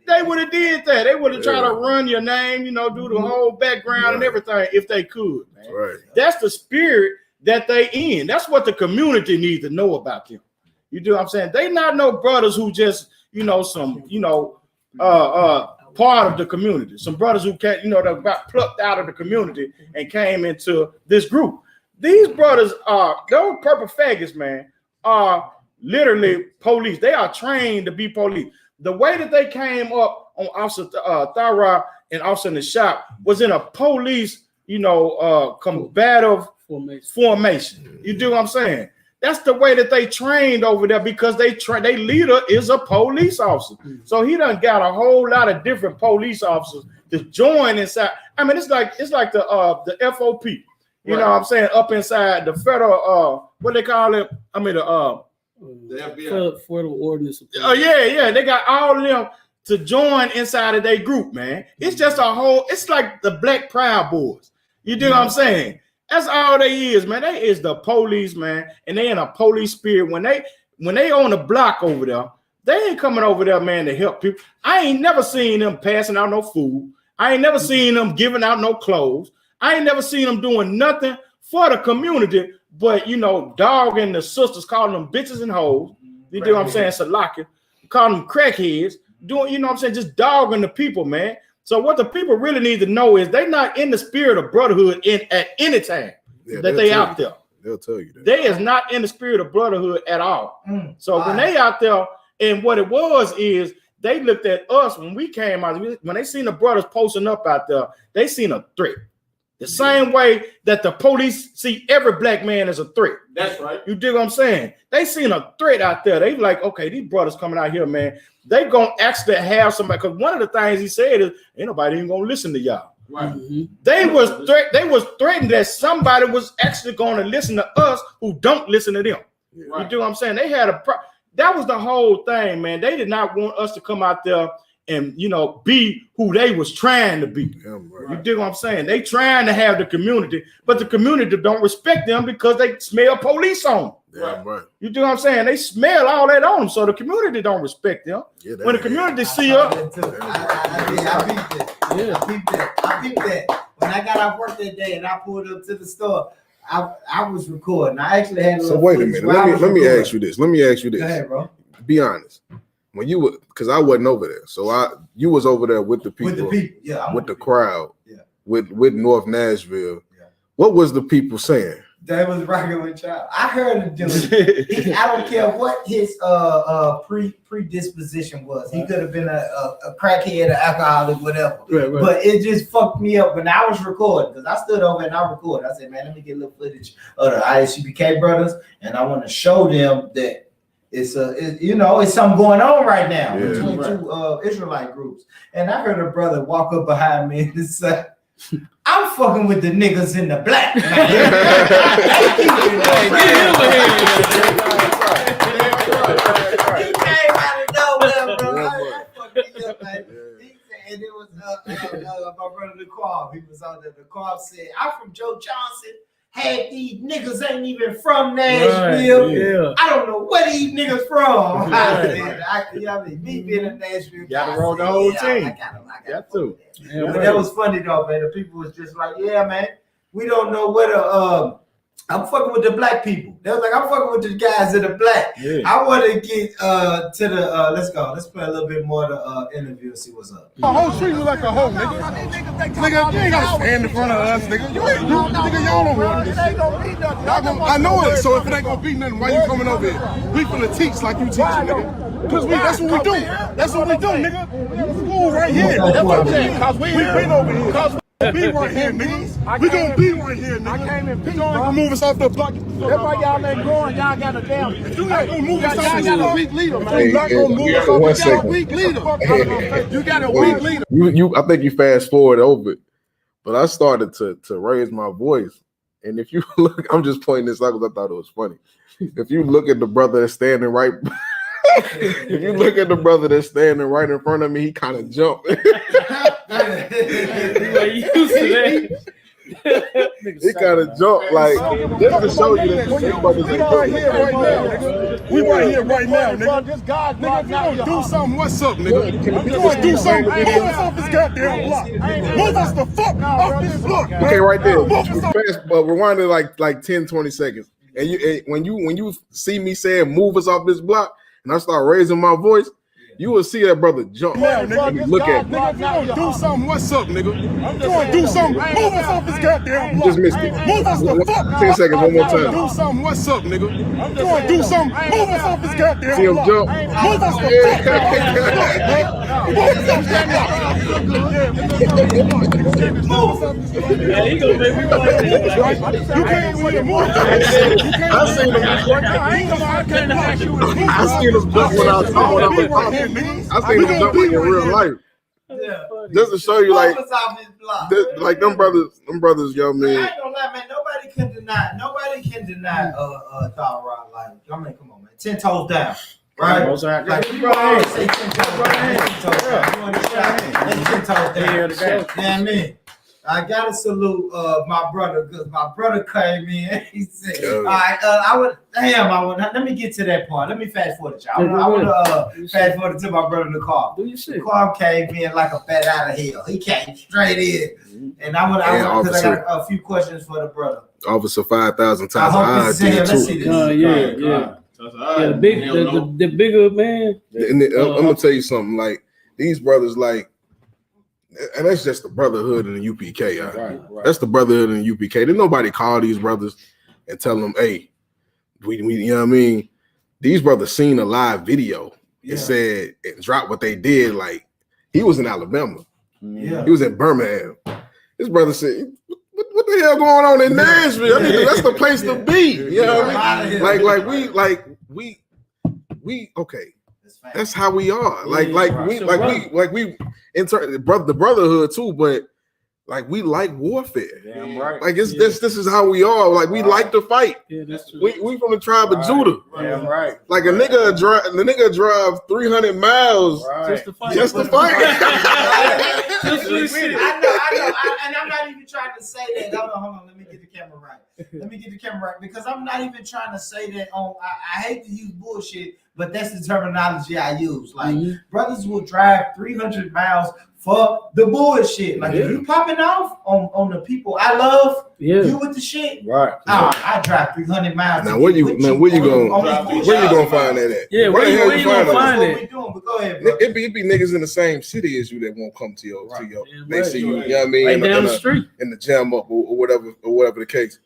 [SPEAKER 2] They would have did that. They would have tried to run your name, you know, do the whole background and everything if they could. Man.
[SPEAKER 3] Right.
[SPEAKER 2] That's the spirit that they in. That's what the community needs to know about them. You do what I'm saying? They not no brothers who just, you know, some, you know, part of the community. Some brothers who can't, you know, that got plucked out of the community and came into this group. These brothers are, those purple faggots, man, are literally police. They are trained to be police. The way that they came up on Officer Thara and Officer in the shop was in a police, you know, combative formation. You do what I'm saying? That's the way that they trained over there because they leader is a police officer. So he done got a whole lot of different police officers to join inside. I mean, it's like the FOP. You know what I'm saying? Up inside the federal what they call it? I mean
[SPEAKER 10] the FBI.
[SPEAKER 7] Federal ordinance.
[SPEAKER 2] Oh yeah. They got all of them to join inside of their group, man. It's just a whole, it's like the Black Proud Boys. You do what I'm saying? That's all they is, man. They is the police, man, and they in a police spirit. When they on the block over there, they ain't coming over there, man, to help people. I ain't never seen them passing out no food. I ain't never seen them giving out no clothes. I ain't never seen them doing nothing for the community, but you know, dogging the sisters, calling them bitches and hoes. You know what I'm saying? Salaka, calling them crackheads, doing, you know what I'm saying, just dogging the people, man. So what the people really need to know is they not in the spirit of brotherhood at any time that they out there.
[SPEAKER 3] They'll tell you that.
[SPEAKER 2] They is not in the spirit of brotherhood at all. So when they out there, and what it was is they looked at us when we came out, when they seen the brothers posting up out there, they seen a threat. The same way that the police see every black man as a threat.
[SPEAKER 8] That's right.
[SPEAKER 2] You dig what I'm saying? They seen a threat out there. They like, okay, these brothers coming out here, man. They gonna actually have somebody. Because one of the things he said is, ain't nobody even gonna listen to y'all.
[SPEAKER 8] Right.
[SPEAKER 2] They was threatened that somebody was actually gonna listen to us who don't listen to them. Right. You do what I'm saying? They had that was the whole thing, man. They did not want us to come out there and, you know, be who they was trying to be. You dig what I'm saying? They trying to have the community, but the community don't respect them because they smell police on them.
[SPEAKER 3] Right.
[SPEAKER 2] You do what I'm saying? They smell all that on them, so the community don't respect them. When the community see us,
[SPEAKER 1] I peeped that. When I got off work that day and I pulled up to the store, I was recording. I actually had a
[SPEAKER 3] So wait a minute. Let me ask you this. Go
[SPEAKER 1] ahead, bro.
[SPEAKER 3] Be honest. When you were, because I wasn't over there, so you was over there with the people, with the crowd, with North Nashville. Yeah. What was the people saying?
[SPEAKER 1] They was rocking with child. I heard him do it. I don't care what his predisposition was. He could have been a crackhead, an alcoholic, whatever. Right. But it just fucked me up when I was recording, because I stood over and I recorded. I said, man, let me get a little footage of the ISUPK brothers, and I want to show them that it's something going on right now between two Israelite groups. And I heard a brother walk up behind me and say, I'm fucking with the niggas in the black. He came out of nowhere, bro. And it was my brother Laquab. He was on there. Laquab said, I'm from Joe Johnson. Half these niggas ain't even from Nashville. Right, yeah. I don't know where these niggas from. Right. Me being in Nashville,
[SPEAKER 2] gotta roll the whole team.
[SPEAKER 1] I got to. Yeah, but that was funny though, man. The people was just like, yeah, man, we don't know where the I'm fucking with the black people. They was like, I'm fucking with the guys in the black. Yeah. I want to get to the let's go. Let's play a little bit more of the interview and see what's up.
[SPEAKER 9] The whole street look like a hoe, nigga. Nigga, you ain't gotta stand in front of us, nigga. Y'all don't want this shit. I know it. So if it ain't gonna be nothing, why you coming over here? We finna teach like you teaching, nigga. Because that's what we do. That's what we do, nigga. School right here. That's what I'm saying. Cause we been over here. Be right here, niggas. We gonna be right here, nigga. I came in peace, bro. Move us off the block. That's why y'all ain't growing. Y'all got a damn. If you not gonna move us off, you got a weak leader, man. You not gonna move us off. You got a weak leader. You got a weak leader.
[SPEAKER 3] I think you fast forward over it, but I started to raise my voice. And if you look, I'm just pointing this out because I thought it was funny. If you look at the brother that's standing right. If you look at the brother that's standing right in front of me, he kind of jumped. He kind of jumped like just to show you that these brothers
[SPEAKER 9] We
[SPEAKER 3] ain't
[SPEAKER 9] right here
[SPEAKER 3] brothers.
[SPEAKER 9] right now, nigga. We right here right now, nigga. Nigga, if you gonna do something, what's up, nigga? If you gonna do something, move us off this goddamn block. Move us the fuck off this block, man.
[SPEAKER 3] Okay, right there.
[SPEAKER 9] Move us off.
[SPEAKER 3] Fast, but rewind it like 10, 20 seconds. And when you see me saying move us off this block, and I start raising my voice, you will see that brother jump.
[SPEAKER 9] Now, nigga,
[SPEAKER 3] Look at me.
[SPEAKER 9] nigga, if you gonna do something, what's up, nigga? If you gonna do something, move us off this goddamn block.
[SPEAKER 3] Just missed it.
[SPEAKER 9] Move us the fuck
[SPEAKER 3] 10 seconds, one more time.
[SPEAKER 9] Do something, what's up, nigga? If you gonna do something, move us off this goddamn
[SPEAKER 3] See him
[SPEAKER 9] block.
[SPEAKER 3] jump?
[SPEAKER 9] Move us the fuck off this block, man. Move us off that block. Move us off this block.
[SPEAKER 4] Yeah, he gonna make me want to.
[SPEAKER 9] You can't really move.
[SPEAKER 3] I seen him. I seen him jump when I was talking. I seen him jump like in real life.
[SPEAKER 1] Yeah.
[SPEAKER 3] Just to show you, like,
[SPEAKER 1] Move us off his block.
[SPEAKER 3] like them brothers, young
[SPEAKER 1] Man, I
[SPEAKER 3] man.
[SPEAKER 1] ain't gonna lie, man. Nobody can deny Thought Rock. Like, I mean, come on, man. 10 toes down, right? Like, you always say 10 toes down. 10 toes down. You want to shout? 10 toes down. Damn me. I gotta salute my brother because my brother came in. He said, "All right, let me get to that part. Let me fast forward, y'all. I want to fast forward to my brother in the car.
[SPEAKER 7] Do you shit.
[SPEAKER 1] The car came in like a bat out of hell. He came straight in, and I want because I got a few questions for the brother.
[SPEAKER 3] Officer 5,000
[SPEAKER 1] I
[SPEAKER 3] times.
[SPEAKER 1] hope this is him. Let's see this.
[SPEAKER 7] Yeah, the bigger man.
[SPEAKER 3] And I'm gonna tell you something. Like these brothers, like. And that's just the brotherhood in the UPK. Right. That's the brotherhood in the UPK. Did nobody call these brothers and tell them, hey, we you know what I mean? These brothers seen a live video and said and dropped what they did. Like he was in Alabama.
[SPEAKER 1] Yeah.
[SPEAKER 3] He was in Birmingham. His brother said, what the hell going on in Nashville? I mean, that's the place to be. You know what I mean? We okay. That's how we are. We the brotherhood too, but like we like warfare.
[SPEAKER 5] Damn right.
[SPEAKER 3] Like this is how we are. Like we like to fight.
[SPEAKER 7] Yeah, that's true.
[SPEAKER 3] We from the tribe of Judah.
[SPEAKER 5] Damn right.
[SPEAKER 3] Like a nigga drive 300 miles
[SPEAKER 7] Just to fight.
[SPEAKER 3] just to fight.
[SPEAKER 1] I know, and I'm not even trying to say that. Hold on. Let me get the camera right. Because I'm not even trying to say that on. I hate to use bullshit, but that's the terminology I use. Like brothers will drive 300 miles for the bullshit. Like if you popping off on the people I love, you with the shit.
[SPEAKER 5] Right.
[SPEAKER 1] I drive 300 miles.
[SPEAKER 3] Now where you gonna find that at?
[SPEAKER 7] Yeah, where you gonna find it?
[SPEAKER 1] What we doing? But go ahead, bro.
[SPEAKER 3] It be niggas in the same city as you that won't come to your they see you, you know what I mean?
[SPEAKER 7] Right down the street.
[SPEAKER 3] In the jam up or whatever the case.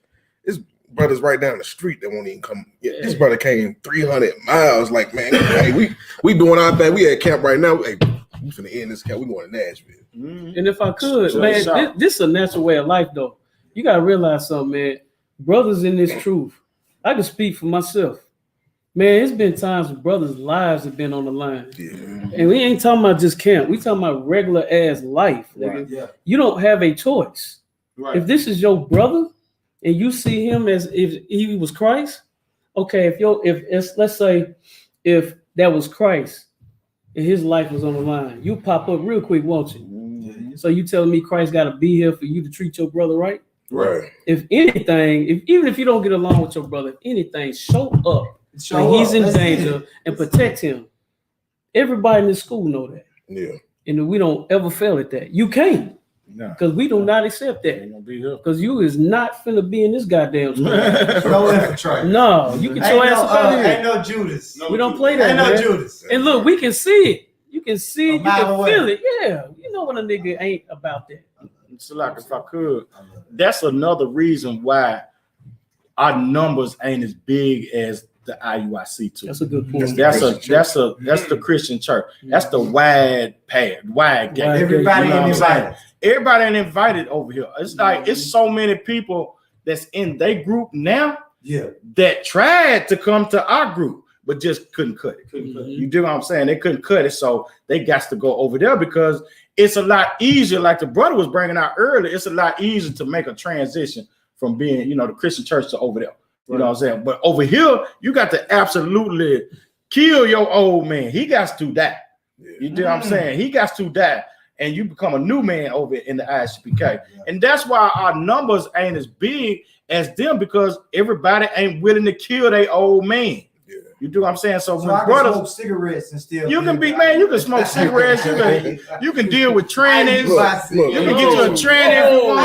[SPEAKER 3] It's brothers right down the street that won't even come. Yeah, this brother came 300 miles. Like, man, hey, we doing our thing. We at camp right now. Hey, we finna end this camp. We going to Nashville.
[SPEAKER 7] And if I could, man, this is a natural way of life, though. You gotta realize something, man. Brothers in this truth. I can speak for myself. Man, it's been times when brothers' lives have been on the line. Yeah. And we ain't talking about just camp. We talking about regular ass life. Nigga. Right. Yeah. You don't have a choice. Right. If this is your brother and you see him as if he was Christ, okay, if let's say if that was Christ and his life was on the line, you pop up real quick, won't you? Mm-hmm. So you telling me Christ got to be here for you to treat your brother right? Right. If anything, even if you don't get along with your brother, if anything, show up when he's in danger and protect him. Everybody in this school know that. Yeah. And we don't ever fail at that. You can't. Because we do not accept that. Because you is not finna be in this goddamn school.
[SPEAKER 1] No infiltrate.
[SPEAKER 7] No, you can your ass up here.
[SPEAKER 1] Ain't no Judas.
[SPEAKER 7] We don't play that.
[SPEAKER 1] Ain't no Judas.
[SPEAKER 7] And look, we can see it. You can see it. You can feel it. Yeah. You know when a nigga ain't about that.
[SPEAKER 5] So like if I could, that's another reason why our numbers ain't as big as the IUIC too.
[SPEAKER 7] That's a good point.
[SPEAKER 5] That's the Christian church. That's the wide gate.
[SPEAKER 1] Everybody ain't invited.
[SPEAKER 5] Everybody ain't invited over here. It's like it's so many people that's in their group now. Yeah, that tried to come to our group, but just couldn't cut it. You do what I'm saying? They couldn't cut it, so they got to go over there because it's a lot easier. Like the brother was bringing out earlier, it's a lot easier to make a transition from being, the Christian church to over there. You know what I'm saying? But over here, you got to absolutely kill your old man. He got to die. You know what I'm saying? He got to die.
[SPEAKER 6] and you become a new man over in the ISUPK. And that's why our numbers ain't as big as them, because everybody ain't willing to kill their old man. You do what I'm saying? So when
[SPEAKER 1] I can
[SPEAKER 6] brothers
[SPEAKER 1] smoke cigarettes and still
[SPEAKER 6] you can be man, you can smoke cigarettes, you can deal with trainings, you can get you a training if you want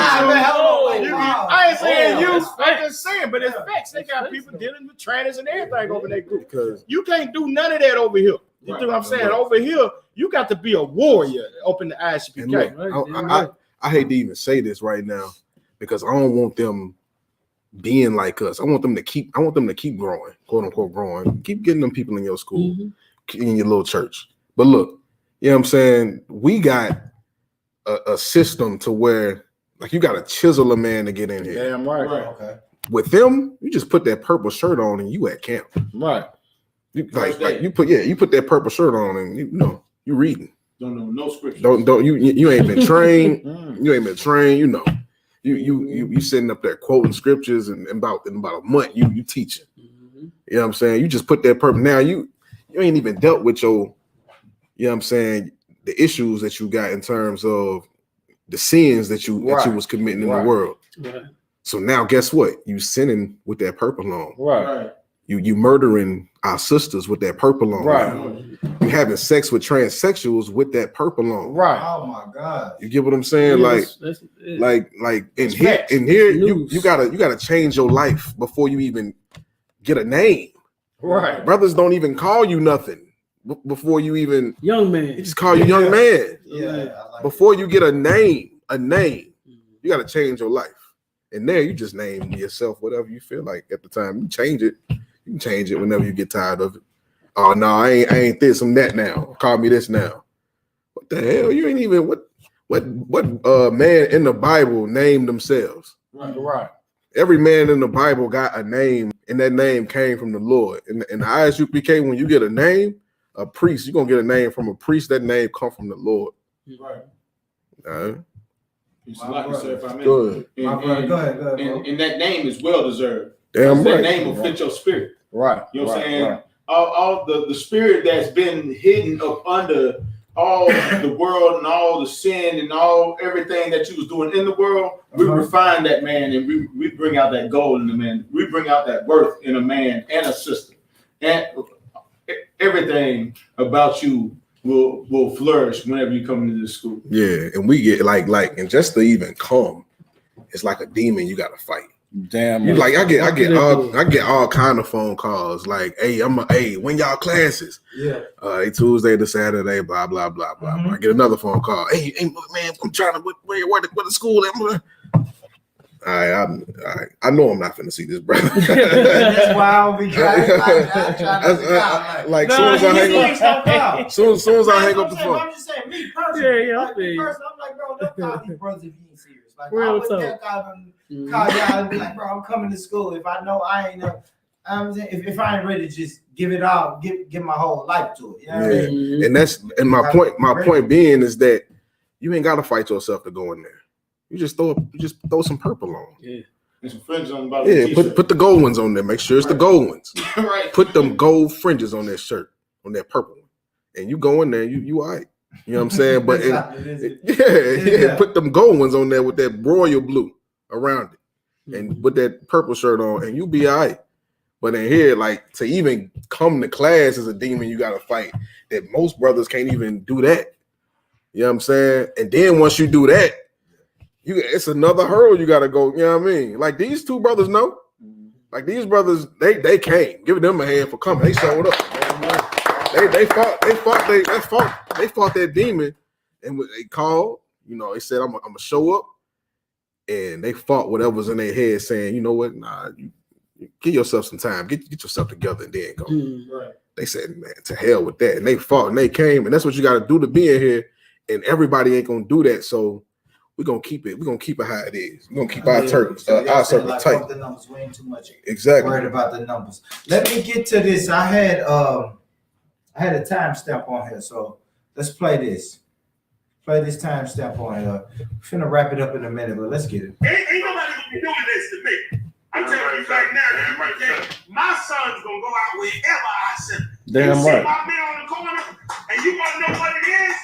[SPEAKER 6] to. I ain't saying you, I'm just saying, but it's facts. They got people dealing with trainings and everything over their group. You can't do none of that over here. You do what I'm saying? Over here, you got to be a warrior up in the ISUPK.
[SPEAKER 3] I hate to even say this right now because I don't want them being like us. I want them to keep growing, quote unquote growing. Keep getting them people in your school, in your little church. But look, you know what I'm saying? We got a system to where like you gotta chisel a man to get in here.
[SPEAKER 6] Damn right. Okay.
[SPEAKER 3] With them, you just put that purple shirt on and you at camp.
[SPEAKER 6] Right.
[SPEAKER 3] You put that purple shirt on and you reading.
[SPEAKER 10] Don't know no scripture.
[SPEAKER 3] You ain't been trained. You ain't been trained, you know. You sitting up there quoting scriptures and in about a month you teaching. You know what I'm saying? You just put that purpose. Now you ain't even dealt with your, you know what I'm saying, the issues that you got in terms of the sins that you was committing in the world.
[SPEAKER 7] Right.
[SPEAKER 3] So now guess what? You sinning with that purple on.
[SPEAKER 6] Right.
[SPEAKER 3] You murdering our sisters with that purple on.
[SPEAKER 6] Right.
[SPEAKER 3] You having sex with transsexuals with that purple on.
[SPEAKER 6] Right.
[SPEAKER 1] Oh my God.
[SPEAKER 3] You get what I'm saying?
[SPEAKER 7] Yes,
[SPEAKER 3] like in here you gotta change your life before you even get a name.
[SPEAKER 6] Right.
[SPEAKER 3] Brothers don't even call you nothing before you even
[SPEAKER 7] young man.
[SPEAKER 3] They just call you young man.
[SPEAKER 1] Yeah.
[SPEAKER 3] Before you get a name, you gotta change your life. And there you just name yourself whatever you feel like at the time. You change it. You can change it whenever you get tired of it. Oh no, I ain't this, I'm that now. Call me this now. What the hell? You ain't even what man in the Bible named themselves.
[SPEAKER 6] Right.
[SPEAKER 3] Every man in the Bible got a name, and that name came from the Lord. In the ISUPK, when you get a name, a priest, you're gonna get a name from a priest. That name come from the Lord.
[SPEAKER 10] Right. Like you said, if I may.
[SPEAKER 3] Go ahead.
[SPEAKER 1] Go ahead.
[SPEAKER 10] And that name is well deserved.
[SPEAKER 3] Damn
[SPEAKER 10] that
[SPEAKER 3] right.
[SPEAKER 10] name will fit your spirit.
[SPEAKER 6] Right.
[SPEAKER 10] You know what I'm saying? Right. All the spirit that's been hidden up under all the world and all the sin and everything that you was doing in the world, we refine that man and we bring out that gold in the man. We bring out that worth in a man and a sister. And everything about you will flourish whenever you come into this school.
[SPEAKER 3] Yeah, and we get like, and just to even come, it's like a demon you gotta fight.
[SPEAKER 6] Damn.
[SPEAKER 3] You like I get all kind of phone calls like, hey, when y'all classes? Yeah. Tuesday to Saturday, blah blah blah blah. I get another phone call. Hey man, I'm trying to where the school at? I know I'm not finna see this brother.
[SPEAKER 1] That's why I'll be trying
[SPEAKER 3] like soon as I hang up the phone.
[SPEAKER 1] I'm just saying, me personally.
[SPEAKER 7] Yeah,
[SPEAKER 1] I'm like, bro, don't call these brothers if you ain't serious. Like,
[SPEAKER 7] Real
[SPEAKER 1] I would
[SPEAKER 7] talk.
[SPEAKER 1] call y'all and be like, bro, I'm coming to school. If I know I ain't if I ain't ready to just give it all, give my whole life to it. You know what I mean?
[SPEAKER 3] And my point being is that you ain't gotta fight yourself to go in there. You just throw some purple on.
[SPEAKER 10] Yeah. And some fringes on the bottom. Yeah,
[SPEAKER 3] put the gold ones on there. Make sure it's the gold ones.
[SPEAKER 10] Right.
[SPEAKER 3] Put them gold fringes on that shirt, on that purple one. And you go in there, you all right. You know what I'm saying? But put them gold ones on there with that royal blue around it. And put that purple shirt on and you be all right. But in here, like to even come to class as a demon, you gotta fight. That most brothers can't even do that. You know what I'm saying? And then once you do that, it's another hurdle you gotta go. You know what I mean? Like these two brothers know. Like these brothers, they came. Give them a hand for coming. They showed up. They fought that demon, and they called. You know, they said, "I'm gonna show up," and they fought whatever's in their head, saying, "You know what? Nah, you give yourself some time. Get yourself together, and then go."
[SPEAKER 10] Right.
[SPEAKER 3] They said, "Man, to hell with that," and they fought and they came, and that's what you got to do to be in here. And everybody ain't gonna do that, so. We're gonna keep it how it is. We're gonna keep our circle tight.
[SPEAKER 1] The numbers, we ain't too much
[SPEAKER 3] worried
[SPEAKER 1] about the numbers. Let me get to this. I had a timestamp on here, so let's play this. Play this timestamp on here. We're finna wrap it up in a minute, but let's get it.
[SPEAKER 8] Ain't nobody gonna be doing this to me. I'm telling you right now, my son's gonna go out wherever I send him.
[SPEAKER 6] Damn
[SPEAKER 8] you see
[SPEAKER 6] right.
[SPEAKER 8] my man on the corner, and you wanna know what it is?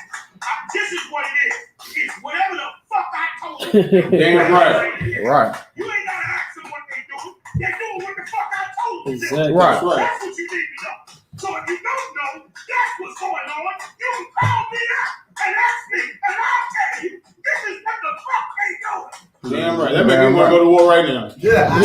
[SPEAKER 8] This is what it is. It's whatever the fuck I told you.
[SPEAKER 10] Damn right.
[SPEAKER 2] Right.
[SPEAKER 8] You ain't gotta ask them what they do. They're doing what the fuck I told you.
[SPEAKER 7] Exactly.
[SPEAKER 2] Right.
[SPEAKER 8] That's what you need to know. So if you don't know, that's what's going on. You can call me out and ask me, and I'll tell you, this is what the fuck they doing.
[SPEAKER 10] Damn right. That make me want to go to war right now.
[SPEAKER 1] Yeah.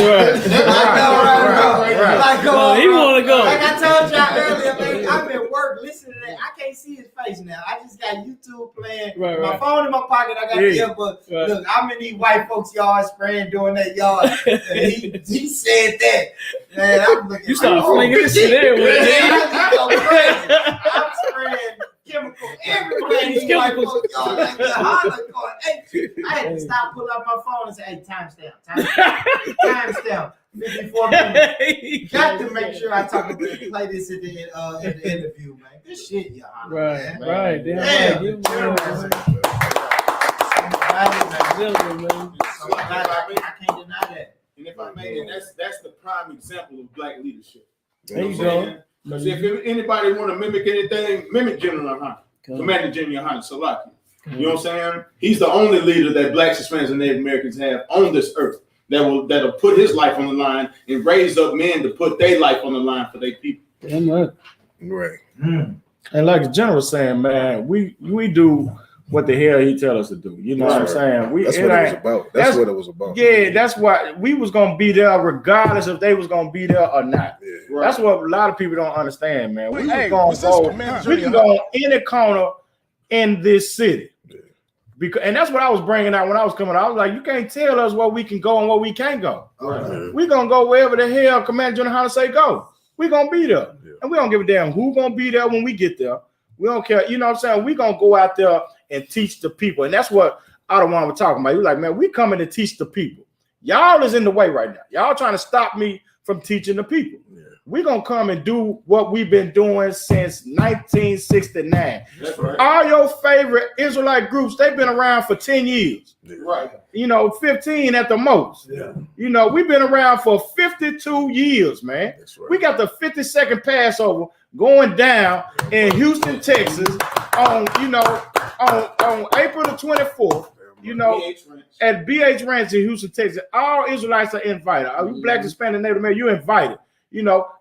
[SPEAKER 7] He want to go.
[SPEAKER 1] Like I told y'all earlier, man, I'm at work listening to that. I can't see his face now. I just got YouTube playing.
[SPEAKER 7] Right,
[SPEAKER 1] my
[SPEAKER 7] right.
[SPEAKER 1] phone in my pocket. I got the earbuds.
[SPEAKER 7] Right.
[SPEAKER 1] Look, I'm in these white folks' yard spraying doing that yard. And he said that. Man, I'm looking.
[SPEAKER 7] You start
[SPEAKER 1] like,
[SPEAKER 7] flinging this shit everywhere.
[SPEAKER 1] Man, I just go crazy. I'm spraying chemical everywhere in these white folks' yard. Like the holler going, hey, I had to stop, pull up my phone and say, hey, timestamp. 54 minutes. Got to make sure I talk about play this in the interview, man. This shit, y'all.
[SPEAKER 7] Right,
[SPEAKER 1] man.
[SPEAKER 7] right.
[SPEAKER 1] Damn. I can't deny that.
[SPEAKER 10] And if I may, and that's the prime example of black leadership.
[SPEAKER 7] There you go.
[SPEAKER 10] Because if anybody want to mimic anything, mimic General Hunt, Commander General Hunt Salaki. You know what I'm saying? He's the only leader that blacks, Hispanics, and Native Americans have on this earth that'll put his life on the line and raise up men to put their life on the line for their people.
[SPEAKER 7] Damn right.
[SPEAKER 6] Right. And like the general was saying, man, we do what the hell he tell us to do. You know what I'm saying?
[SPEAKER 3] That's what it was about. That's what it was about.
[SPEAKER 6] Yeah, that's why we was gonna be there regardless if they was gonna be there or not.
[SPEAKER 3] Yeah.
[SPEAKER 10] Right.
[SPEAKER 6] That's what a lot of people don't understand, man. We
[SPEAKER 9] Hey,
[SPEAKER 6] was gonna
[SPEAKER 9] was
[SPEAKER 6] go. We can go on any corner in this city.
[SPEAKER 3] Yeah.
[SPEAKER 6] Because, and that's what I was bringing out when I was coming out. I was like, you can't tell us where we can go and where we can't go.
[SPEAKER 3] Right.
[SPEAKER 6] We gonna go wherever the hell Commander General Hunter say go. We gonna be there.
[SPEAKER 3] Yeah.
[SPEAKER 6] And we don't give a damn who gonna be there when we get there. We don't care. You know what I'm saying? We gonna go out there and teach the people. And that's what I don't want to talk about. You're like, man, we coming to teach the people. Y'all is in the way right now. Y'all trying to stop me from teaching the people.
[SPEAKER 3] Yeah.
[SPEAKER 6] We're gonna come and do what we've been doing since 1969.
[SPEAKER 10] That's right.
[SPEAKER 6] All your favorite Israelite groups, they've been around for 10 years.
[SPEAKER 10] Right.
[SPEAKER 6] 15 at the most.
[SPEAKER 3] Yeah.
[SPEAKER 6] We've been around for 52 years, man.
[SPEAKER 3] That's right.
[SPEAKER 6] We got the 52nd Passover going down in Houston, Texas on April the 24th, at BH Ranch in Houston, Texas. All Israelites are invited. You black, Hispanic, Native American, you're invited.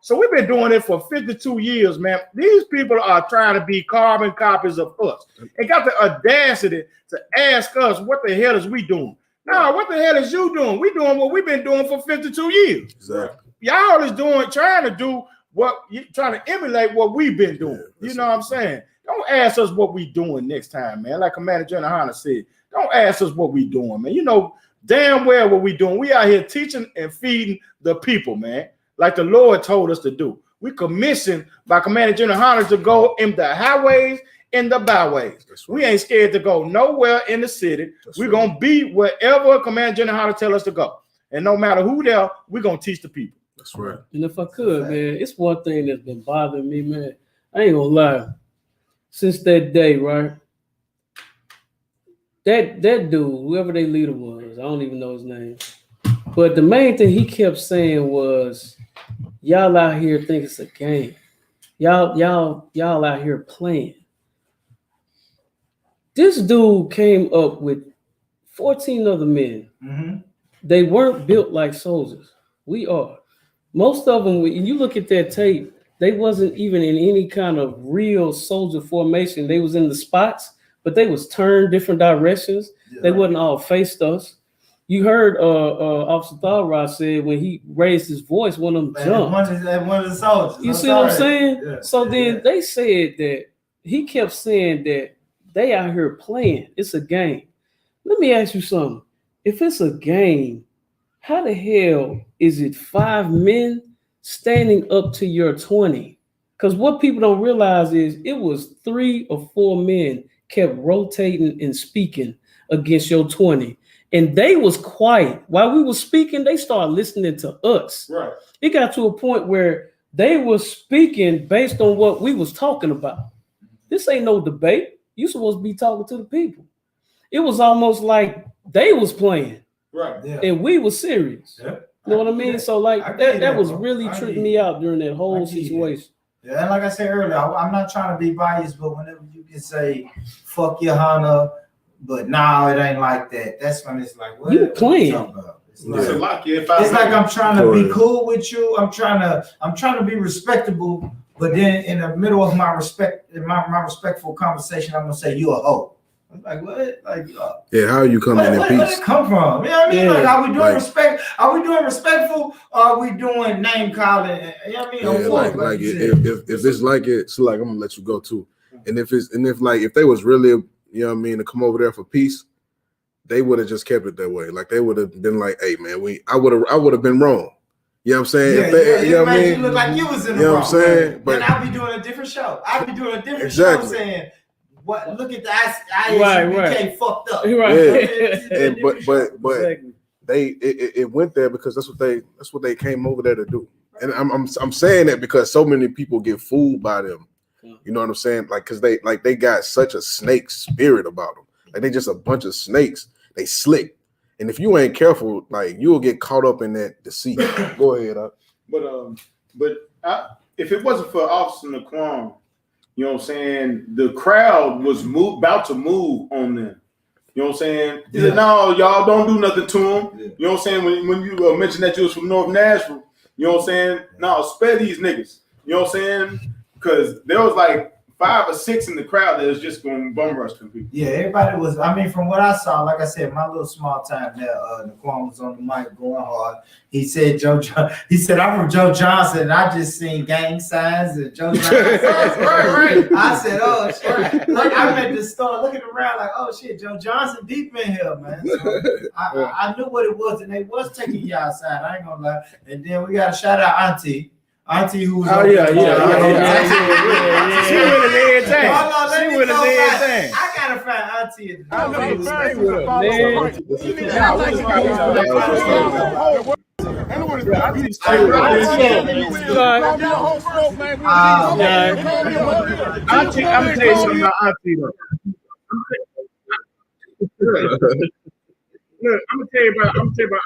[SPEAKER 6] So we've been doing it for 52 years, man. These people are trying to be carbon copies of us. They got the audacity to ask us, what the hell is we doing? No, what the hell is you doing? We doing what we've been doing for 52 years.
[SPEAKER 3] Exactly.
[SPEAKER 6] Y'all is trying to emulate what we've been doing.
[SPEAKER 3] Yeah,
[SPEAKER 6] you know what I'm saying? Don't ask us what we doing next time, man. Like Commander General Hunter said, don't ask us what we doing, man. You know damn well what we doing. We out here teaching and feeding the people, man, like the Lord told us to do. We commissioned by Commander General Hunter to go in the highways and the byways.
[SPEAKER 3] Right.
[SPEAKER 6] We ain't scared to go nowhere in the city. We're gonna be wherever Commander General Hunter tell us to go. And no matter who there, we're gonna teach the people.
[SPEAKER 3] That's right.
[SPEAKER 7] And if I could, man, it's one thing that's been bothering me, man. I ain't gonna lie. Since that day, right? That dude, whoever their leader was, I don't even know his name. But the main thing he kept saying was, y'all out here think it's a game. Y'all out here playing. This dude came up with 14 other men.
[SPEAKER 1] Mm-hmm.
[SPEAKER 7] They weren't built like soldiers. We are. Most of them, when you look at that tape, they wasn't even in any kind of real soldier formation. They was in the spots, but they was turned different directions. Yeah. They wasn't all faced us. You heard Officer Thalrod said when he raised his voice, one of them jumped.
[SPEAKER 1] One of the soldiers.
[SPEAKER 7] You see what I'm saying? Yeah. So then they said that he kept saying that they out here playing. It's a game. Let me ask you something. If it's a game, how the hell is it 5 men standing up to your 20? Because what people don't realize is it was 3 or 4 men kept rotating and speaking against your 20. And they was quiet. While we were speaking, they started listening to us.
[SPEAKER 10] Right.
[SPEAKER 7] It got to a point where they were speaking based on what we was talking about. This ain't no debate. You supposed to be talking to the people. It was almost like they was playing.
[SPEAKER 10] Right.
[SPEAKER 1] Yeah.
[SPEAKER 7] And we were serious.
[SPEAKER 1] Yep.
[SPEAKER 7] You know what I mean? So like that was really
[SPEAKER 1] I
[SPEAKER 7] tripping me out during that whole situation.
[SPEAKER 1] Yeah, and like I said earlier, I'm not trying to be biased, but whenever you can say "fuck your Hana," but now it ain't like that. That's when it's like, what
[SPEAKER 7] You
[SPEAKER 1] are you
[SPEAKER 7] playing?
[SPEAKER 1] talking about? It's
[SPEAKER 10] So
[SPEAKER 1] like,
[SPEAKER 10] like
[SPEAKER 1] it's like I'm trying to be cool with you. I'm trying to be respectable, but then in the middle of my respectful conversation, I'm gonna say you a hoe. I'm like, what? Like,
[SPEAKER 9] Yeah, how are you coming in
[SPEAKER 1] where
[SPEAKER 9] peace?
[SPEAKER 1] did it come from? You know what I mean?
[SPEAKER 7] Yeah.
[SPEAKER 1] Like, are we doing
[SPEAKER 9] Like-
[SPEAKER 1] respect? Are we doing respectful? Or are we doing name calling? You know what I mean?
[SPEAKER 9] Yeah,
[SPEAKER 1] Or what?
[SPEAKER 9] like
[SPEAKER 1] you said.
[SPEAKER 9] if it's like it, so like I'm gonna let you go too. And if they was really, you know what I mean, to come over there for peace, they would have just kept it that way. Like they would have been like, hey man, I would have been wrong. You know what I'm saying?
[SPEAKER 1] Yeah,
[SPEAKER 9] If they,
[SPEAKER 1] you know what I mean? You look like you was in the
[SPEAKER 9] you know
[SPEAKER 1] wrong.
[SPEAKER 9] what I'm saying?
[SPEAKER 1] But
[SPEAKER 9] But
[SPEAKER 1] I'll be doing a different show. I'll be doing a different
[SPEAKER 9] Exactly.
[SPEAKER 1] show saying, what? Look at the
[SPEAKER 7] Right,
[SPEAKER 1] ISUPK fucked up.
[SPEAKER 7] Right.
[SPEAKER 9] and but
[SPEAKER 7] Exactly.
[SPEAKER 9] it went there because that's what they came over there to do. And I'm saying that because so many people get fooled by them. You know what I'm saying? Like, cause they got such a snake spirit about them. Like they just a bunch of snakes. They slick. And if you ain't careful, like you'll get caught up in that deceit. Go ahead.
[SPEAKER 10] But if it wasn't for Officer Naquan, you know what I'm saying, the crowd was about to move on them. You know what I'm saying? He said, no, y'all don't do nothing to him. Yeah. You know what I'm saying? When you mentioned that you was from North Nashville, you know what I'm saying? No, spare these niggas. You know what I'm saying? Because there was like 5 or 6 in the crowd that was just going bum rush them people.
[SPEAKER 1] Yeah, everybody was. I mean, from what I saw, like I said, my little small time there, Naquan was on the mic going hard. He said, he said, I'm from Joe Johnson, and I just seen gang signs and Joe Johnson. right. I said, oh shit. Like I'm at the store looking around, like, oh shit, Joe Johnson deep in here, man. So I knew what it was, and they was taking you outside. I ain't gonna lie. And then we got to shout out Auntie, who was
[SPEAKER 6] yeah. She with us every time.
[SPEAKER 1] She with us every time. I gotta find Auntie.
[SPEAKER 6] Auntie, I'm gonna tell you something about Auntie though. Look, I'm gonna tell you about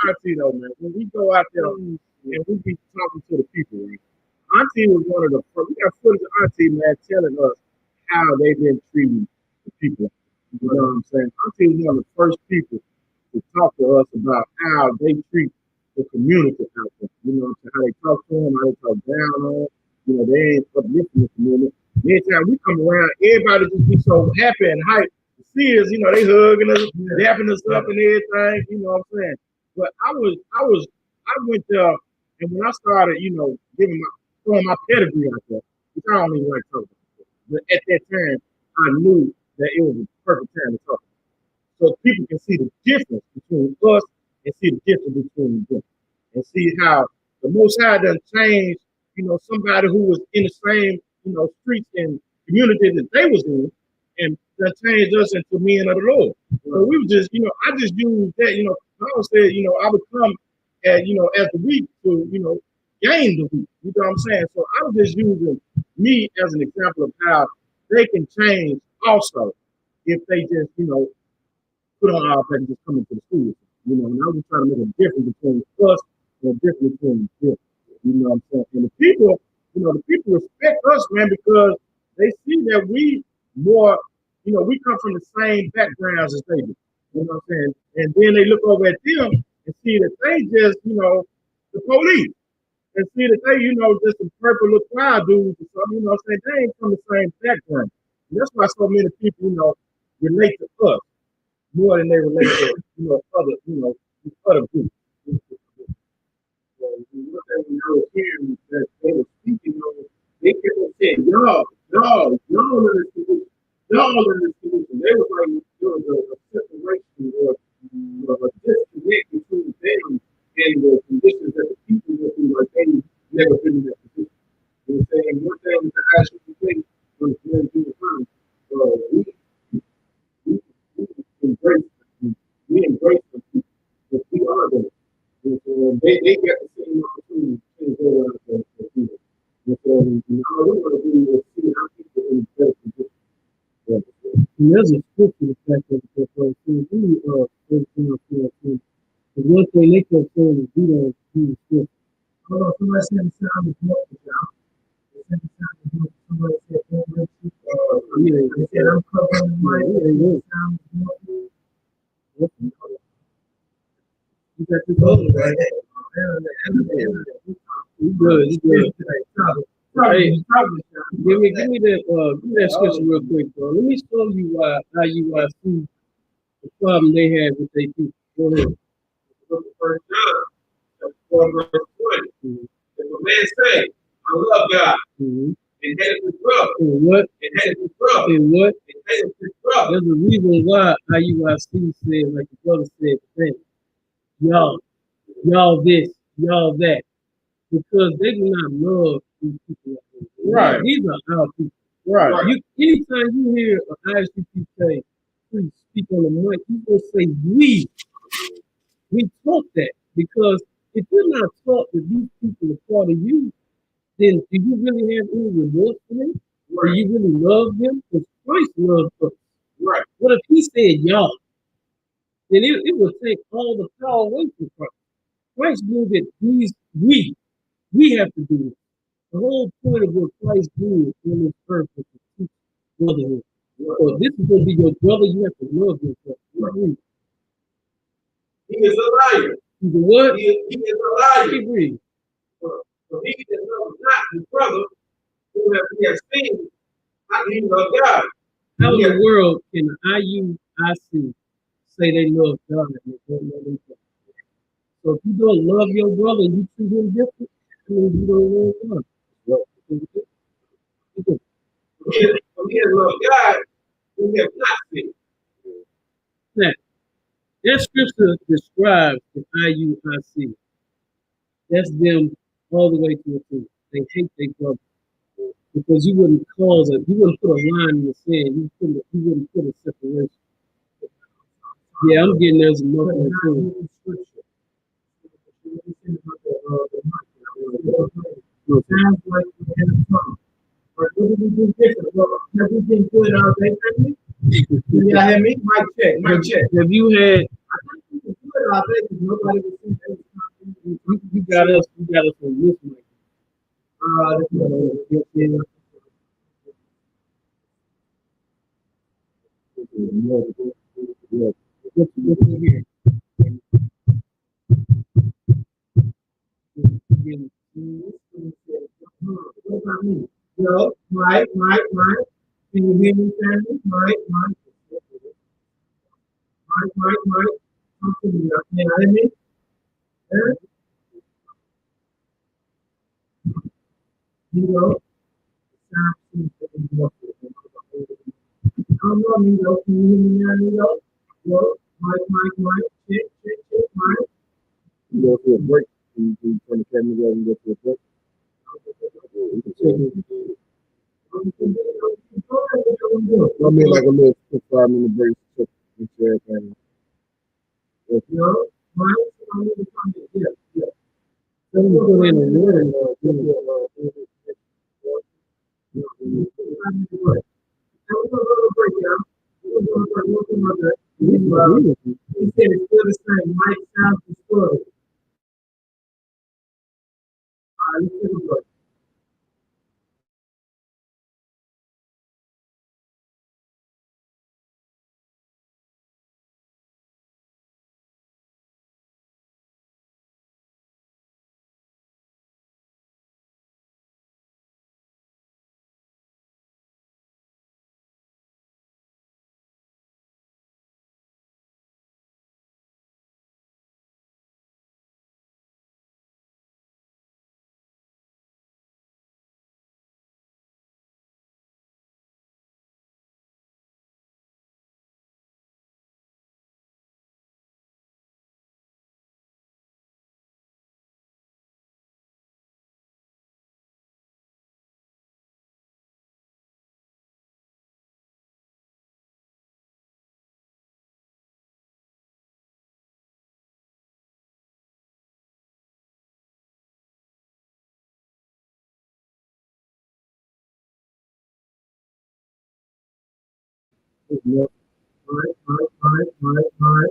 [SPEAKER 6] Auntie though, man. When we go out there and we be talking to the people, right? Auntie was one of the first. We got footage of Auntie, man, telling us how they've been treating the people. You know what I'm saying? Auntie was one of the first people to talk to us about how they treat the community out there. You know, how they talk to them, how they talk down on them. You know, they ain't uplifting the community. Anytime we come around, everybody just be so happy and hyped to see us. You know, they hugging us, dapping us up and everything. You know what I'm saying? But I went there, and when I started, you know, throwing my pedigree out there, which I don't even like talking about. But at that time, I knew that it was the perfect time to talk. So people can see the difference between us and see the difference between them. And see how the Most High done changed, you know, somebody who was in the same, you know, streets and community that they was in, and that changed us into men of the Lord. So we were just, you know, I just used that, you know, I always said, you know, I would come at, you know, as the week to, you know, gain the week. You know what I'm saying? So I'm just using me as an example of how they can change also if they just, you know, put on our back and just come into the school. You know, and I was trying to make a difference between us and a difference between them. You know what I'm saying? And the people, you know, the people respect us, man, because they see that we more, you know, we come from the same backgrounds as they do. You know what I'm saying? And then they look over at them and see that they just, you know, the police. And see that they, you know, just some purple little cloud dudes or something, you know what I'm saying? They ain't from the same background. And that's why so many people, you know, relate to us more than they relate to, you know, other groups. So what they were hearing that they were speaking on, they kept saying, y'all in this solution. They was like, there was a separation or a disconnect between them and the conditions that the people were in, like they never been in that position. You know what I'm saying? One thing with the ISUPK was very good time. We embrace them. But we are them. They get the same opportunity to go out there for people. And so, all we want to do is see how people in better position. There's a scripture that says that the one thing they kept saying is we don't do the scripture. Hold on, somebody said the sound is more for y'all.
[SPEAKER 7] You got this over, right? You good, you good. Hey, give me that scripture real quick, bro. Let me show you why IUIC the problem they had with their people. Go ahead. Look at First John, 4 verse 20. If a man say, I love God, and hate his brother, and what? And hate his brother, and what? And hate his brother. There's a reason why IUIC said, like the brother said, hey, y'all this, y'all that, because they do not love these people. Right. These are our people. Right. Anytime you hear an ISUPK priest speak on the mic, you will say we. We taught that because if you're not taught that these people are part of you, then do you really have any remorse for them? Right. Do you really love them? Because Christ loved us. Right. What if he said y'all? Then it would take all the power away from Christ. Christ knew that we have to do it. The whole point of what Christ did on this earth was to teach brotherhood. So this is going to be your brother. You have to love your brother. Right. He is a liar. He's a what? He is a liar. Keep reading. So he that loves not his brother, who has seen, how do you love God? How in the world can the IUIC say they love God and they don't love each other? So if you don't love your brother and you treat him different, that means you don't love God. We have loved God, we have not seen. Now, that scripture describes the IUIC. That's them all the way to the end. They hate their brother. Because you wouldn't you wouldn't put a line in the sand, you wouldn't put a separation. Yeah, I'm getting there's nothing to it. Sounds like we're in a tunnel. But what did we do different? Have we been good all day, family? You hear me? Mic check, mic check. Have you had? I think we can do it all day because nobody was seeing that. You got us on this mic. What about me? Yo, Mike. Can you hear me, family? Mike. Come to me. Can you hear me? Nito, sound seems to be muffled. I don't know, Nito. Can you hear me now, Nito? Yo, Mike. Check, Mike. You go to a break. Can you turn the camera on and go to a break? I mean, like a little 5-minute break. No, Mike, I'm going to come in. Yeah. Let me put in a word. He said it's still the same. Mike sounds distorted. Let's take a break. Right.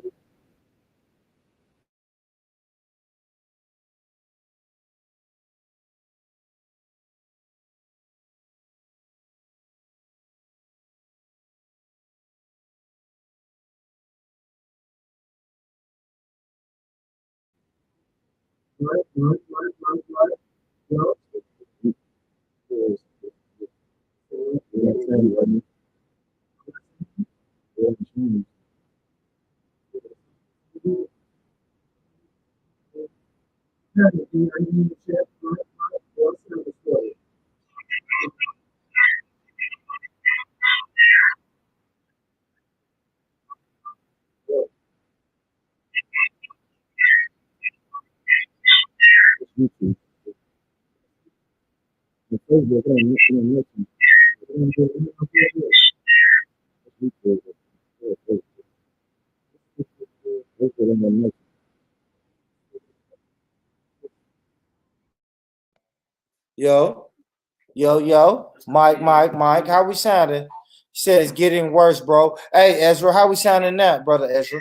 [SPEAKER 5] Yo, Mike, how we sounding? He said it's getting worse, bro. Hey, Ezra, how we sounding now, brother Ezra?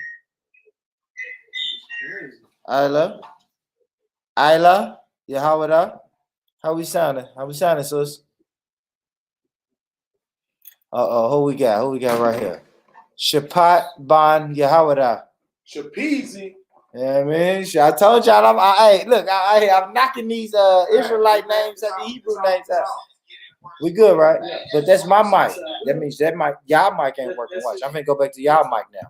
[SPEAKER 5] Isla, yeah, how it up? How we sounding? Sis? Who we got? Who we got right here? Shapat Ban Yahawada.
[SPEAKER 10] Shapeezy.
[SPEAKER 5] Yeah, man. I told y'all I'm knocking these Israelite names out, the Hebrew names out. We good, right? But that's my mic. That means that mic, y'all mic ain't working. Watch. I'm gonna go back to y'all mic now.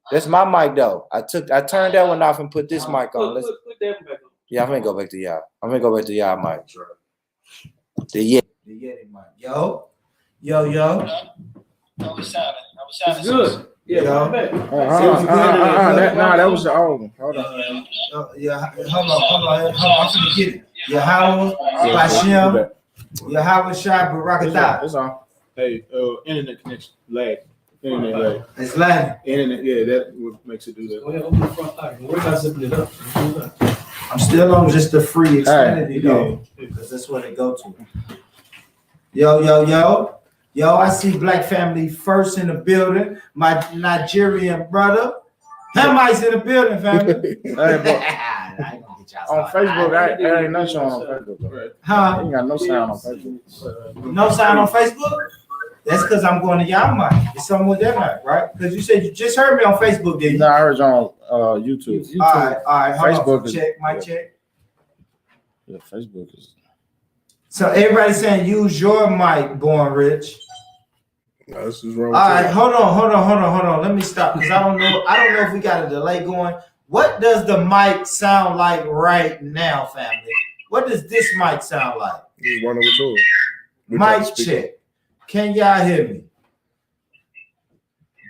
[SPEAKER 5] That's my mic though. I turned that one off and put this mic on.
[SPEAKER 4] Put that back on.
[SPEAKER 5] Yeah, I'm gonna go back to y'all. I'm gonna go back to y'all mic. The Yeti mic. Yo. How we sounding?
[SPEAKER 4] It's good. Yeah,
[SPEAKER 5] Yo.
[SPEAKER 6] That was the old one. Hold on.
[SPEAKER 5] Hold on. I'm gonna get it. Yahweh, Hashem, Yahweh Shai Barakadah.
[SPEAKER 6] That's all.
[SPEAKER 10] Hey, internet connection lag. Internet lag.
[SPEAKER 5] It's lagging.
[SPEAKER 10] Internet, yeah, that what makes it do that.
[SPEAKER 4] Open the front line. We're not zipping it up.
[SPEAKER 1] I'm still on just the free Xfinity though, because that's what they go to. Yo, I see Black Family First in the building. My Nigerian brother. Hamites in the building, family.
[SPEAKER 6] On Facebook, there ain't no sound on Facebook.
[SPEAKER 1] Huh?
[SPEAKER 6] Ain't got no sound on Facebook.
[SPEAKER 1] No sound on Facebook? That's because I'm going to y'all mic. It's something with that mic, right? Because you said you just heard me on Facebook, didn't you?
[SPEAKER 6] No, I heard you on YouTube.
[SPEAKER 1] All right. Hold on.
[SPEAKER 6] Facebook
[SPEAKER 1] Check, mic check.
[SPEAKER 6] Yeah, Facebook is.
[SPEAKER 1] So everybody's saying use your mic, Born Rich.
[SPEAKER 9] No, this is wrong.
[SPEAKER 1] All right, hold on. Let me stop because I don't know if we got a delay going. What does the mic sound like right now, family? What does this mic sound like?
[SPEAKER 9] Just one over two.
[SPEAKER 1] Mic check. Can y'all hear me?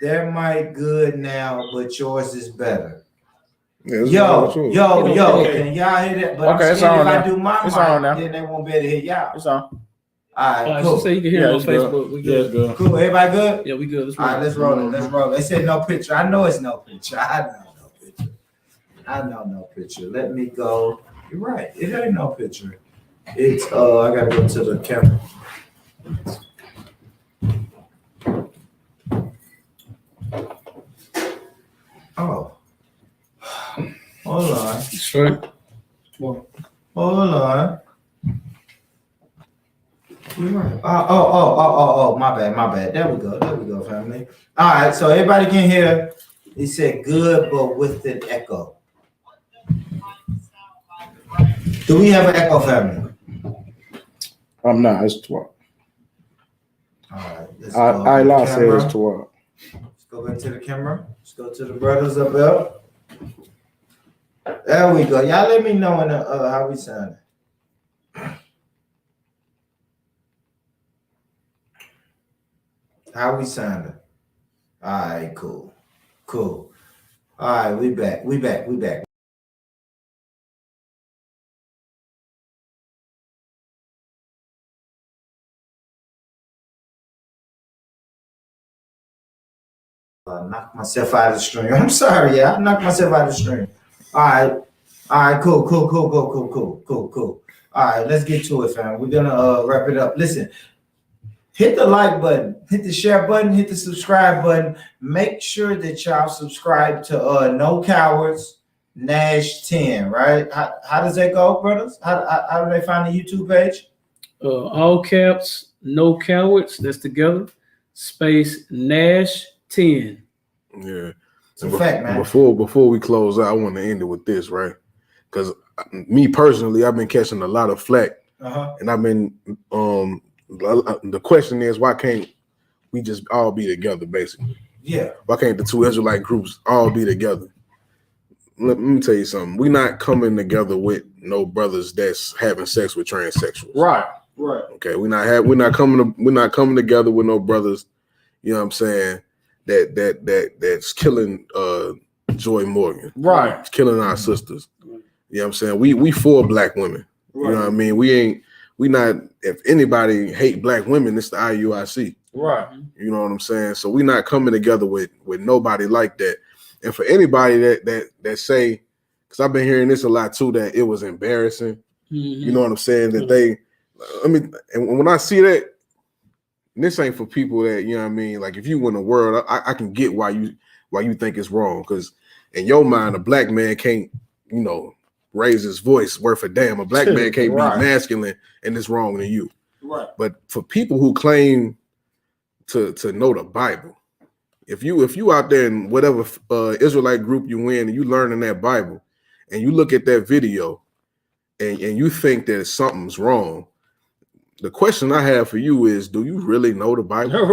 [SPEAKER 1] Their mic good now, but yours is better.
[SPEAKER 9] Yeah,
[SPEAKER 1] Yo, can y'all hear that? But
[SPEAKER 6] Okay,
[SPEAKER 1] I'm
[SPEAKER 6] it's
[SPEAKER 1] saying
[SPEAKER 6] on
[SPEAKER 1] if I
[SPEAKER 6] now.
[SPEAKER 1] do my
[SPEAKER 6] It's
[SPEAKER 1] mic,
[SPEAKER 6] on now.
[SPEAKER 1] then they won't be able to hear y'all.
[SPEAKER 6] It's on.
[SPEAKER 1] All right, cool.
[SPEAKER 7] So you can hear it on Facebook. We good.
[SPEAKER 6] Good.
[SPEAKER 1] Cool, everybody good?
[SPEAKER 7] Yeah, we good.
[SPEAKER 1] All right, let's roll it. They said no picture. I know it's no picture. I know no picture. Let me go. You're right. It ain't no picture. It's I gotta go to the camera. Oh. Hold on.
[SPEAKER 7] Sure.
[SPEAKER 1] Hold on. You're right. Oh, my bad. There we go, family. All right, so everybody can hear. He said good, but with an echo. Do we have an echo, family?
[SPEAKER 6] I'm not. It's 12.
[SPEAKER 1] All right. Let's
[SPEAKER 6] I lost it. It's 12.
[SPEAKER 1] Let's go back to the camera. Let's go to the brothers up there. There we go. Y'all let me know in the, how we sound. How we sounding? All right, cool. All right, we back. I knocked myself out of the stream. I'm sorry, I knocked myself out of the stream. All right, cool. All right, let's get to it, fam. We're gonna wrap it up. Listen, hit the like button, hit the share button, hit the subscribe button. Make sure that y'all subscribe to No Cowards Nash 10, right? How does that go, brothers? How do they find the YouTube page?
[SPEAKER 7] All caps, No Cowards. That's together. Space Nash 10.
[SPEAKER 9] Yeah.
[SPEAKER 1] It's a fact, man.
[SPEAKER 9] Before we close out, I want to end it with this, right? because me personally, I've been catching a lot of flack, and I've been the question is, why can't we just all be together, basically?
[SPEAKER 1] Yeah.
[SPEAKER 9] Why can't the two Israelite groups all be together? Let me tell you something. We're not coming together with no brothers that's having sex with transsexuals.
[SPEAKER 6] Right.
[SPEAKER 9] Okay. We're not coming together with no brothers, you know what I'm saying, that's killing Joy Morgan.
[SPEAKER 6] Right.
[SPEAKER 9] It's killing our sisters. You know what I'm saying? We for black women. You know what I mean? We not, if anybody hate black women, it's the IUIC.
[SPEAKER 6] Right.
[SPEAKER 9] You know what I'm saying? So we're not coming together with nobody like that. And for anybody that say, because I've been hearing this a lot too, that it was embarrassing. You know what I'm saying? That and when I see that, this ain't for people that, you know what I mean? Like if you win the world, I can get why you think it's wrong. Because in your mind, a black man can't, raise his voice worth a damn. A black man can't be masculine and it's wrong to you.
[SPEAKER 6] Right.
[SPEAKER 9] But for people who claim to know the Bible, if you out there in whatever Israelite group you in and you learning that Bible and you look at that video and you think that something's wrong, the question I have for you is, do you really know the Bible?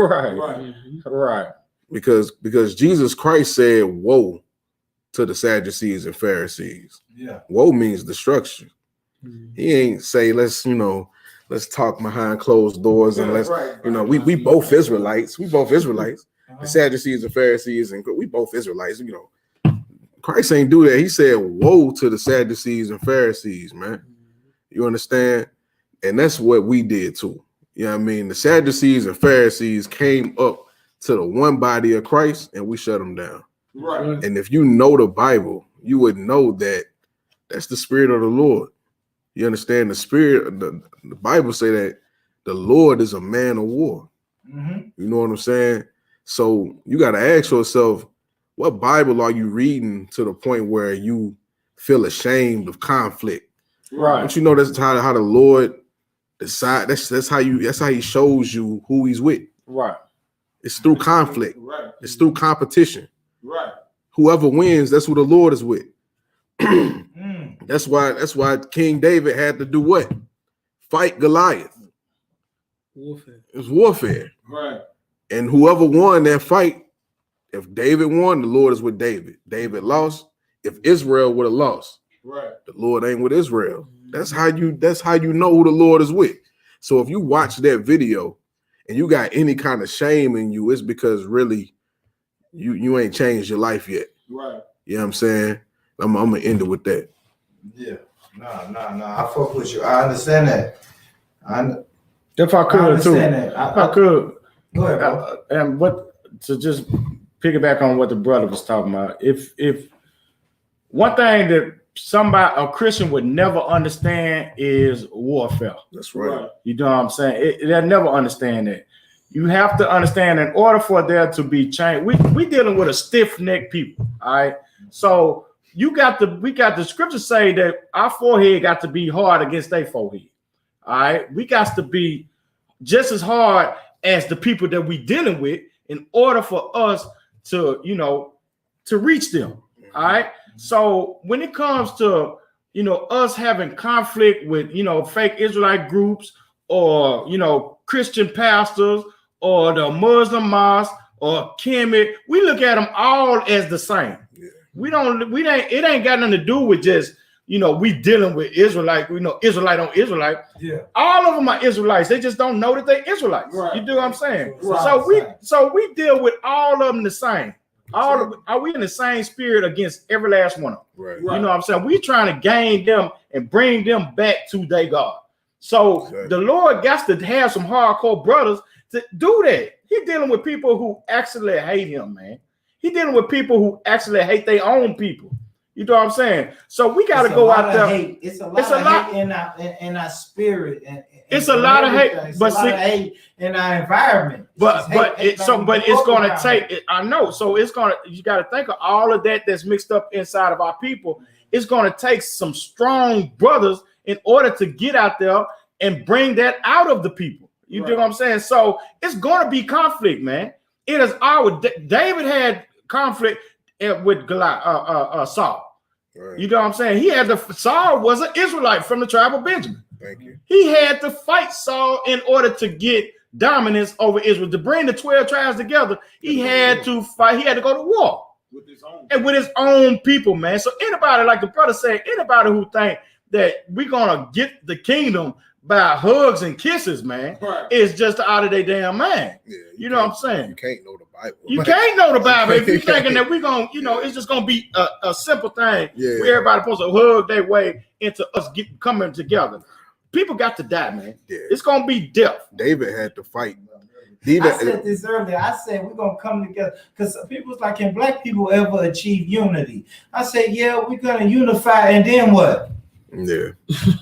[SPEAKER 6] Right.
[SPEAKER 9] Because Jesus Christ said, woe to the Sadducees and Pharisees.
[SPEAKER 1] Yeah.
[SPEAKER 9] Woe means destruction. He ain't say, let's talk behind closed doors and we both Israelites. We both Israelites. The Sadducees and Pharisees, and we both Israelites. Christ ain't do that. He said, woe to the Sadducees and Pharisees, man. You understand? And that's what we did too. You know what I mean? The Sadducees and Pharisees came up to the one body of Christ and we shut them down.
[SPEAKER 6] Right.
[SPEAKER 9] And if you know the Bible, you would know that that's the spirit of the Lord. You understand? The spirit, the Bible say that the Lord is a man of war. You know what I'm saying? So you got to ask yourself, what Bible are you reading to the point where you feel ashamed of conflict?
[SPEAKER 6] Right.
[SPEAKER 9] Don't you know that's how the Lord decide? That's how he shows you who he's with.
[SPEAKER 6] Right.
[SPEAKER 9] It's through conflict.
[SPEAKER 6] Right.
[SPEAKER 9] It's through competition.
[SPEAKER 6] Right.
[SPEAKER 9] Whoever wins, that's who the Lord is with. That's why King David had to do what? Fight Goliath.
[SPEAKER 7] Warfare.
[SPEAKER 9] It was warfare.
[SPEAKER 6] Right.
[SPEAKER 9] And whoever won that fight, if David won, the Lord is with David. David lost. If Israel would have lost,
[SPEAKER 6] right,
[SPEAKER 9] the Lord ain't with Israel. That's how you know who the Lord is with. So if you watch that video and you got any kind of shame in you, it's because really you ain't changed your life yet.
[SPEAKER 6] Right.
[SPEAKER 9] You know what I'm saying? I'm gonna end it with that.
[SPEAKER 1] Yeah. No. I fuck with you. I understand that.
[SPEAKER 6] If I could,
[SPEAKER 1] understand that.
[SPEAKER 6] If I could.
[SPEAKER 1] Go ahead, bro.
[SPEAKER 6] And what to just piggyback on what the brother was talking about. If one thing that a Christian would never understand is warfare.
[SPEAKER 9] That's right.
[SPEAKER 6] You know what I'm saying? They'll never understand that. You have to understand, in order for there to be change, we dealing with a stiff-necked people. All right. So we got the scriptures say that our forehead got to be hard against their forehead. All right. We got to be just as hard as the people that we dealing with in order for us to reach them. All right. So when it comes to, us having conflict with, fake Israelite groups or, Christian pastors or the Muslim mosque or Kemet, we look at them all as the same. Yeah. It ain't got nothing to do with just, we dealing with Israelite, Israelite on Israelite. Yeah. All of them are Israelites. They just don't know that they're Israelites. Right. You do what I'm saying? Right. So we deal with all of them the same. Are we in the same spirit against every last one of them? Right. You know what I'm saying? We're trying to gain them and bring them back to their God. So the Lord got to have some hardcore brothers to do that. He's dealing with people who actually hate him, man. He's dealing with people who actually hate their own people. You know what I'm saying? So we got to go out there.
[SPEAKER 1] It's a lot of hate in our spirit.
[SPEAKER 6] It's a lot of hate, but
[SPEAKER 1] a lot of hate in our environment.
[SPEAKER 6] It's going to take. I know. So you got to think of all of that that's mixed up inside of our people. It's going to take some strong brothers in order to get out there and bring that out of the people. You know what I'm saying? So it's going to be conflict, man. It is David had conflict with Saul.
[SPEAKER 2] Right. You know what I'm saying? Saul was an Israelite from the tribe of Benjamin.
[SPEAKER 3] Thank you.
[SPEAKER 2] He had to fight Saul in order to get dominance over Israel. To bring the 12 tribes together, he had to fight. He had to go to war with his own people, man. So anybody, like the brother said, anybody who think that we're gonna get the kingdom by hugs and kisses, man, is just out of their damn mind.
[SPEAKER 3] Yeah,
[SPEAKER 2] you know what I'm saying?
[SPEAKER 3] You can't know the Bible.
[SPEAKER 2] You can't know the Bible if you're thinking that we're gonna, it's just gonna be a simple thing where everybody's supposed to hug their way into us coming together. People got to die, man. Yeah. It's gonna be death.
[SPEAKER 3] David had to fight.
[SPEAKER 1] I said this earlier. I said we're gonna come together because people was like, can black people ever achieve unity? I said, yeah, we're gonna unify, and then what?
[SPEAKER 3] Yeah.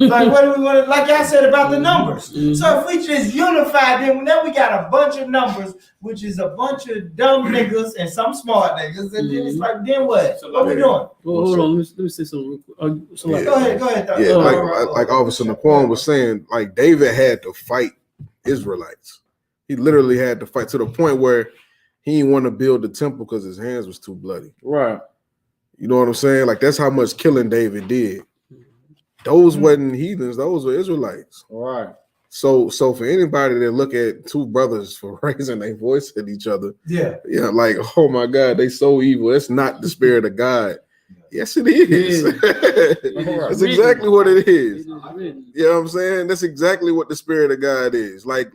[SPEAKER 1] Like what do we want? Like y'all said about the numbers. So if we just unify them, now we got a bunch of numbers, which is a bunch of dumb niggas and some smart niggas, and then it's like, then what? What we doing?
[SPEAKER 7] Well, hold on, let me say something real quick.
[SPEAKER 1] Go ahead.
[SPEAKER 3] Yeah, like Officer Naquan was saying, like David had to fight Israelites. He literally had to fight to the point where he didn't want to build the temple because his hands was too bloody.
[SPEAKER 2] Right.
[SPEAKER 3] You know what I'm saying? Like that's how much killing David did. Those wasn't heathens; those were Israelites.
[SPEAKER 2] Right.
[SPEAKER 3] So for anybody that look at two brothers for raising their voice at each other, like, oh my God, they so evil. That's not the spirit of God. Yes, it is. That's exactly what it is. You know what I'm saying? That's exactly what the spirit of God is. Like,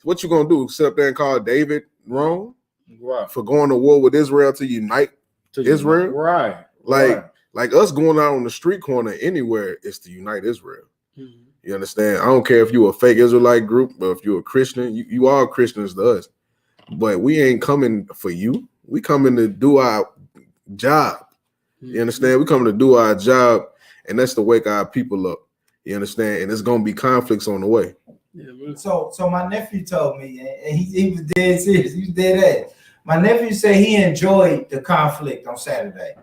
[SPEAKER 3] what you gonna do? Sit up there and call David wrong for going to war with Israel to unite Israel?
[SPEAKER 2] Right.
[SPEAKER 3] Like us going out on the street corner anywhere is to unite Israel. You understand? I don't care if you're a fake Israelite group, but if you're a Christian, you are Christians to us. But we ain't coming for you. We coming to do our job. You understand? We coming to do our job, and that's to wake our people up. You understand? And there's gonna be conflicts on the way.
[SPEAKER 1] So my nephew told me, and he was dead serious. He was dead ass. My nephew said he enjoyed the conflict on Saturday.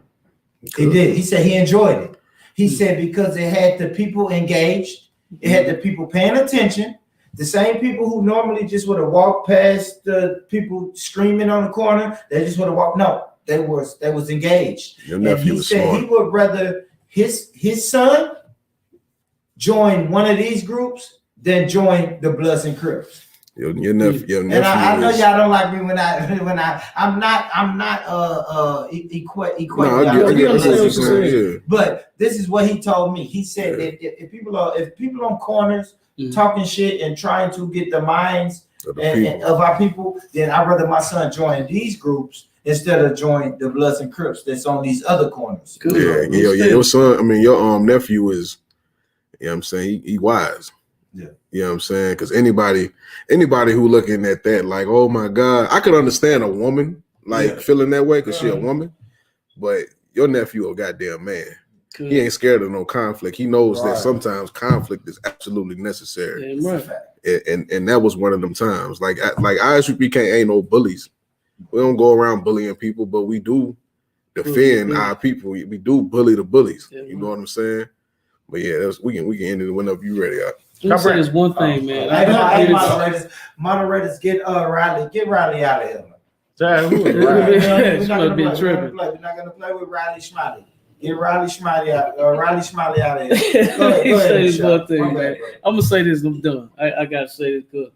[SPEAKER 1] He did. He said he enjoyed it. He said because it had the people engaged, it had the people paying attention. The same people who normally just would have walked past the people screaming on the corner, they just would have walked. No, they was engaged.
[SPEAKER 3] Your nephew
[SPEAKER 1] he said
[SPEAKER 3] smart.
[SPEAKER 1] he would rather his son join one of these groups than join the Bloods and Crips.
[SPEAKER 3] Your nephew,
[SPEAKER 1] and I know y'all don't like me when I'm not equating. But this is what he told me. He said that if people on corners talking shit and trying to get the minds of our people, then I'd rather my son join these groups instead of join the Bloods and Crips that's on these other corners.
[SPEAKER 3] Your son, I mean your nephew is, you know what I'm saying, he wise.
[SPEAKER 1] Yeah.
[SPEAKER 3] You know what I'm saying? Because anybody who looking at that like, oh my God, I could understand a woman feeling that way because she a woman, but your nephew a goddamn man. Good. He ain't scared of no conflict. He knows that sometimes conflict is absolutely necessary. And that was one of them times. Like ISUPK ain't no bullies. We don't go around bullying people, but we do defend our people. We do bully the bullies. You know what I'm saying? But yeah, we can end it whenever you ready.
[SPEAKER 7] Let me say this one thing, man.
[SPEAKER 1] Moderators, get Riley out of here.
[SPEAKER 7] We're not
[SPEAKER 1] gonna play with Riley Schmiley. Get Riley Schmiley out. Riley Schmiley out of here. Go ahead,
[SPEAKER 7] one thing, man. I'm gonna say this. I'm done. I gotta say this good.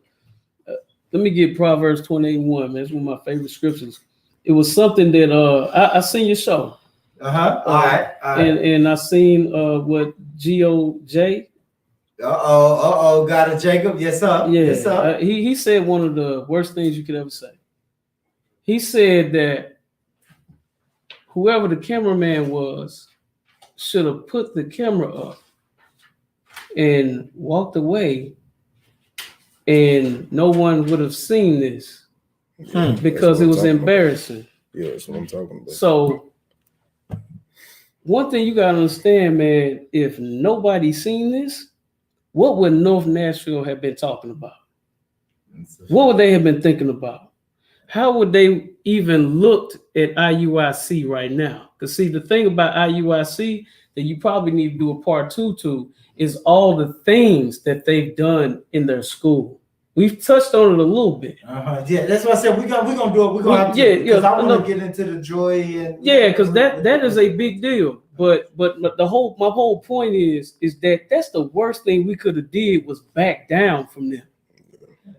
[SPEAKER 7] Let me get Proverbs 28:1, man. It's one of my favorite scriptures. It was something that I seen your show.
[SPEAKER 1] All right.
[SPEAKER 7] And I seen what GOJ.
[SPEAKER 1] Got a Jacob. Yes, sir.
[SPEAKER 7] Yeah.
[SPEAKER 1] Yes, sir.
[SPEAKER 7] He said one of the worst things you could ever say. He said that whoever the cameraman was should have put the camera up and walked away, and no one would have seen this because it was embarrassing.
[SPEAKER 3] Yeah, that's what I'm talking about.
[SPEAKER 7] So one thing you gotta understand, man, if nobody seen this, what would North Nashville have been talking about? What would they have been thinking about? How would they even looked at IUIC right now? Because see, the thing about IUIC that you probably need to do a part 2 to is all the things that they've done in their school. We've touched on it a little bit.
[SPEAKER 1] Yeah, that's what I said. We're gonna do it. We're gonna have to, because I want to get into the joy and
[SPEAKER 7] because that is a big deal. But my whole point is that that's the worst thing we could have did was back down from them.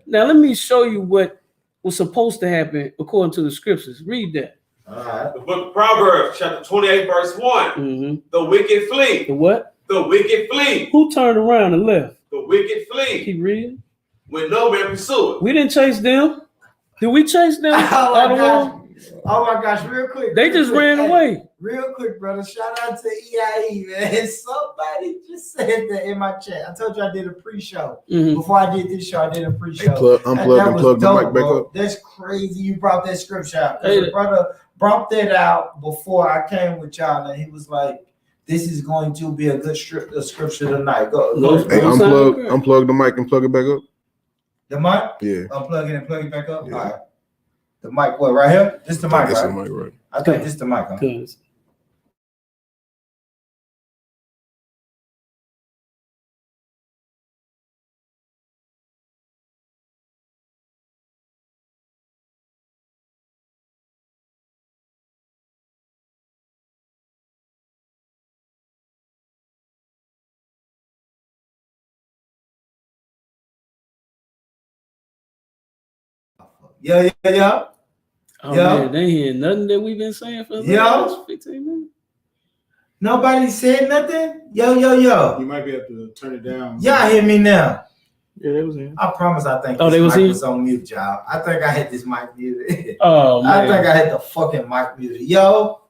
[SPEAKER 7] Now let me show you what was supposed to happen according to the scriptures. Read that.
[SPEAKER 12] The book of Proverbs, chapter 28, verse 1.
[SPEAKER 7] Mm-hmm.
[SPEAKER 12] The wicked flee.
[SPEAKER 7] The what?
[SPEAKER 12] The wicked flee.
[SPEAKER 7] Who turned around and left?
[SPEAKER 12] The wicked flee.
[SPEAKER 7] Keep reading.
[SPEAKER 12] When no man pursue it.
[SPEAKER 7] We didn't chase them. Did we chase them?
[SPEAKER 1] Oh my gosh, real quick.
[SPEAKER 7] They just ran away.
[SPEAKER 1] Real quick, brother. Shout out to EIE, man. Somebody just said that in my chat. I told you I did a pre-show.
[SPEAKER 7] Mm-hmm.
[SPEAKER 1] Before I did this show, I did a pre-show.
[SPEAKER 3] Unplug the mic back up.
[SPEAKER 1] That's crazy. You brought that scripture out. The brother brought that out before I came with y'all, and he was like, this is going to be a good scripture tonight. Go.
[SPEAKER 3] Hey, unplug the mic and plug it back up.
[SPEAKER 1] The mic?
[SPEAKER 3] Yeah.
[SPEAKER 1] Unplug it and plug it back up? Yeah. All right. The mic, what, right here? This the mic, right?
[SPEAKER 3] The mic, right?
[SPEAKER 1] I think this the mic, huh? Yeah.
[SPEAKER 7] Oh man, they hear nothing that we've been saying for the last 15 minutes.
[SPEAKER 1] Nobody said nothing? Yo.
[SPEAKER 2] You might be able to turn it down.
[SPEAKER 1] Y'all hear me now?
[SPEAKER 7] Yeah, they was here.
[SPEAKER 1] I promise I think
[SPEAKER 7] they
[SPEAKER 1] this mic
[SPEAKER 7] here?
[SPEAKER 1] was on mute, y'all. I think I had this mic muted.
[SPEAKER 7] Oh man.
[SPEAKER 1] I think I had the fucking mic muted. Yo.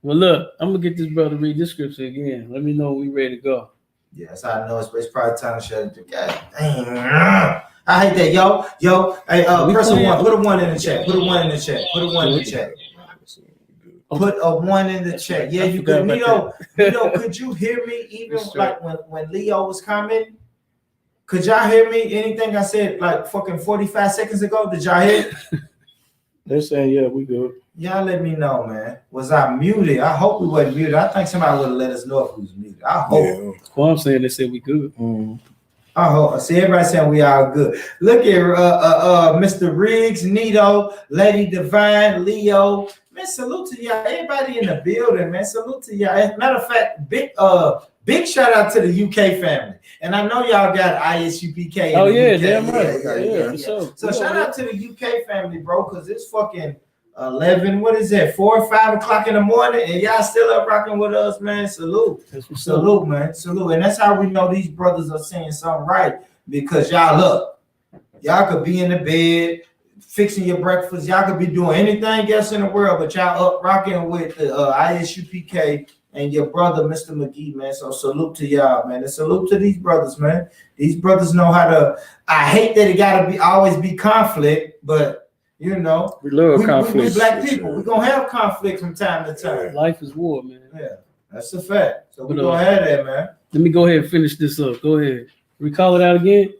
[SPEAKER 7] Well, look, I'm gonna get this brother to read this scripture again. Let me know when we ready to go.
[SPEAKER 1] Yes, I know it's probably time to shut it down. Dang. I hate that, yo. Hey, person one, put a one in the chat. Put a one in the chat. Put a one in the chat. Put a one in the chat. Yeah, you could. Nito, could you hear me even like when Leo was commenting? Could y'all hear me? Anything I said like fucking 45 seconds ago? Did y'all hear?
[SPEAKER 7] They're saying, yeah, we good.
[SPEAKER 1] Y'all let me know, man. Was I muted? I hope we wasn't muted. I think somebody would have let us know if we was muted. I hope.
[SPEAKER 3] Yeah.
[SPEAKER 7] Well, I'm saying they said we good.
[SPEAKER 1] I hope. See, everybody saying we all good. Look at Mr. Riggs, Nito, Lady Divine, Leo. Man, salute to y'all. Everybody in the building, man. Salute to y'all. As a matter of fact, big shout out to the UK family. And I know y'all got ISUPK.
[SPEAKER 7] Oh yeah,
[SPEAKER 1] UK.
[SPEAKER 7] damn right. Yeah, for sure.
[SPEAKER 1] So shout out to the UK family, bro, because it's fucking 11. What is that? 4 or 5 o'clock in the morning, and y'all still up rocking with us, man. Salute, man. Salute. And that's how we know these brothers are saying something right, because y'all up. Y'all could be in the bed fixing your breakfast. Y'all could be doing anything else in the world, but y'all up rocking with the ISUPK and your brother, Mr. McGee, man. So salute to y'all, man. And salute to these brothers, man. These brothers know how to. I hate that it gotta always be conflict, but you know,
[SPEAKER 7] we love conflict.
[SPEAKER 1] We black people. We're gonna have conflict from time to time.
[SPEAKER 7] Life is war, man.
[SPEAKER 1] Yeah, that's a fact. So we're gonna have that, man.
[SPEAKER 7] Let me go ahead and finish this up. Go ahead. Recall it out again.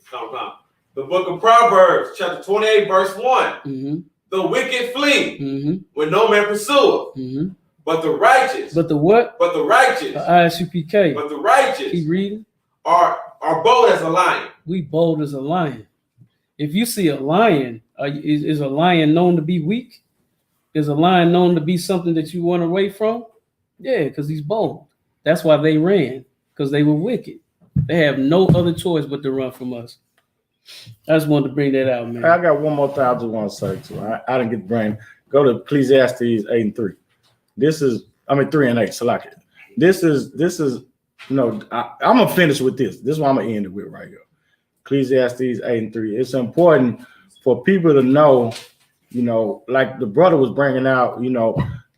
[SPEAKER 12] The book of Proverbs, chapter 28, verse 1.
[SPEAKER 7] Mm-hmm.
[SPEAKER 12] The wicked flee
[SPEAKER 7] Mm-hmm.
[SPEAKER 12] when no man pursue it.
[SPEAKER 7] Mm-hmm.
[SPEAKER 12] But the righteous.
[SPEAKER 7] But the what?
[SPEAKER 12] But the righteous.
[SPEAKER 7] ISUPK.
[SPEAKER 12] But the righteous.
[SPEAKER 7] Keep reading.
[SPEAKER 12] Are bold as a lion.
[SPEAKER 7] We bold as a lion. If you see a lion, is a lion known to be weak? Is a lion known to be something that you run away from? Yeah, because he's bold. That's why they ran, because they were wicked. They have no other choice but to run from us. I just wanted to bring that out, man.
[SPEAKER 6] I got one more thing I just want to say too. I didn't get the brain. Go to Ecclesiastes 8:3. This is, 3 and 8. Salaki. This is. No, I'm gonna finish with this. This is what I'm gonna end it with right here. Ecclesiastes 8:3. It's important for people to know, like the brother was bringing out,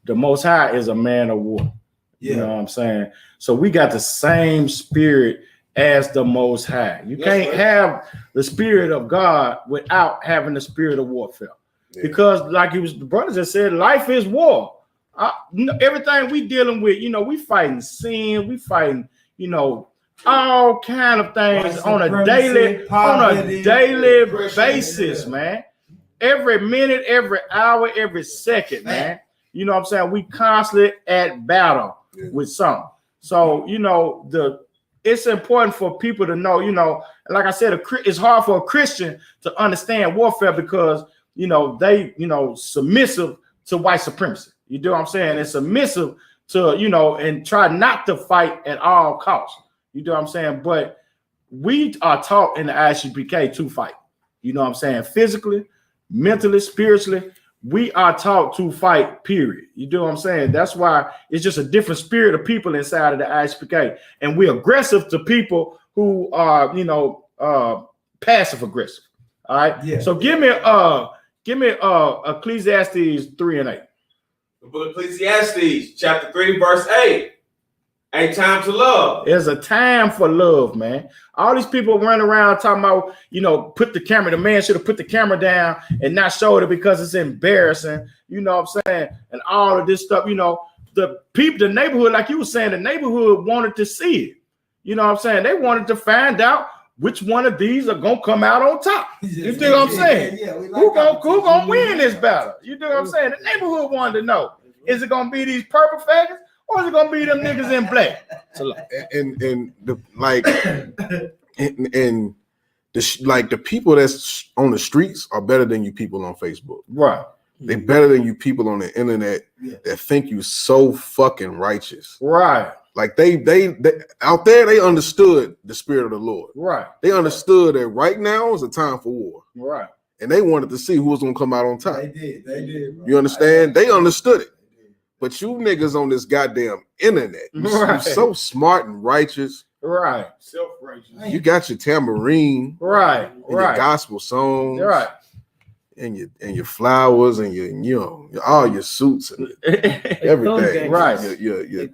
[SPEAKER 6] the Most High is a man of war. Yeah. You know what I'm saying? So we got the same spirit as the Most High. You can't have the spirit of God without having the spirit of warfare. Yeah. Because like the brother just said, life is war. Everything we dealing with, we fighting sin, we fighting, all kind of things on a daily basis, man. Every minute, every hour, every second, man. You know what I'm saying? We constantly at battle with something. So, it's important for people to know, like I said, it's hard for a Christian to understand warfare because, they, submissive to white supremacy. You do what I'm saying? It's submissive to, you know, and try not to fight at all costs. You know what I'm saying? But we are taught in the ISUPK to fight. You know what I'm saying? Physically, mentally, spiritually, we are taught to fight, period. You know what I'm saying? That's why it's just a different spirit of people inside of the ISUPK. And we're aggressive to people who are, you know, passive aggressive. All right.
[SPEAKER 1] Yeah.
[SPEAKER 6] So give me Ecclesiastes 3 and 8.
[SPEAKER 12] The book of Ecclesiastes, chapter 3, verse 8. A time to love.
[SPEAKER 6] There's a time for love, man. All these people running around talking about, you know, put the camera. The man should have put the camera down and not showed it because it's embarrassing. You know what I'm saying? And all of this stuff, you know, the people, the neighborhood, like you were saying, the neighborhood wanted to see it. You know what I'm saying? They wanted to find out which one of these are gonna come out on top. You know what I'm saying? Who gonna win this battle? You know what I'm saying? The neighborhood wanted to know: is it gonna be these purple faggots, or is it gonna be them niggas in black?
[SPEAKER 3] And the like, and the people that's on the streets are better than you people on Facebook.
[SPEAKER 6] Right.
[SPEAKER 3] They better than you people on the internet that think you so fucking righteous.
[SPEAKER 6] Right.
[SPEAKER 3] Like they out there, they understood the spirit of the Lord.
[SPEAKER 6] Right.
[SPEAKER 3] They understood that right now is a time for war.
[SPEAKER 6] Right.
[SPEAKER 3] And they wanted to see who was gonna come out on top.
[SPEAKER 1] They did. Bro.
[SPEAKER 3] You understand? They understood it. But you niggas on this goddamn internet, you're so smart and righteous.
[SPEAKER 6] Right.
[SPEAKER 10] Self-righteous.
[SPEAKER 3] You got your tambourine.
[SPEAKER 6] Right.
[SPEAKER 3] And your gospel songs.
[SPEAKER 6] Right.
[SPEAKER 3] And your flowers and your all your suits and everything.
[SPEAKER 6] Right.
[SPEAKER 3] Your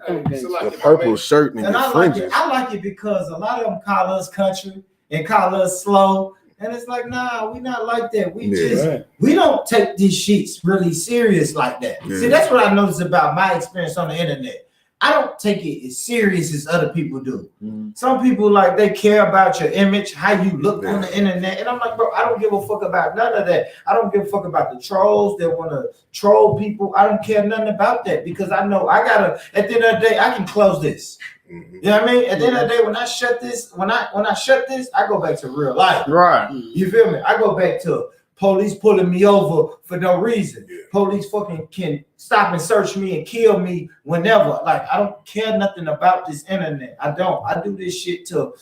[SPEAKER 3] purple shirt and your fringes.
[SPEAKER 1] I like it because a lot of them call us country and call us slow. And it's like, nah, we not like that. We don't take these sheets really serious like that. Yeah. See, that's what I noticed about my experience on the internet. I don't take it as serious as other people do. Some people, like, they care about your image, how you look on the internet. And I'm like, bro, I don't give a fuck about none of that. I don't give a fuck about the trolls that want to troll people. I don't care nothing about that because I know I gotta, at the end of the day, I can close this. You know what I mean? At the end of the day, when I shut this, when I shut this, I go back to real life.
[SPEAKER 6] Right.
[SPEAKER 1] You feel me? I go back to police pulling me over for no reason. Police fucking can stop and search me and kill me whenever. Like, I don't care nothing about this internet. I don't. I do this shit to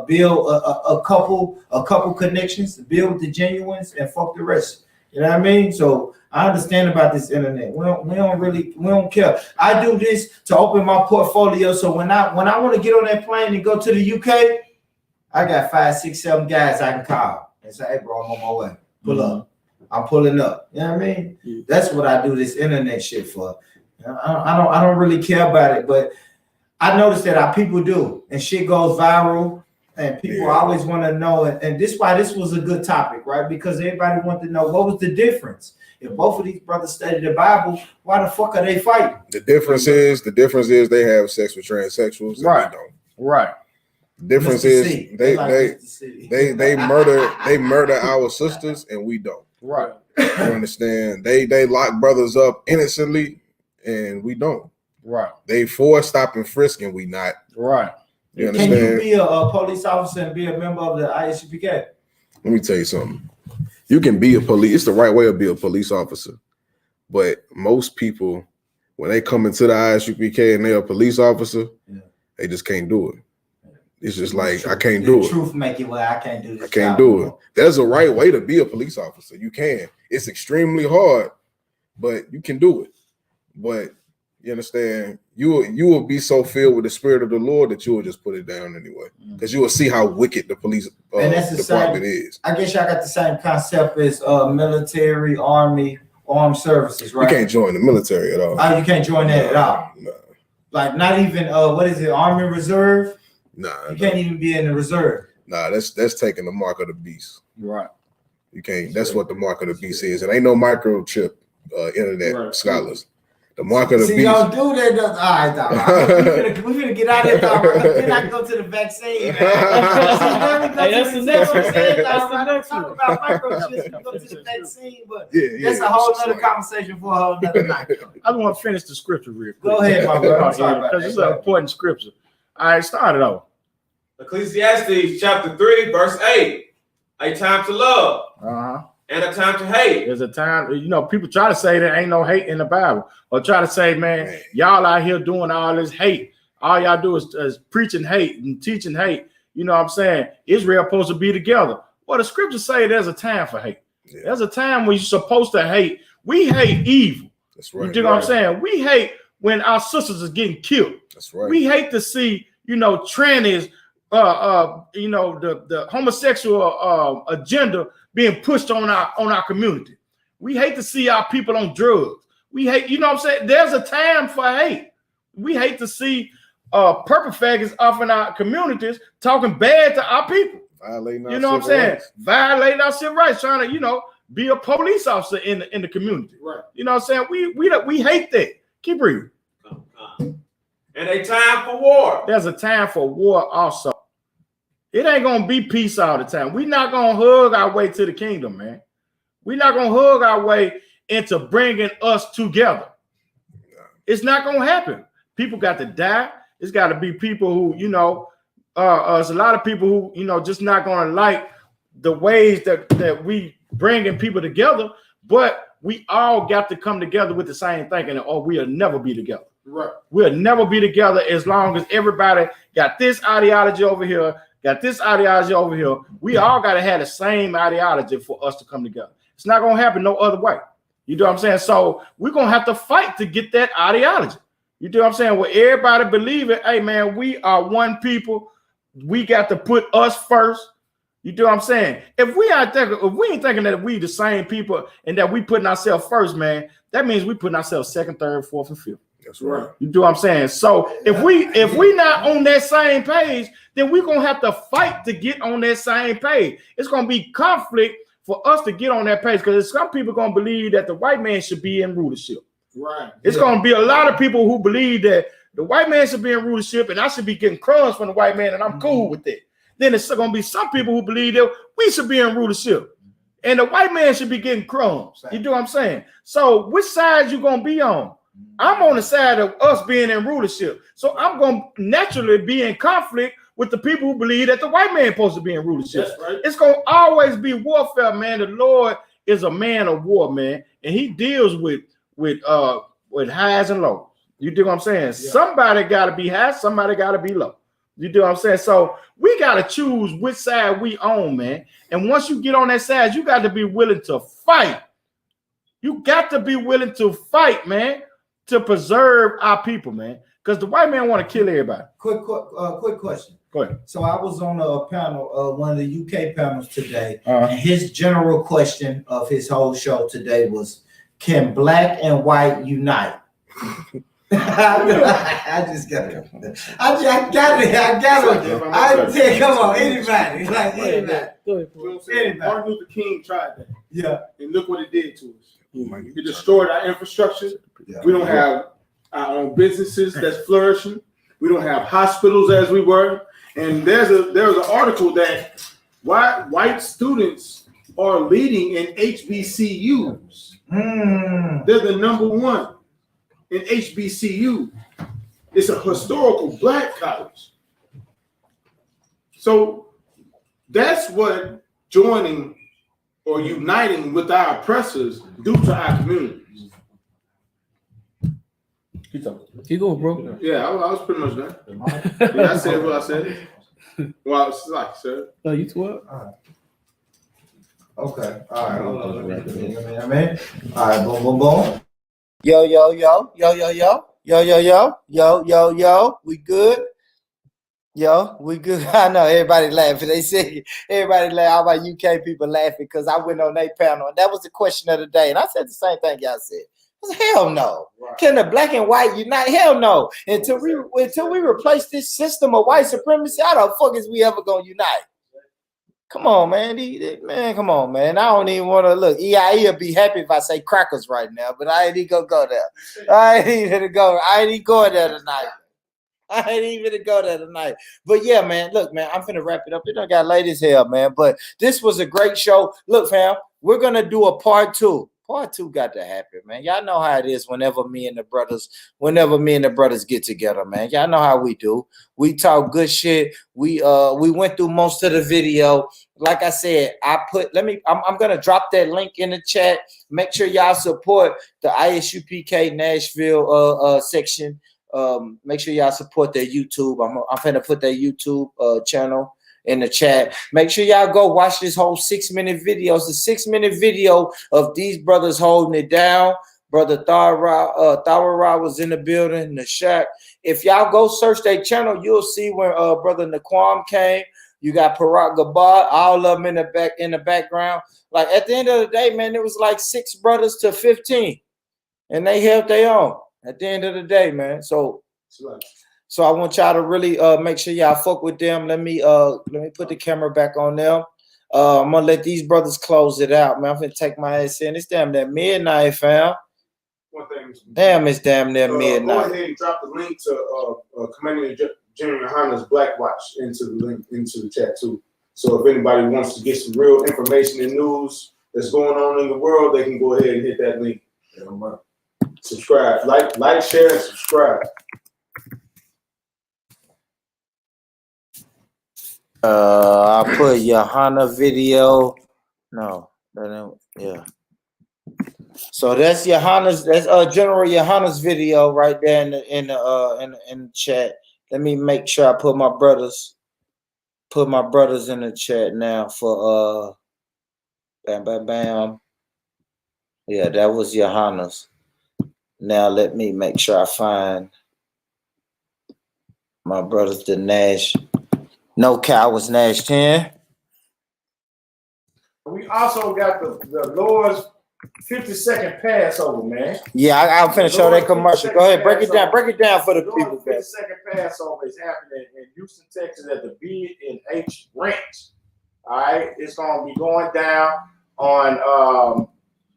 [SPEAKER 1] build a couple connections, to build with the genuines and fuck the rest. You know what I mean? So I understand about this internet. We don't care. I do this to open my portfolio. So when I want to get on that plane and go to the UK, I got 5, 6, 7 guys I can call and say, hey bro, I'm on my way. Pull up. I'm pulling up. You know what I mean? That's what I do this internet shit for. I don't really care about it, but I notice that our people do, and shit goes viral. And people always want to know, and this is why this was a good topic, right? Because everybody wanted to know what was the difference. If both of these brothers study the Bible, why the fuck are they fighting?
[SPEAKER 3] The difference is they have sex with transsexuals, and
[SPEAKER 6] right?
[SPEAKER 3] We don't.
[SPEAKER 6] Right.
[SPEAKER 3] The difference is they murder our sisters, and we don't.
[SPEAKER 6] Right.
[SPEAKER 3] You understand? They lock brothers up innocently, and we don't.
[SPEAKER 6] Right.
[SPEAKER 3] They for stop and frisk, and we not.
[SPEAKER 6] Right.
[SPEAKER 3] You understand?
[SPEAKER 1] Can you be a police officer and be a member of the ISUPK?
[SPEAKER 3] Let me tell you something. You can be a police. It's the right way to be a police officer. But most people, when they come into the ISUPK and they're a police officer, they just can't do it. It's just like, I can't do it.
[SPEAKER 1] Truth make it where I can't do this.
[SPEAKER 3] I can't do it. There's a right way to be a police officer. You can. It's extremely hard, but you can do it. But you understand, you will be so filled with the spirit of the Lord that you will just put it down anyway, because you will see how wicked the police department is.
[SPEAKER 1] I guess y'all got the same concept as military, army, armed services, right?
[SPEAKER 3] You can't join the military at all.
[SPEAKER 1] Oh, you can't join that at all.
[SPEAKER 3] No.
[SPEAKER 1] Like, not even what is it, Army Reserve?
[SPEAKER 3] Nah.
[SPEAKER 1] You can't even be in the reserve.
[SPEAKER 3] Nah, that's taking the mark of the beast.
[SPEAKER 6] Right.
[SPEAKER 3] You can't. That's what the mark of the beast is. It ain't no microchip internet scholars. The mark of the beast.
[SPEAKER 1] Y'all do that. All right, dog. We're gonna get out of here, dog. Then I go to the vaccine. That's the next one. I don't talk about microchips. We go to the vaccine, but that's a whole other conversation for a whole other night.
[SPEAKER 6] I just want to finish the scripture real quick.
[SPEAKER 1] Go ahead, my brother. I'm sorry about that.
[SPEAKER 6] Because it's an important scripture. All right, start it off.
[SPEAKER 12] Ecclesiastes chapter 3, verse 8. A time to love. and a time to hate.
[SPEAKER 6] There's a time, you know, people try to say there ain't no hate in the Bible, or try to say, man, y'all out here doing all this hate. All y'all do is preaching hate and teaching hate. You know what I'm saying? Israel supposed to be together. Well, the scriptures say there's a time for hate. Yeah. There's a time when you're supposed to hate. We hate evil.
[SPEAKER 3] That's right.
[SPEAKER 6] You know what I'm saying? We hate when our sisters are getting killed.
[SPEAKER 3] That's right.
[SPEAKER 6] We hate to see, you know, trannies, you know, the homosexual agenda being pushed on our community. We hate to see our people on drugs. We hate, you know what I'm saying? There's a time for hate. We hate to see purple faggots off in our communities talking bad to our people.
[SPEAKER 3] Violating our
[SPEAKER 6] you know what I'm saying? Rights. Violating our civil rights, trying to, you know, be a police officer in the community.
[SPEAKER 12] Right.
[SPEAKER 6] You know what I'm saying? We hate that. Keep reading.
[SPEAKER 12] And a time for war.
[SPEAKER 6] There's a time for war also. It ain't gonna be peace all the time. We're not gonna hug our way to the kingdom, man. We're not gonna hug our way into bringing us together. It's not gonna happen. People got to die. It's got to be people who, you know, there's a lot of people who, you know, just not gonna like the ways that we bringing people together. But we all got to come together with the same thinking, or we'll never be together.
[SPEAKER 12] Right.
[SPEAKER 6] We'll never be together as long as everybody got this ideology over here, got this ideology over here. We all got to have the same ideology for us to come together. It's not going to happen no other way. You know what I'm saying? So we're going to have to fight to get that ideology. You know what I'm saying? Well, everybody believe it. Hey, man, we are one people. We got to put us first. You know what I'm saying? If we ain't thinking that we the same people and that we putting ourselves first, man, that means we putting ourselves second, third, fourth, and fifth.
[SPEAKER 3] That's right.
[SPEAKER 6] You do what I'm saying? So if we not on that same page, then we're gonna have to fight to get on that same page. It's gonna be conflict for us to get on that page, because some people gonna believe that the white man should be in rulership.
[SPEAKER 12] Right.
[SPEAKER 6] It's gonna be a lot of people who believe that the white man should be in rulership and I should be getting crumbs from the white man, and I'm cool with that. Then it's gonna be some people who believe that we should be in rulership and the white man should be getting crumbs. You do what I'm saying? So which side you gonna be on? I'm on the side of us being in rulership. So I'm going to naturally be in conflict with the people who believe that the white man is supposed to be in rulership.
[SPEAKER 12] That's right.
[SPEAKER 6] It's going to always be warfare, man. The Lord is a man of war, man. And he deals with highs and lows. You do what I'm saying? Yeah. Somebody got to be high. Somebody got to be low. You do what I'm saying? So we got to choose which side we own, man. And once you get on that side, you got to be willing to fight. You got to be willing to fight, man, to preserve our people, man, because the white man want to kill everybody.
[SPEAKER 1] Quick question.
[SPEAKER 6] Go ahead.
[SPEAKER 1] So I was on a panel, one of the UK panels today, and his general question of his whole show today was, can black and white unite? I just got it. I got it. Come on, anybody. Like anybody.
[SPEAKER 10] Anybody. Martin Luther King tried that.
[SPEAKER 1] Yeah.
[SPEAKER 10] And look what it did to us. It destroyed our infrastructure. Yeah. We don't have our own businesses that's flourishing. We don't have hospitals as we were. And there's an article that white students are leading in HBCUs. They're the number one in HBCU. It's a historical black college. So that's what joining or uniting with our oppressors do to our communities.
[SPEAKER 7] Keep going, bro.
[SPEAKER 10] Yeah, I was pretty much done. Yeah, I said what I said. Well, it's like I said.
[SPEAKER 7] Oh, you 12?
[SPEAKER 1] All right. Okay. All right. Hold on. I mean, all right. Boom, boom, boom.
[SPEAKER 5] Yo. We good? Yo, we good. I know everybody laughing. They say everybody laugh. All my UK people laughing because I went on their panel, and that was the question of the day. And I said the same thing y'all said. I said, hell no. Right. Can the black and white unite? Hell no. Until we replace this system of white supremacy, how the fuck is we ever gonna unite? Come on, man. Man, come on, man. I don't even want to look. EIE will be happy if I say crackers right now, but I ain't even gonna go there. I ain't even going there tonight. But yeah, man, look, man, I'm finna wrap it up. It done got late as hell, man. But this was a great show. Look, fam, we're gonna do a part 2. Part 2 got to happen, man. Y'all know how it is whenever me and the brothers get together, man. Y'all know how we do. We talk good shit. We went through most of the video. Like I said, I'm gonna drop that link in the chat. Make sure y'all support the ISUPK Nashville section. Make sure y'all support their YouTube. I'm finna put their YouTube channel in the chat. Make sure y'all go watch this whole 6-minute video. It's a 6-minute video of these brothers holding it down. Brother Thawara was in the building, the shack. If y'all go search their channel, you'll see when Brother Naquam came. You got Parak Gabar, all of them in the background. Like at the end of the day, man, it was like 6 brothers to 15, and they held their own at the end of the day, man. So I want y'all to really make sure y'all fuck with them. Let me put the camera back on them. I'm gonna let these brothers close it out, man. I'm gonna take my ass in. It's damn near midnight, fam.
[SPEAKER 10] One thing,
[SPEAKER 5] Damn, it's damn near midnight.
[SPEAKER 10] Go ahead and drop the link to Commander General Yohana's Black Watch into the chat too. So if anybody wants to get some real information and news that's going on in the world, they can go ahead and hit that link. Subscribe, like, share, and subscribe.
[SPEAKER 5] I put Johanna video. No, yeah. So that's Johanna's. That's General Johanna's video right there in the chat. Let me make sure I put my brothers in the chat now for bam. Yeah, that was Johanna's. Now let me make sure I find my brothers, the Nash. No Cowards Nash 10.
[SPEAKER 6] We also got the Lord's 50-second Passover, man.
[SPEAKER 5] Yeah, I'll finish show that commercial. Go ahead, break it down for the people.
[SPEAKER 6] 50-second Passover is happening in Houston, Texas at the B&H Ranch. All right, it's gonna be going down on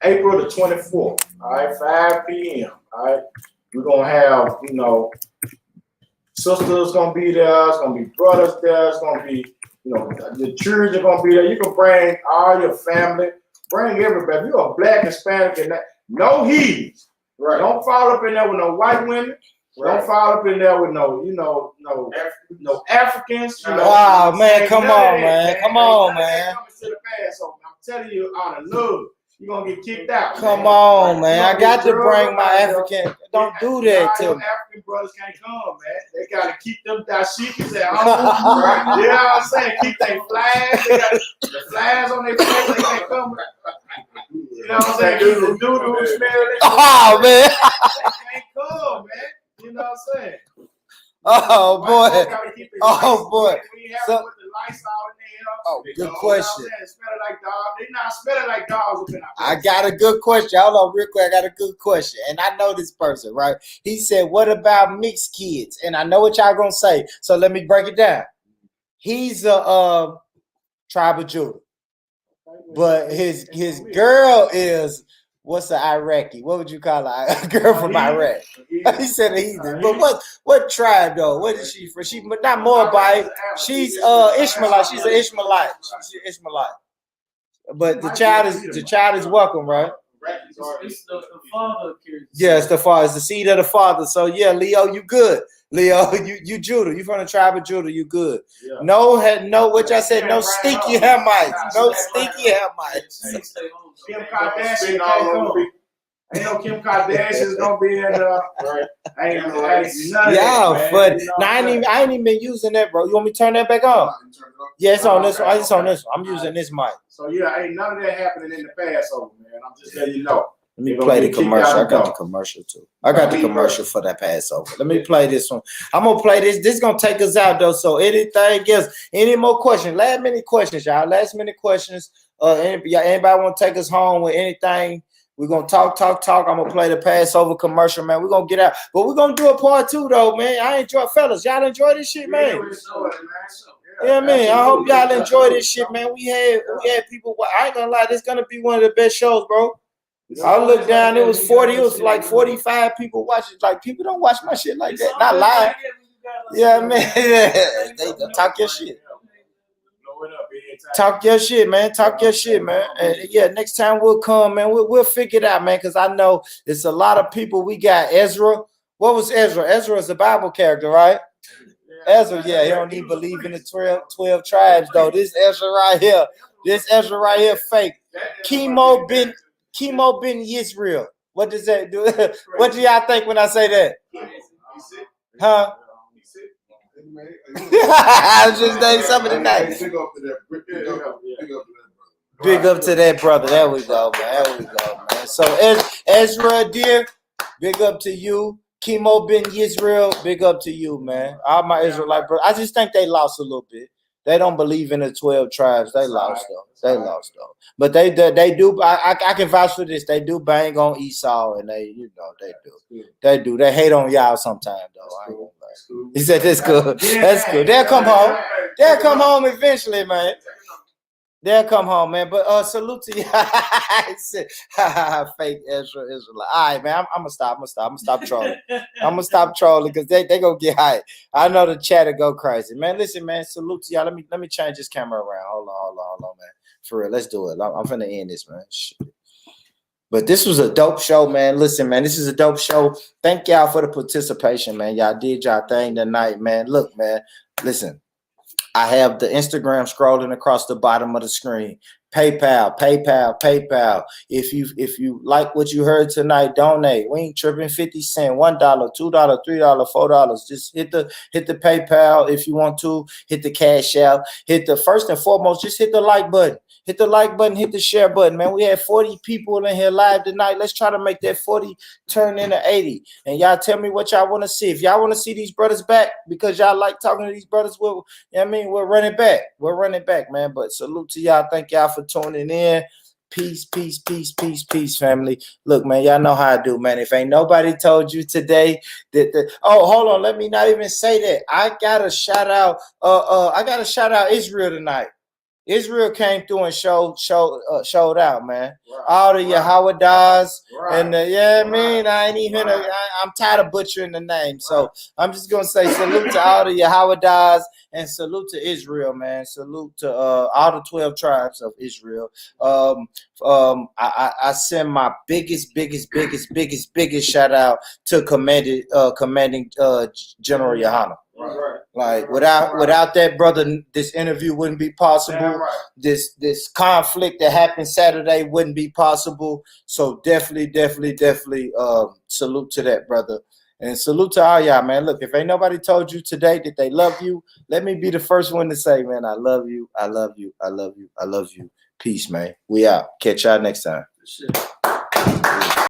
[SPEAKER 6] April the 24th. All right, 5 p.m. All right, we're gonna have sisters gonna be there. It's gonna be brothers there. It's gonna be the children are gonna be there. You can bring all your family. Bring everybody. If you're a black, Hispanic, and no heathens. Right. Don't fall up in there with no white women. Right. Don't fall up in there with no Africans.
[SPEAKER 5] Wow, man, come on, man. Come on, man.
[SPEAKER 6] I'm telling you, out of love, you're gonna get kicked out.
[SPEAKER 5] Come on, man. I got to bring my African. Don't do that to me.
[SPEAKER 6] African brothers can't come, man. They gotta keep them dashikis at home. You know what I'm saying? Keep their flags. They got the flags on their face. They can't come. You know what I'm saying? The doo-doo smell.
[SPEAKER 5] Oh, man.
[SPEAKER 6] They can't come, man. You know what I'm saying?
[SPEAKER 5] Oh, boy. Oh, boy.
[SPEAKER 6] Oh,
[SPEAKER 5] good question.
[SPEAKER 6] They're not smelling like dogs.
[SPEAKER 5] I got a good question. Hold on real quick. I got a good question. And I know this person, right? He said, what about mixed kids? And I know what y'all going to say. So let me break it down. He's a tribe of Judah. But his girl is, what's an Iraqi? What would you call her? A girl from Iraq. He said a heathen. But what tribe though? What is she from? She not Moabite. She's Ishmaelite. She's an Ishmaelite. She's an Ishmaelite. But the child is welcome, right?
[SPEAKER 4] It's the father.
[SPEAKER 5] Yeah, it's the father. It's the seed of the father. So yeah, Leo, you good. Leo, you Judah. You from the tribe of Judah. You good. Yeah. No, what y'all said. No stinky Hamites. No stinky Hamites.
[SPEAKER 6] Kim Kardashian ain't no Kim Kardashian's gonna be in right. Ain't none
[SPEAKER 5] yeah, but I ain't even been using that, bro. You want me to turn that back on? Yeah, it's on this one. It's on this one. I'm using this mic.
[SPEAKER 6] So yeah, ain't none of that happening in the Passover, man. I'm just letting you know.
[SPEAKER 5] Let me play the commercial. I got the commercial too. I got the commercial for that Passover. Let me play this one. I'm gonna play this. This is gonna take us out though. So anything else? Any more questions? Last minute questions, y'all. Last minute questions. Anybody want to take us home with anything? We're gonna talk. I'm gonna play the Passover commercial, man. We're gonna get out, but we're gonna do a part 2 though, man. I enjoy, fellas. Y'all enjoy this shit, man. Yeah, man. I hope y'all enjoy this shit, man. We had people. I ain't gonna lie, this is gonna be one of the best shows, bro. I looked down, it was 40, it was like 45 people watching. Like, people don't watch my shit like that. Not live. Yeah, man. They talk your shit.
[SPEAKER 6] Blow it up,
[SPEAKER 1] Talk your shit, man. Talk your shit, man. And yeah, next time we'll come, man. We'll figure it out, man. Because I know it's a lot of people. We got Ezra. What was Ezra? Ezra is a Bible character, right? Ezra, yeah, he don't even believe in the 12 tribes, though. This Ezra right here, fake. Chemo bin Yisrael. What does that do? What do y'all think when I say that? Huh? I was just saying some of the names. Big up to that brother. There we go, man. So Ezra, dear, big up to you. Chemo bin Yisrael, big up to you, man. All my Israelite brothers. I just think they lost a little bit. They don't believe in the 12 tribes. They lost though. But they do. I can vouch for this. They do bang on Esau, and they do. They hate on y'all sometimes though. I ain't gonna lie. He said that's good. That's good. They'll come home. They'll come home eventually, man. They'll come home, man. But salute to you. Fake Israelite. All right, man. I'm gonna stop trolling. I'm gonna stop trolling because they gonna get hyped. I know the chat will go crazy, man. Listen, man. Salute to y'all. Let me change this camera around. Hold on, man. For real, let's do it. I'm finna end this, man. Shit. But this was a dope show, man. Listen, man, this is a dope show. Thank y'all for the participation, man. Y'all did y'all thing tonight, man. Look, man. Listen. I have the Instagram scrolling across the bottom of the screen. PayPal. If you like what you heard tonight, donate. We ain't tripping. 50 cents, $1, $2, $3, $4. Just hit the PayPal if you want to. Hit the Cash App. Hit the first and foremost. Just hit the like button. Hit the like button. Hit the share button, man. We had 40 people in here live tonight. Let's try to make that 40 turn into 80. And y'all tell me what y'all want to see. If y'all want to see these brothers back because y'all like talking to these brothers, we're running back. We're running back, man. But salute to y'all. Thank y'all for tuning in. Peace, family. Look, man, y'all know how I do, man. If ain't nobody told you today that hold on, let me not even say that. I gotta shout out Israel tonight. Israel came through and showed out, man. Right, all the Yahwadas and I'm tired of butchering the name, so I'm just gonna say salute to all the Yahwadas and salute to Israel, man. Salute to all the 12 tribes of Israel. I send my biggest shout out to commanding General Yohana. Right. Like without that brother, this interview wouldn't be possible. Right. This conflict that happened Saturday wouldn't be possible. So definitely salute to that brother. And salute to all y'all, man. Look, if ain't nobody told you today that they love you, let me be the first one to say, man, I love you. Peace, man. We out. Catch y'all next time.